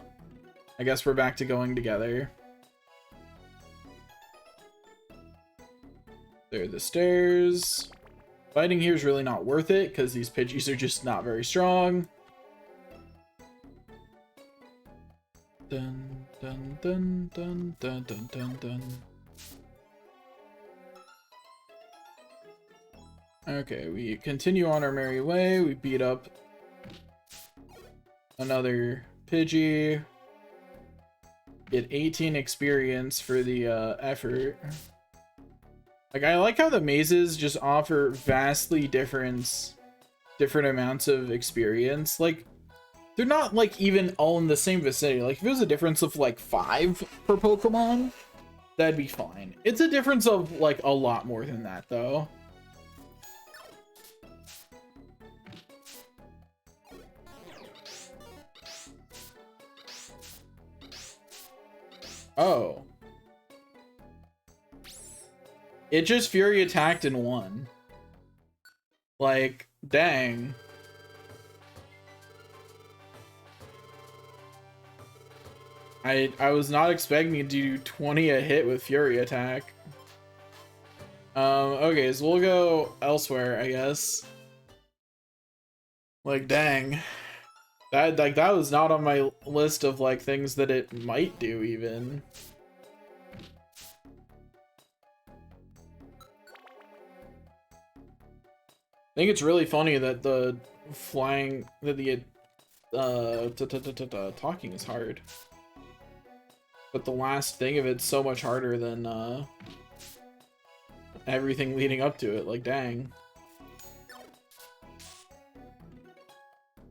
I guess we're back to going together. There are the stairs. Fighting here is really not worth it, because these Pidgeys are just not very strong. Dun, dun, dun, dun, dun, dun, dun, dun. Okay, we continue on our merry way. We beat up another Pidgey. Get 18 experience for the effort. Like, I like how the mazes just offer vastly different amounts of experience. Like, they're not, like, even all in the same vicinity. Like, if it was a difference of, like, 5 per Pokemon, that'd be fine. It's a difference of, like, a lot more than that, though. Oh. It just Fury attacked and won. Like, dang. I was not expecting to do 20 a hit with Fury attack. Okay, so we'll go elsewhere, I guess. Like, dang. That was not on my list of, like, things that it might do, even. I think it's really funny that the flying, that the talking is hard. But the last thing of it's so much harder than everything leading up to it. Like, dang.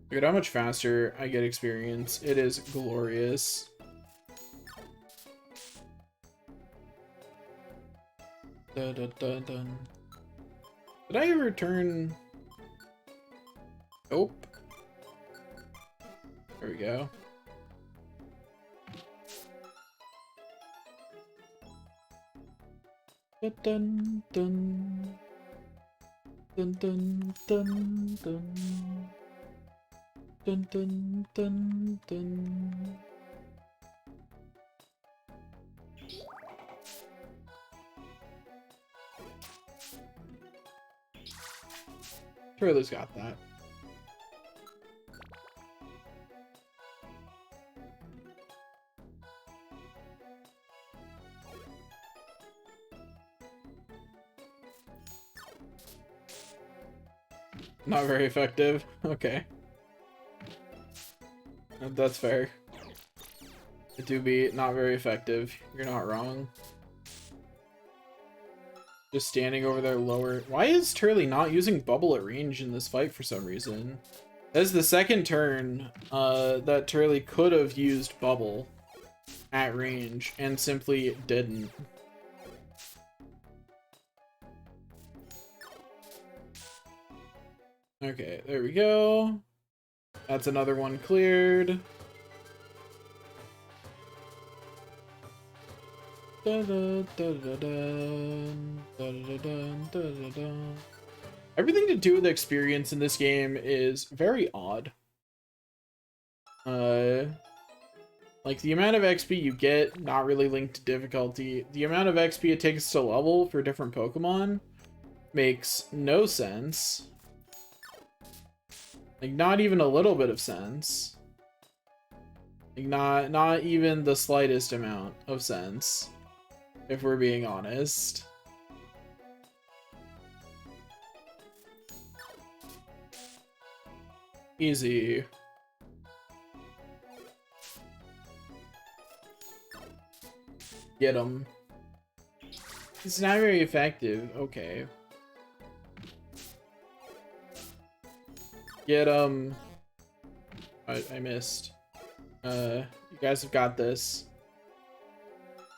Look at how much faster I get experience. It is glorious. Dun, dun, dun, dun. Did I ever turn... Nope. There we go. Dun dun dun dun dun dun dun dun dun dun dun. Turtle's got that. Not very effective. Okay. That's fair. It do be not very effective. You're not wrong. Just standing over there lower. Why is Turley not using Bubble at range in this fight for some reason? That's the second turn that Turley could have used Bubble at range and simply didn't. Okay, there we go. That's another one cleared. Everything to do with experience in this game is very odd. Like the amount of XP you get, not really linked to difficulty. The amount of XP it takes to level for different Pokemon makes no sense. Like, not even a little bit of sense. Like, not even the slightest amount of sense, if we're being honest. Easy. Get him. It's not very effective. Okay. Get him. I missed. You guys have got this.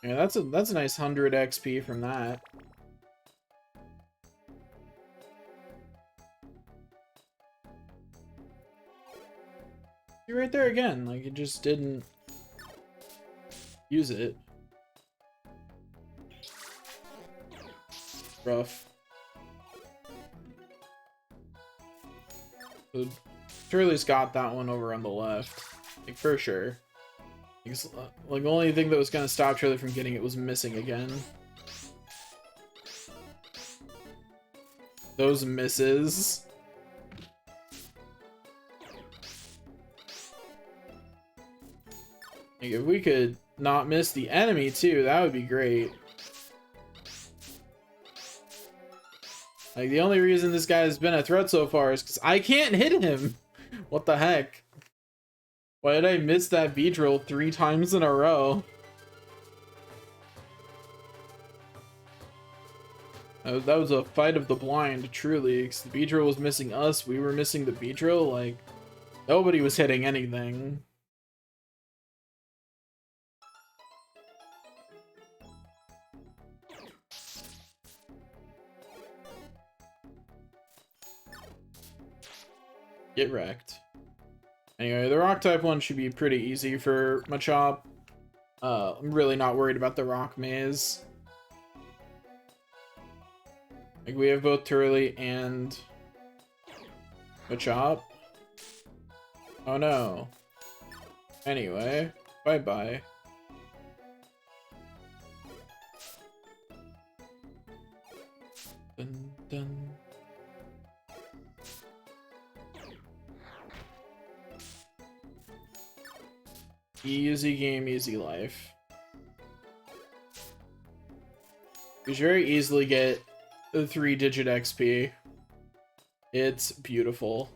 Yeah, that's a nice 100 XP from that. You're right there again. Like, it just didn't use it. Rough. So Turley's got that one over on the left. Like, for sure. Like, the only thing that was gonna stop Turley from getting it was missing again. Those misses. Like, if we could not miss the enemy too, that would be great. Like, the only reason this guy has been a threat so far is because I can't hit him. What the heck? Why did I miss that Beedrill 3 times in a row? That was a fight of the blind, truly. Because the Beedrill was missing us, we were missing the Beedrill. Like, nobody was hitting anything. Get wrecked. Anyway, the rock type one should be pretty easy for Machop. I'm really not worried about the rock maze. Like, we have both Turley and Machop. Oh no. Anyway, bye-bye. Dun, dun. Easy game, easy life. You should very easily get the 3-digit XP. It's beautiful.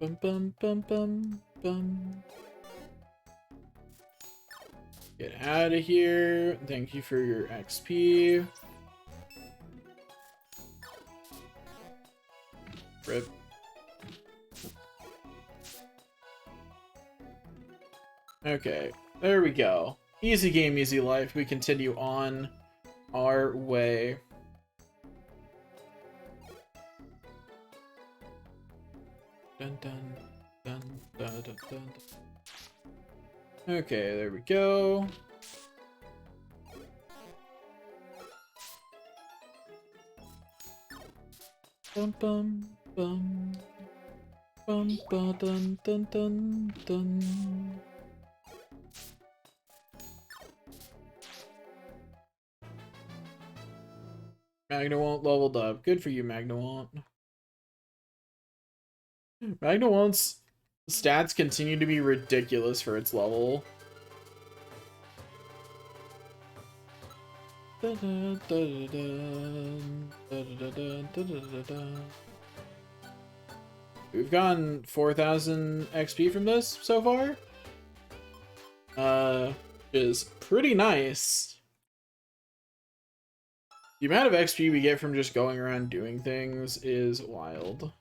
Bum bum bum bum bum. Get out of here. Thank you for your XP. Rip. Okay, there we go. Easy game, easy life. We continue on our way. Dun, dun, dun, dun, dun, dun. Okay, there we go. Bum bum bum bum ba dun dun dun dun. Magnawant leveled up. Good for you, Magnawant. Magnawant's stats continue to be ridiculous for its level. We've gotten 4,000 XP from this so far. Is pretty nice. The amount of XP we get from just going around doing things is wild.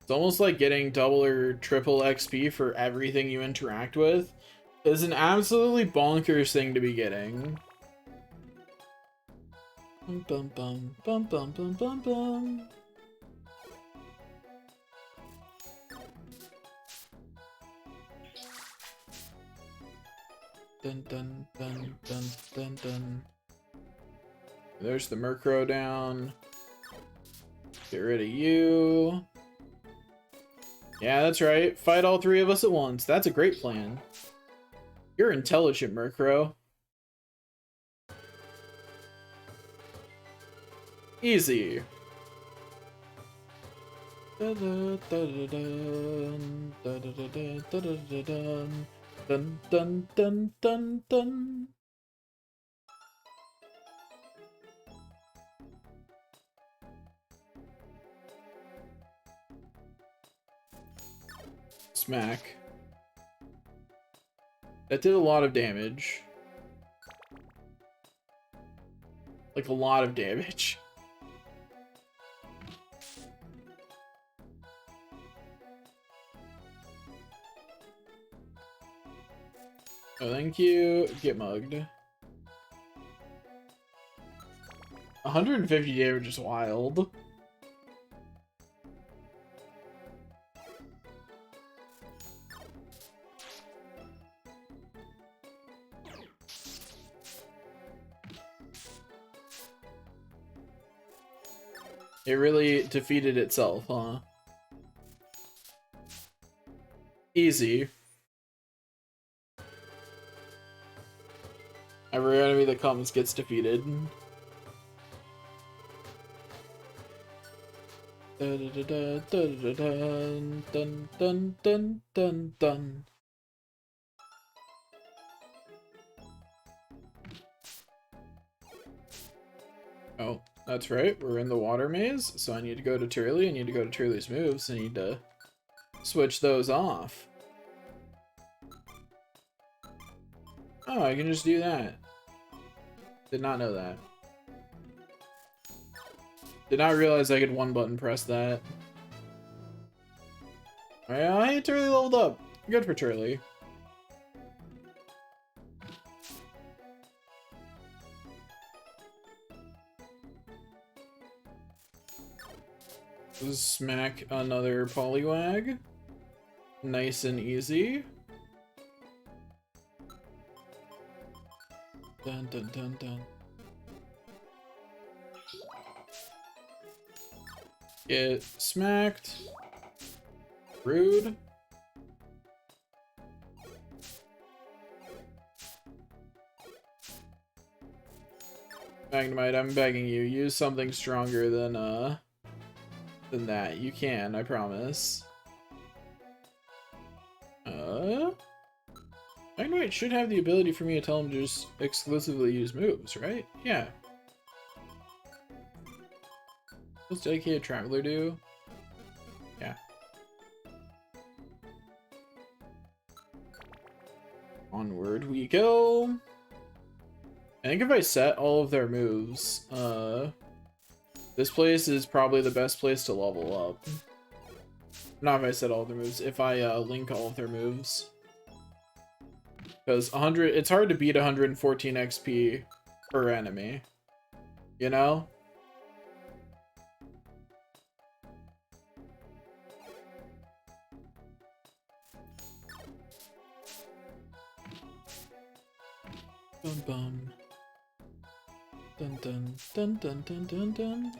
It's almost like getting double or triple XP for everything you interact with is an absolutely bonkers thing to be getting. Bum bum bum bum bum bum bum bum. Dun dun dun dun dun dun. There's the Murkrow down. Get rid of you. Yeah, that's right. Fight all 3 of us at once. That's a great plan. You're intelligent, Murkrow. Easy. Da -da -da -da -dun, da -da -da -da -da -da -da -dun. Dun dun dun dun dun. Smack. That did a lot of damage. Like a lot of damage. Oh, thank you. Get mugged. 150 damage is wild. It really defeated itself, huh? Easy. Every enemy that comes gets defeated. Dun dun dun dun dun dun dun dun. Oh, that's right. We're in the water maze, so I need to go to Turley. I need to go to Turley's moves. I need to switch those off. Oh, I can just do that. Did not know that. Did not realize I could one button press that. Alright, Turley leveled up. Good for Turley. Smack another Poliwag. Nice and easy. Dun dun dun dun. Get smacked. Rude. Magnemite, I'm begging you, use something stronger than that. You can, I promise. Magnemite should have the ability for me to tell him to just exclusively use moves, right? Yeah. What's Dedicated Traveler do? Yeah. Onward we go. I think if I set all of their moves, this place is probably the best place to level up. Not if I set all of their moves, if I link all of their moves. Because it's hard to beat 114 XP per enemy. You know? Bum bum. Dun dun dun dun dun dun dun.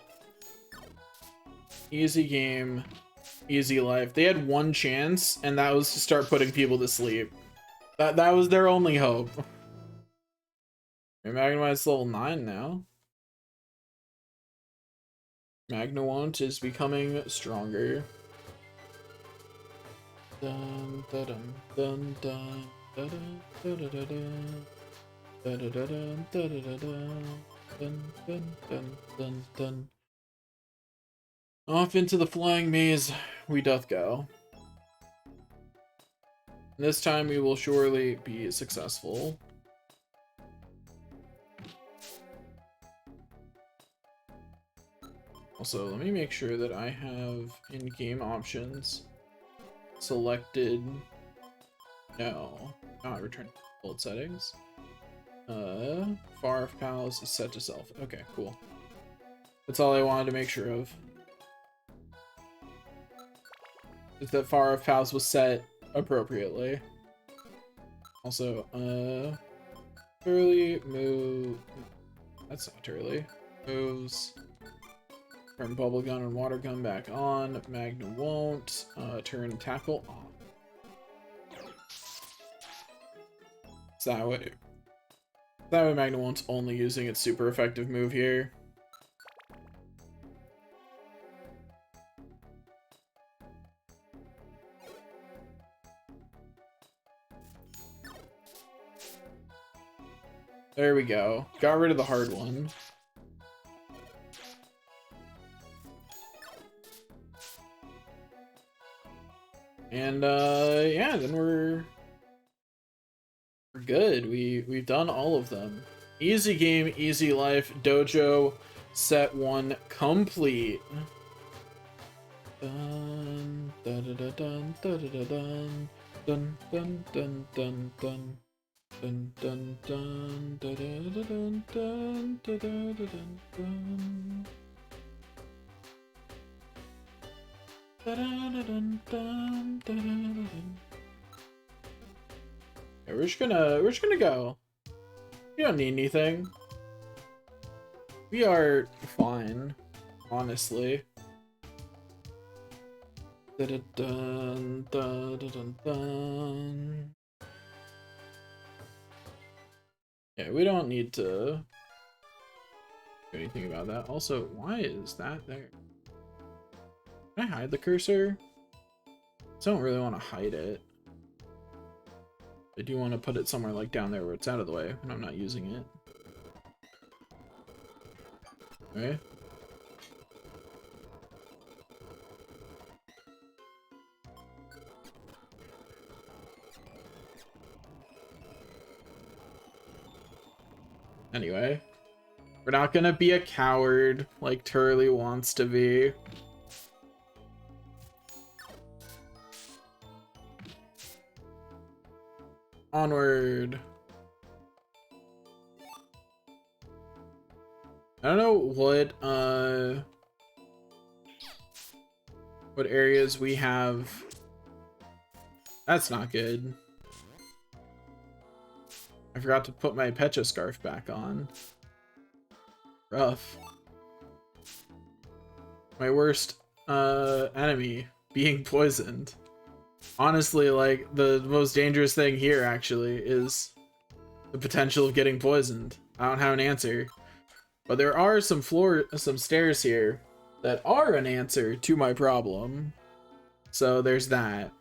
Easy game, easy life. They had one chance, and that was to start putting people to sleep. That was their only hope. Magnemite's level 9 now. Magnawant is becoming stronger. Dun dun dun dun dun dun dun dun dun dun dun dun dun dun. Off into the flying maze we doth go. This time we will surely be successful. Also, let me make sure that I have in-game options selected. No, not return default settings. Far Palace is set to self. Okay, cool. That's all I wanted to make sure of. Is that Far Palace was set appropriately. Also, Turley move. That's not Turley. Moves. Turn Bubble Gun and Water Gun back on. Magnawant. Turn Tackle off. So that way Magnawant's only using its super effective move here. There we go. Got rid of the hard one. And yeah, then we're good. We've done all of them. Easy game, easy life. Dojo set 1 complete. Dun dun dun dun dun dun dun dun dun dun dun. Dun dun dun dun dun dun dun dun dun dun. Yeah, we're just gonna go. We don't need anything. We are fine, honestly. Dun dun dun dun dun. Yeah, we don't need to do anything about that. Also, why is that there? Can I hide the cursor? I don't really want to hide it. I do want to put it somewhere like down there where it's out of the way when I'm not using it. Okay. Anyway, we're not gonna be a coward like Turley wants to be. Onward. I don't know what areas we have. That's not good. I forgot to put my Pecha scarf back on. Rough. My worst enemy being poisoned. Honestly, like, the most dangerous thing here actually is the potential of getting poisoned. I don't have an answer. But there are some stairs here that are an answer to my problem. So there's that.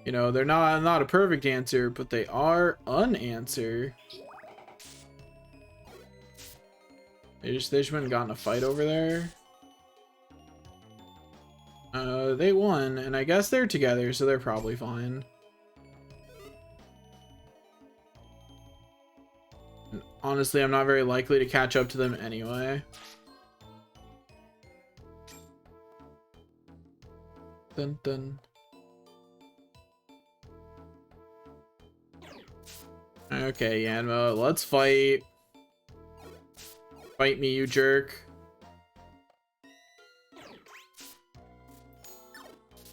You know, they're not a perfect answer, but they are an answer. They just went and got in a fight over there. They won, and I guess they're together, so they're probably fine. And honestly, I'm not very likely to catch up to them anyway. Dun dun. Okay, Yanma, let's fight. Fight me, you jerk.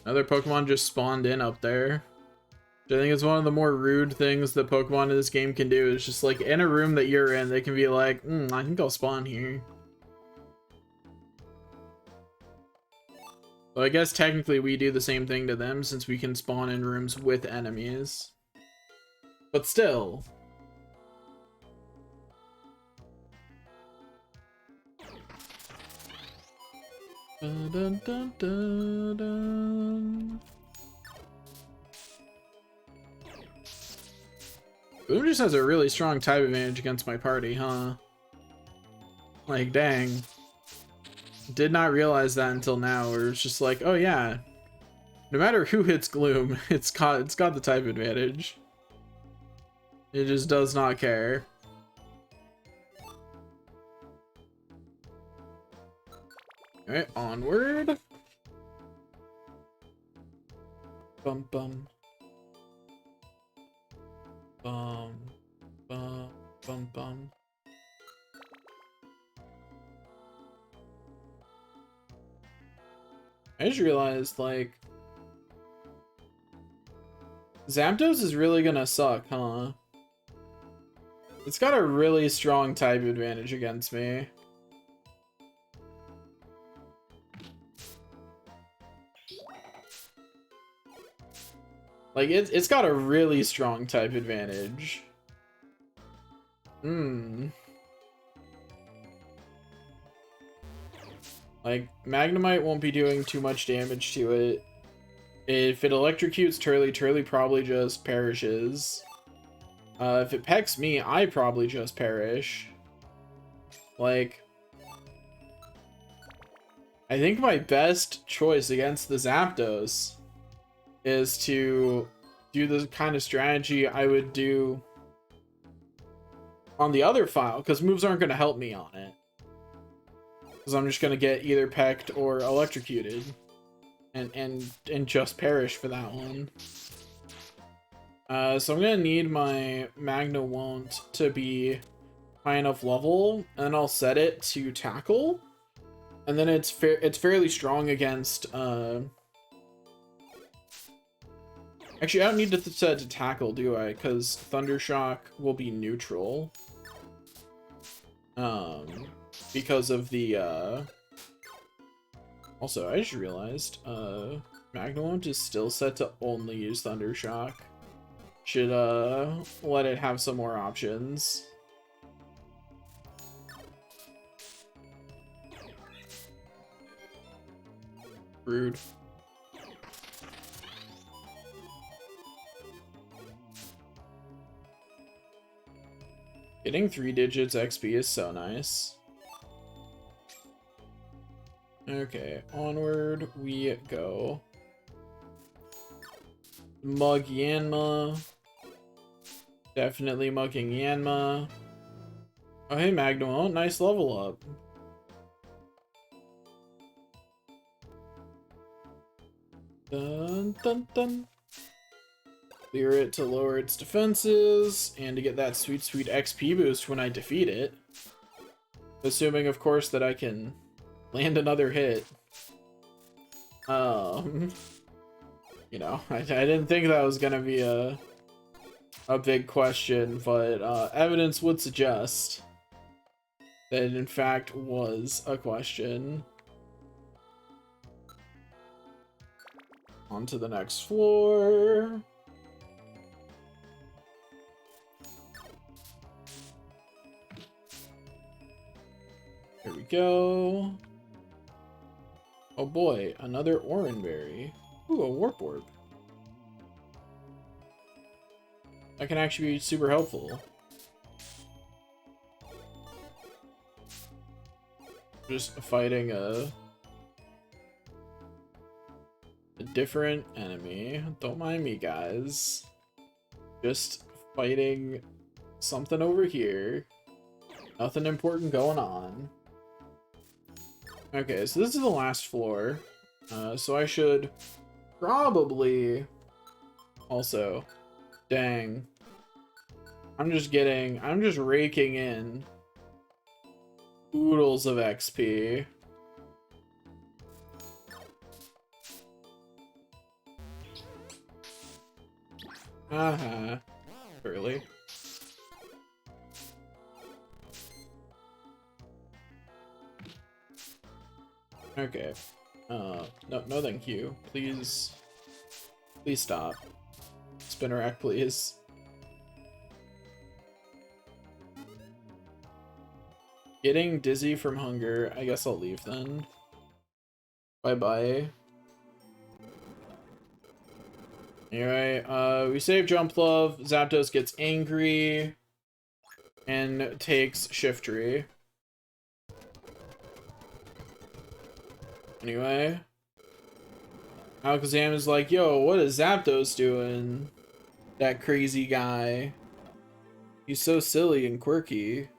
Another Pokemon just spawned in up there. I think it's one of the more rude things that Pokemon in this game can do. Is just like in a room that you're in, they can be like, I think I'll spawn here. Well, I guess technically we do the same thing to them since we can spawn in rooms with enemies. But still. Dun, dun, dun, dun, dun. Boom just has a really strong type advantage against my party, huh? Like, dang. Did not realize that until now, where it's just like, oh yeah. No matter who hits Gloom, it's got the type advantage. It just does not care. Alright, onward. Bum bum. Bum bum bum bum. I just realized, like, Zapdos is really gonna suck, huh? It's got a really strong type advantage against me. Like, it's got a really strong type advantage. Like, Magnemite won't be doing too much damage to it. If it electrocutes Turley, Turley probably just perishes. If it pecks me, I probably just perish. Like, I think my best choice against the Zapdos is to do the kind of strategy I would do on the other file, because moves aren't going to help me on it. Because I'm just going to get either pecked or electrocuted. And just perish for that one. So I'm going to need my Magna Won't to be high enough level, and I'll set it to tackle. And then it's fairly strong against... Actually, I don't need to set it to tackle, do I? Because Thundershock will be neutral. Because of the... Also, I just realized, Magna Won't is still set to only use Thundershock. Should, let it have some more options. Rude. Getting 3 digits XP is so nice. Okay, onward we go. Mug Yanma. Definitely mugging Yanma. Oh, hey, Magnemite. Nice level up. Dun, dun, dun. Clear it to lower its defenses, and to get that sweet, sweet XP boost when I defeat it. Assuming, of course, that I can land another hit. You know, I didn't think that was gonna be a big question, but evidence would suggest that it in fact was a question. On to the next floor. Here we go. Oh boy, another Oranberry. Ooh, a Warp Orb. That can actually be super helpful. Just fighting a different enemy. Don't mind me, guys. Just fighting something over here. Nothing important going on. Okay, so this is the last floor. So I should probably also... Dang. I'm just raking in oodles of XP. Early. Okay. No, thank you. Please stop. Spinnerack, please. Getting dizzy from hunger. I guess I'll leave then. Bye-bye. Anyway, we save Jumplove. Zapdos gets angry and takes Shiftry. Anyway, Alakazam is like, yo, what is Zapdos doing? That crazy guy. He's so silly and quirky.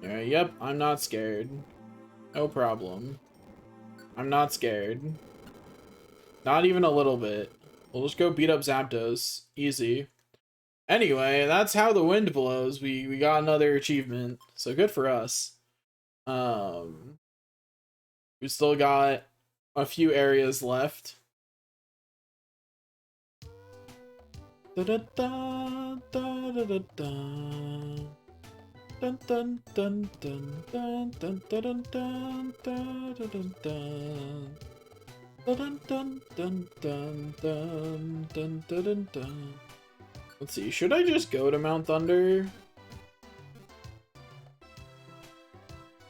Yep, I'm not scared. No problem. I'm not scared. Not even a little bit. We'll just go beat up Zapdos. Easy. Anyway, that's how the wind blows. We got another achievement. So good for us. We still got a few areas left. Da da da da da da da. Dun dun dun dun dun dun dun dun dun dun dun dun dun dun dun dun dun dun dun. Let's see, should I just go to Mount Thunder?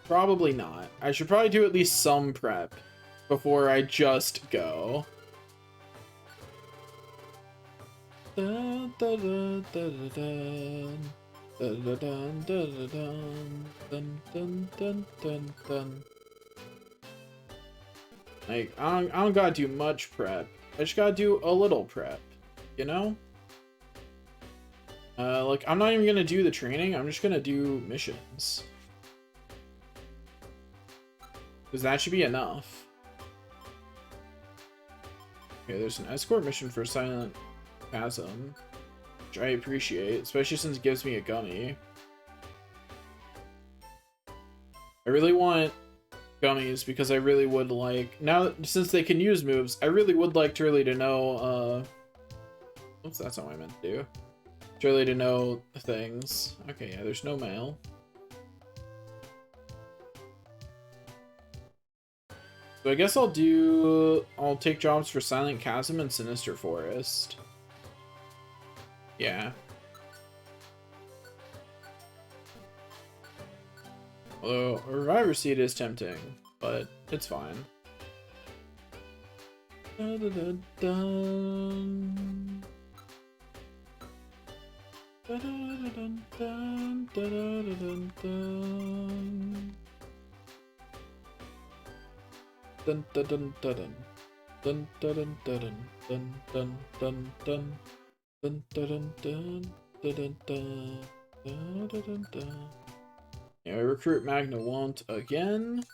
Probably not. I should probably do at least some prep. before I just go. Dun, dun, dun, dun, dun, dun, dun, dun, dun, dun, dun, dun, dun. Like, I don't gotta do much prep. I just gotta do a little prep, you know? Like, I'm not even gonna do the training, I'm just gonna do missions. Because that should be enough. Okay, there's an escort mission for Silent Chasm, which I appreciate, especially since it gives me a gummy. I really want gummies because I really would like, now since they can use moves, I really would like Turley to know, oops, that's not what I meant to do. Turley to know things. Okay, yeah, there's no mail. So I guess I'll take jobs for Silent Chasm and Sinister Forest. Yeah. Although a Reviver Seed is tempting, but it's fine. Dun, dun, dun, dun. Dun, dun, dun, dun, dun, dun. Dun dun dun dun dun dun dun dun dun dun dun dun dun dun dun dun dun dun. Yeah, I recruit Magna Wont again.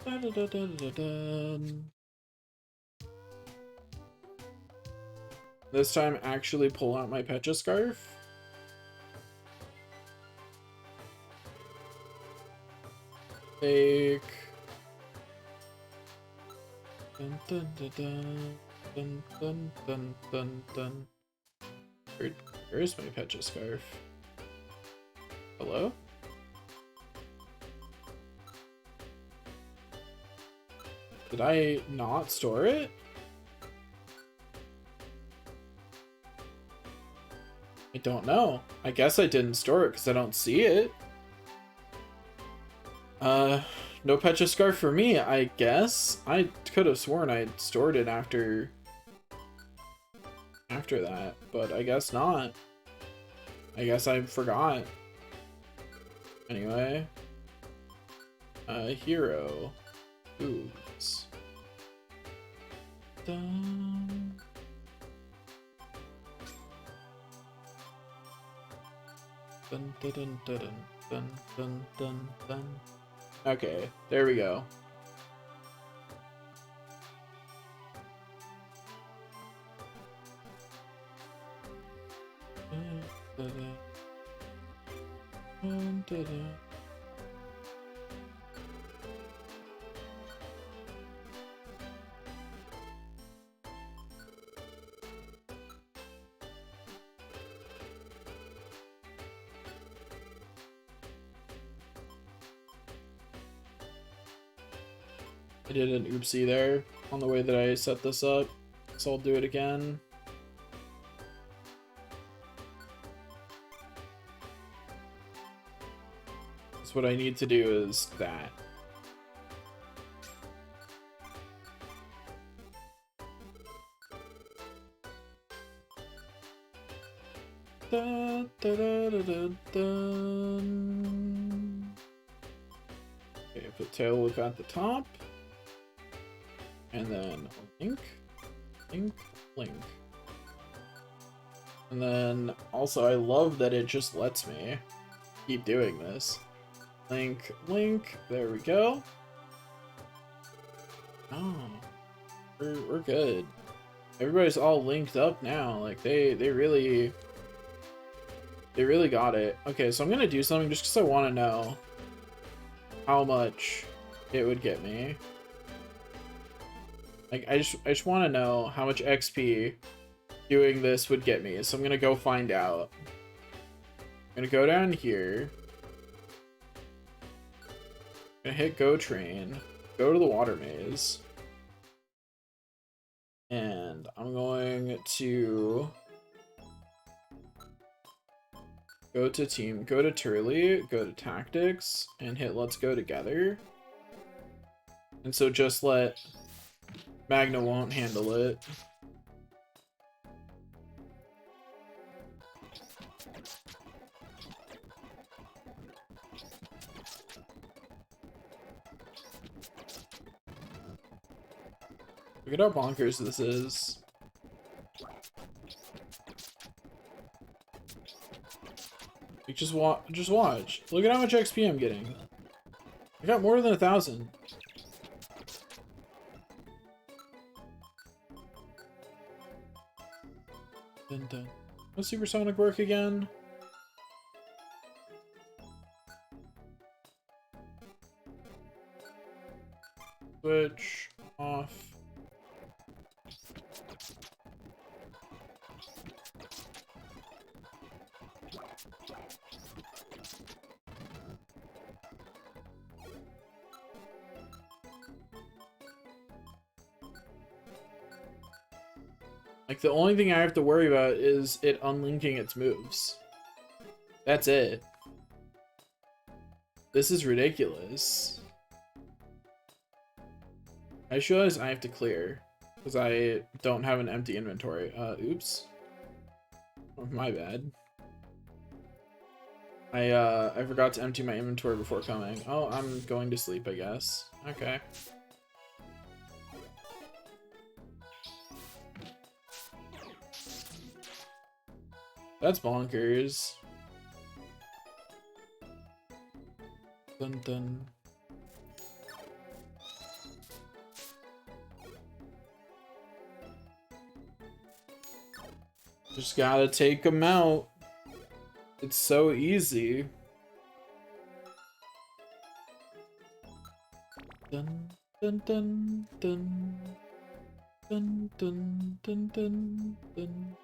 Dun, dun, dun, dun, dun, dun. This time, actually pull out my Pecha Scarf. Take. Dun dun dun dun dun dun dun dun. Where is my Pecha Scarf? Hello? Did I not store it? I don't know. I guess I didn't store it because I don't see it. No Pecha Scarf for me, I guess. I could have sworn I stored it after that, but I guess not. I guess I forgot. Anyway. Hero. Oops. Dun. Dun dun dun dun dun dun dun dun. Okay, there we go. I did an oopsie there on the way that I set this up, so I'll do it again. So what I need to do is that. Dun, dun, dun, dun, dun. Okay, put Tailwhip at the top. And then link, link, link. And then also I love that it just lets me keep doing this. Link, link, there we go. Oh, we're good. Everybody's all linked up now. Like they really got it. Okay, so I'm gonna do something just because I want to know how much it would get me. Like, I just want to know how much XP doing this would get me. So I'm going to go find out. I'm going to go down here. I'm going to hit Go Train. Go to the Water Maze. And I'm going to Go to team, go to Turley, go to tactics, and hit let's go together. And so just let Magna won't handle it. Look at how bonkers this is. Like, just watch. Look at how much XP I'm getting. I got more than 1,000. Dun. Does Supersonic work again? Switch off. Like, the only thing I have to worry about is it unlinking its moves. That's it. This is ridiculous. I just realized I have to clear because I don't have an empty inventory. Oops. Oh, my bad. I forgot to empty my inventory before coming. Oh, I'm going to sleep, I guess. Okay. That's bonkers. Dun dun. Just gotta take them out. It's so easy. Dun dun dun dun dun dun dun dun dun.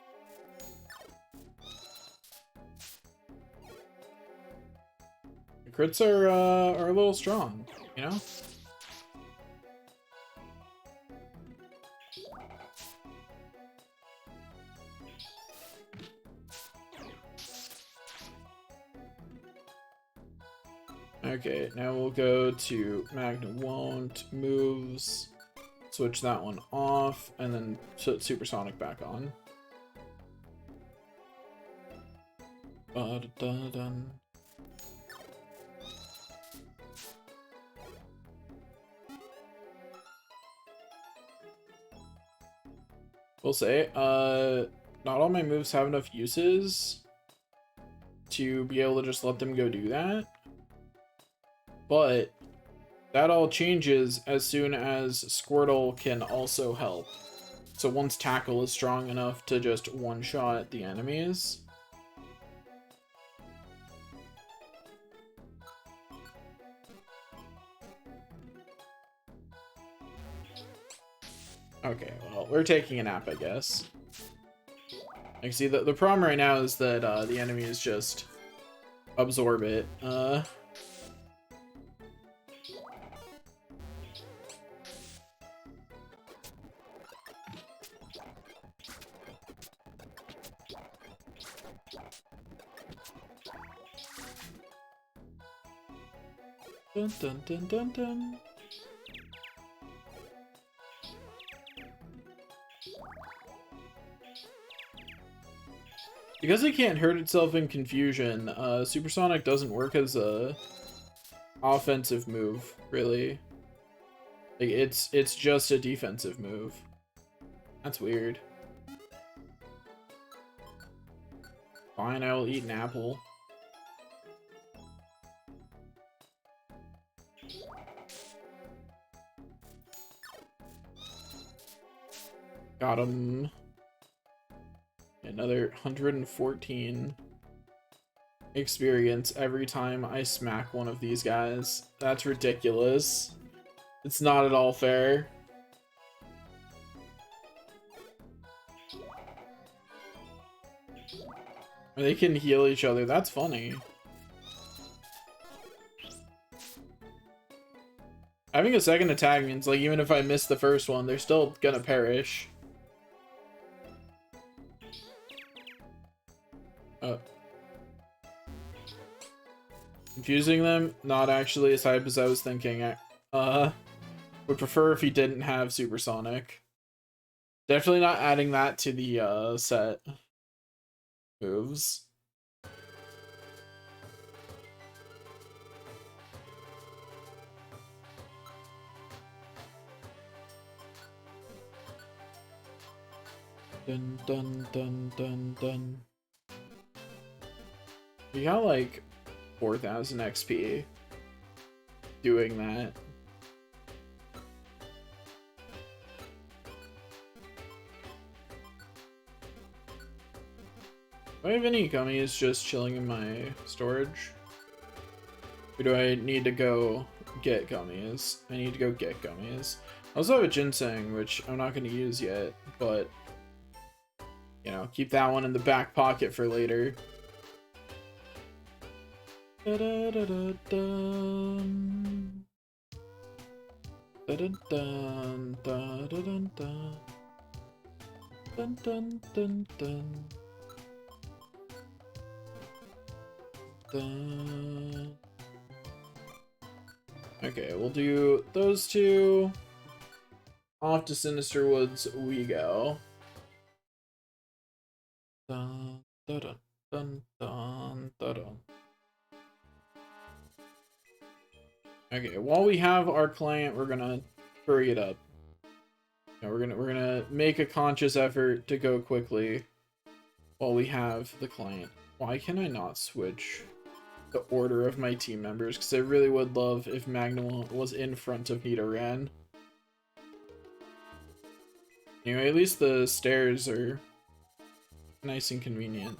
The crits are a little strong, you know? Okay, now we'll go to Magna Won't, moves, switch that one off, and then put Supersonic back on. Ba-da-da-dun. We'll say, not all my moves have enough uses to be able to just let them go do that. But that all changes as soon as Squirtle can also help. So once Tackle is strong enough to just one-shot the enemies. Okay, well, we're taking a nap, I guess. Like, see, the problem right now is that the enemies just absorb it. Dun dun dun dun dun. Because it can't hurt itself in confusion, Supersonic doesn't work as a offensive move, really. Like, it's just a defensive move. That's weird. Fine, I will eat an apple. Got him. Another 114 experience every time I smack one of these guys. That's ridiculous. It's not at all fair. They can heal each other. That's funny. Having a second attack means, like, even if I miss the first one, they're still gonna perish. Oh. confusing them, not actually as hype as I was thinking. Would prefer if he didn't have Supersonic. Definitely not adding that to the set moves. Dun dun dun dun dun. We got like 4,000 XP doing that. Do I have any gummies just chilling in my storage? Or do I need to go get gummies? I need to go get gummies. I also have a ginseng, which I'm not going to use yet, but, you know, keep that one in the back pocket for later. Da-da-da-da-dun. Da-da-dun, da-da-dun-dun. Dun dun dun dun. Dun. Okay, we'll do those two. Off to Sinister Woods we go. Dun dun dun dun dun dun. Okay, while we have our client, we're gonna hurry it up. Yeah, we're gonna make a conscious effort to go quickly while we have the client. Why can I not switch the order of my team members? Because I really would love if Magnum was in front of Nidoran. Anyway, at least the stairs are nice and convenient.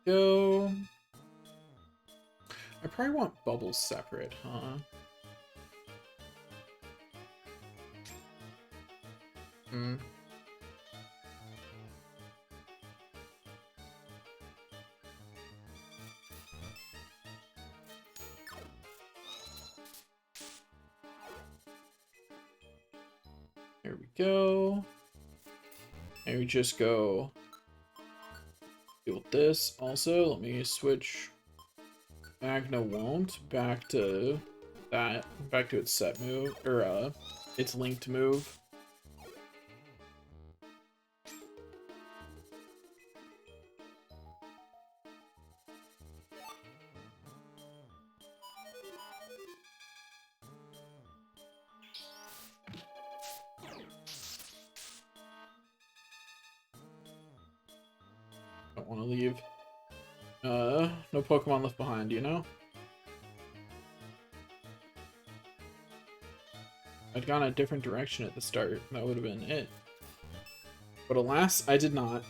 Go. I probably want bubbles separate, huh? Hmm. There we go. And we just go deal with this. Also, let me switch Magna won't back to that, back to its set move, or its linked move. Don't want to leave. No Pokemon left behind, you know? I'd gone a different direction at the start. That would have been it. But alas, I did not.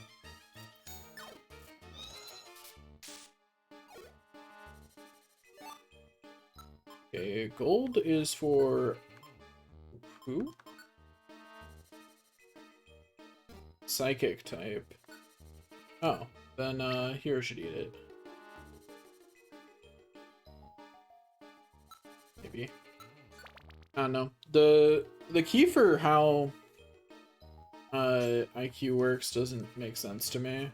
Okay, gold is for who? Psychic type. Oh, then Hero should eat it. Maybe. I don't know. The key for how IQ works doesn't make sense to me.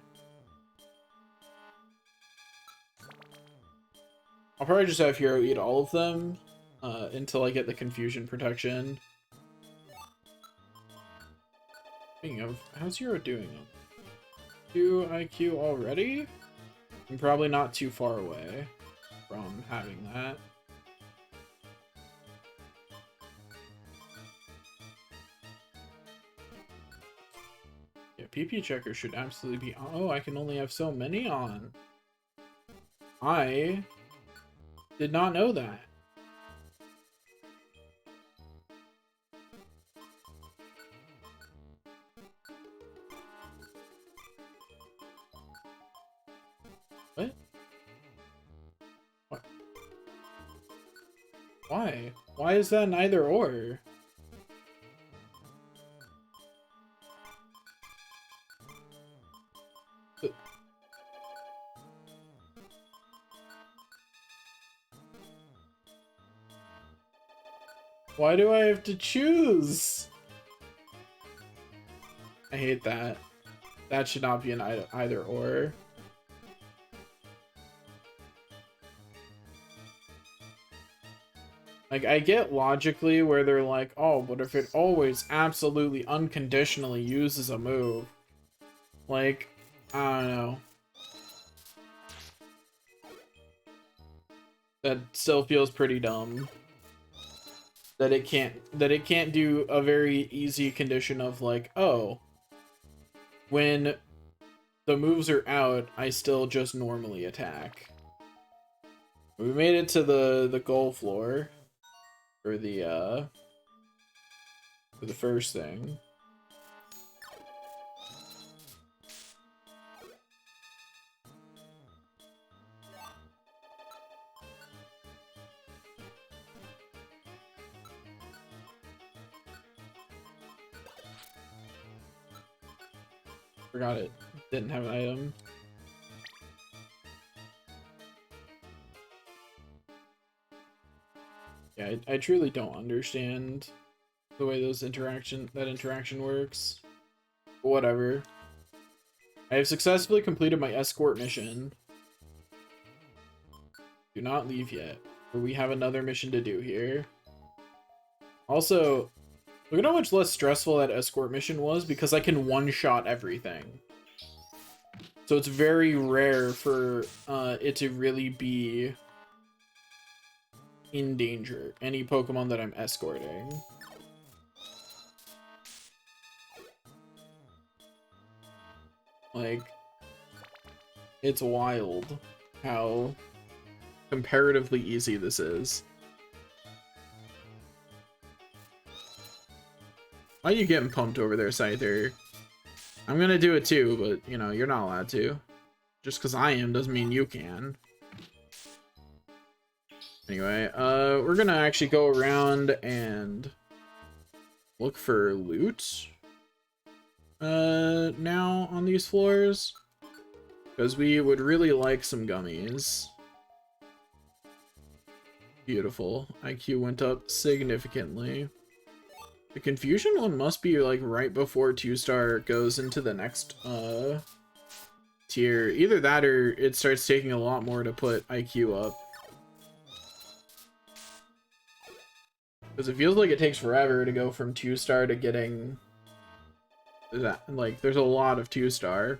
I'll probably just have Hero eat all of them until I get the confusion protection. Speaking of, how's Hero doing? 2 IQ already? I'm probably not too far away from having that. Yeah, PP checker should absolutely be on. Oh, I can only have so many on. I did not know that. What? What? Why? Why is that an either or? Why do I have to choose? I hate that. That should not be an either or. Like, I get logically where they're like, oh, but if it always absolutely unconditionally uses a move, like, I don't know. That still feels pretty dumb. That it can't do a very easy condition of like, oh, when the moves are out, I still just normally attack. We made it to the goal floor for the first thing. Forgot it didn't have an item. Yeah, I truly don't understand the way that interaction works. But whatever. I have successfully completed my escort mission. Do not leave yet, for we have another mission to do here. Also, look at how much less stressful that escort mission was because I can one-shot everything. So it's very rare for it to really be in danger, any Pokemon that I'm escorting. Like, it's wild how comparatively easy this is. Why are you getting pumped over there, Scyther? I'm gonna do it too, but, you know, you're not allowed to. Just because I am doesn't mean you can. Anyway, we're gonna actually go around and look for loot now on these floors. Because we would really like some gummies. Beautiful. IQ went up significantly. The Confusion one must be like right before 2-star goes into the next tier. Either that or it starts taking a lot more to put IQ up. Because it feels like it takes forever to go from 2-star to getting that. Like, there's a lot of 2-star.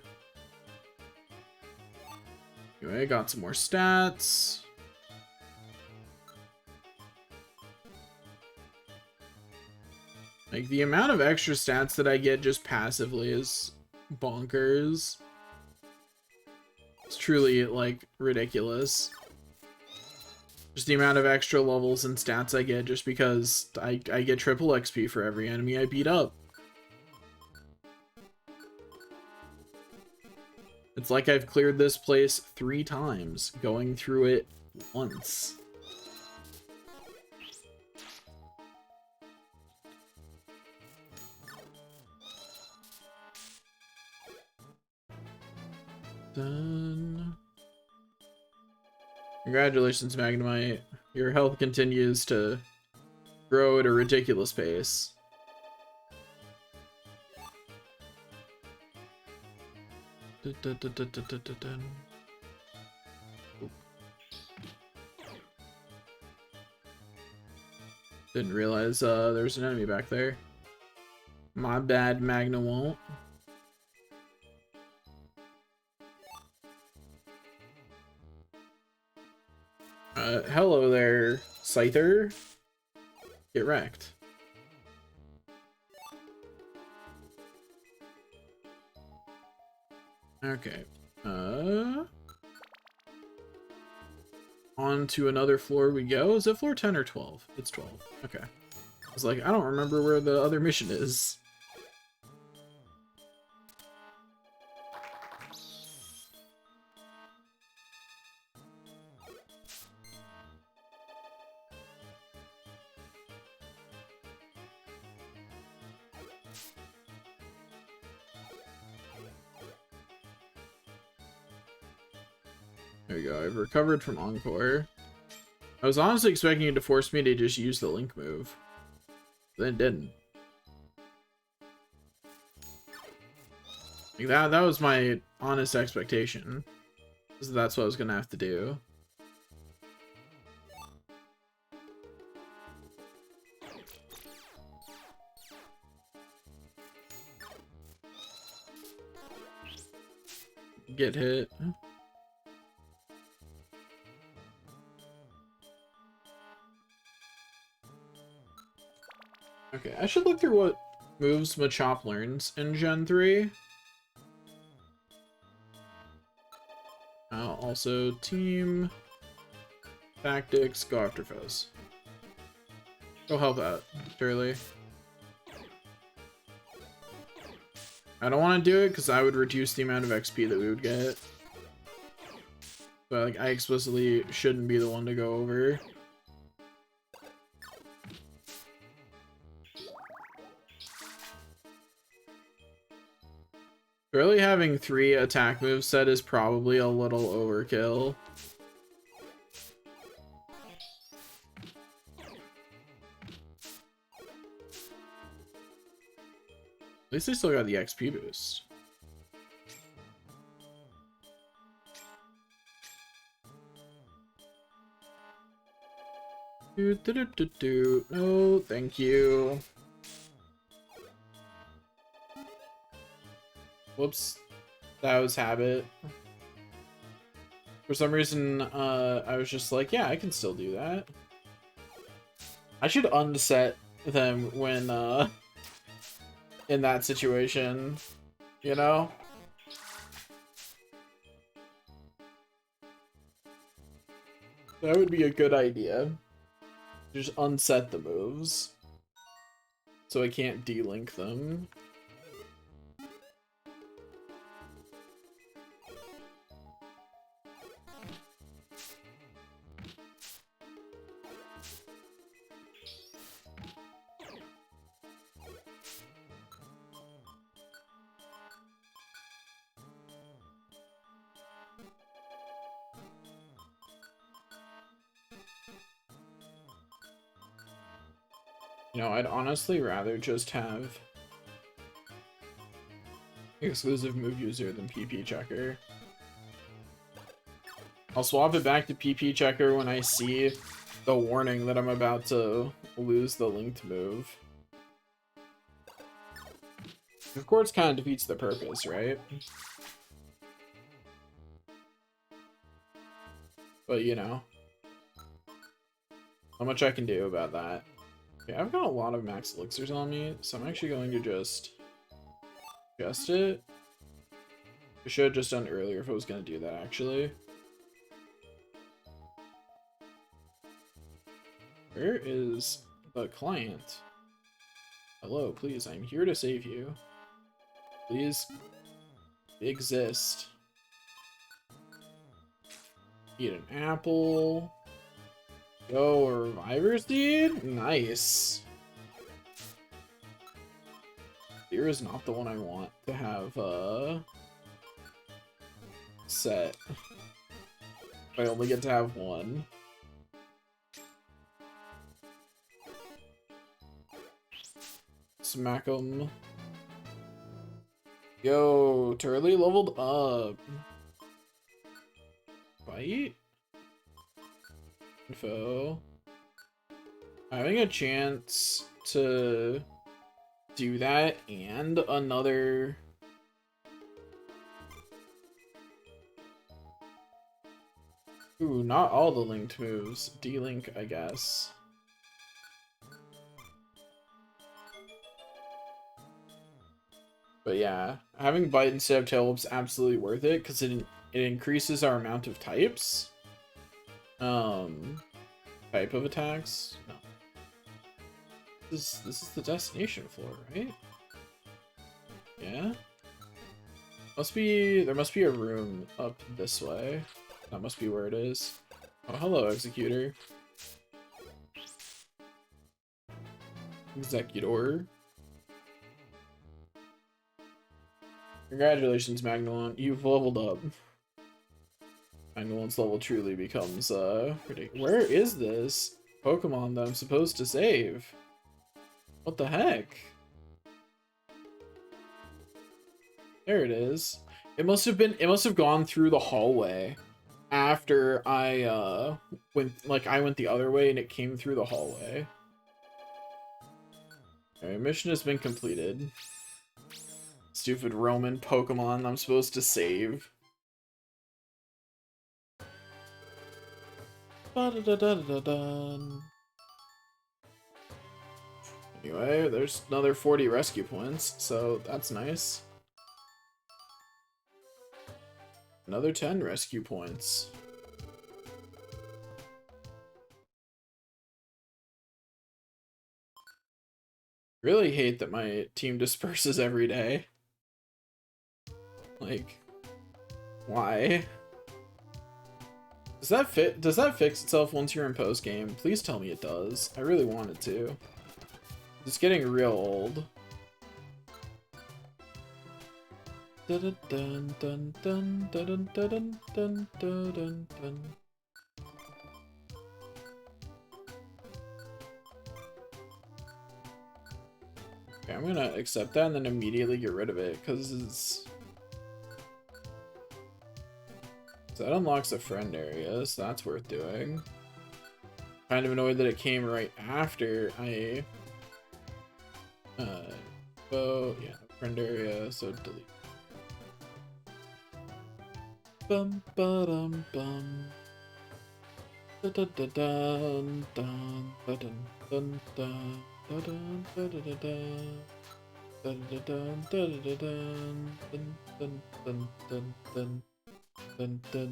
Anyway, got some more stats. Like, the amount of extra stats that I get just passively is bonkers. It's truly, like, ridiculous. Just the amount of extra levels and stats I get just because I get triple XP for every enemy I beat up. It's like I've cleared this place 3 times, going through it once. Done. Congratulations, Magnemite. Your health continues to grow at a ridiculous pace. Didn't realize there's an enemy back there. My bad, Magna won't. Hello there, Scyther. Get wrecked. Okay. On to another floor we go. Is it floor 10 or 12? It's 12. Okay. I was like, I don't remember where the other mission is. There we go. I've recovered from Encore. I was honestly expecting you to force me to just use the Link move. Then it didn't. Like that was my honest expectation. So that's what I was gonna have to do. Get hit. Okay, I should look through what moves Machop learns in Gen 3. Also, team tactics, go after foes. Go help out, Turley. I don't want to do it because I would reduce the amount of XP that we would get. But like, I explicitly shouldn't be the one to go over. Really having 3 attack moves set is probably a little overkill. At least I still got the XP boost. No, thank you. Whoops, that was habit. For some reason, I was just like, yeah, I can still do that. I should unset them when, in that situation, you know? That would be a good idea. Just unset the moves. So I can't delink them. You know, I'd honestly rather just have exclusive move user than PP checker. I'll swap it back to PP checker when I see the warning that I'm about to lose the linked move. Of course, kind of defeats the purpose, right? But you know, not much I can do about that. Okay, I've got a lot of max elixirs on me, so I'm actually going to just adjust it. I should have just done earlier if I was going to do that, actually. Where is the client? Hello, please, I'm here to save you. Please exist. Eat an apple. Yo, a reviver seed? Nice. Here is not the one I want to have set. I only get to have one. Smack 'em. Yo, Turley leveled up. Fight? Info. Having a chance to do that and another... Ooh, not all the linked moves. D-link, I guess. But yeah, having Bite instead of Tail Whip's absolutely worth it because it increases our amount of types. Type of attacks. No. This is the destination floor, right? Yeah. There must be a room up this way. That must be where it is. Oh, hello, Executor. Executor. Congratulations, Magnullon. You've leveled up. Magnullon's level truly becomes, ridiculous. Where is this Pokemon that I'm supposed to save? What the heck? There it is. It must have gone through the hallway after I went the other way and it came through the hallway. Alright, mission has been completed. Stupid Roman Pokemon I'm supposed to save. Anyway, there's another 40 rescue points, so that's nice. Another 10 rescue points. Really hate that my team disperses every day. Like, why? Does that fix itself once you're in post game? Please tell me it does. I really want it to. It's getting real old. Dun dun dun dun dun dun dun dun dun. Okay, I'm gonna accept that and then immediately get rid of it because it's. So that unlocks the friend area, so that's worth doing. Kind of annoyed that it came right after I. Oh yeah, friend area, so delete. Bum ba dum bum. Da da da dun dun da dun dun dun da dun da da da dun da da dun da da dun dun dun dun dun dun dun dun dun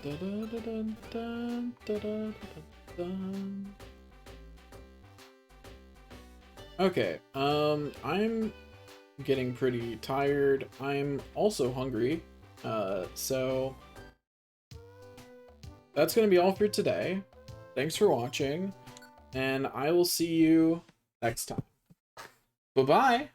da da da dun dun da da da dun. Okay, I'm getting pretty tired. I'm also hungry. So that's gonna be all for today. Thanks for watching, and I will see you next time. Bye-bye!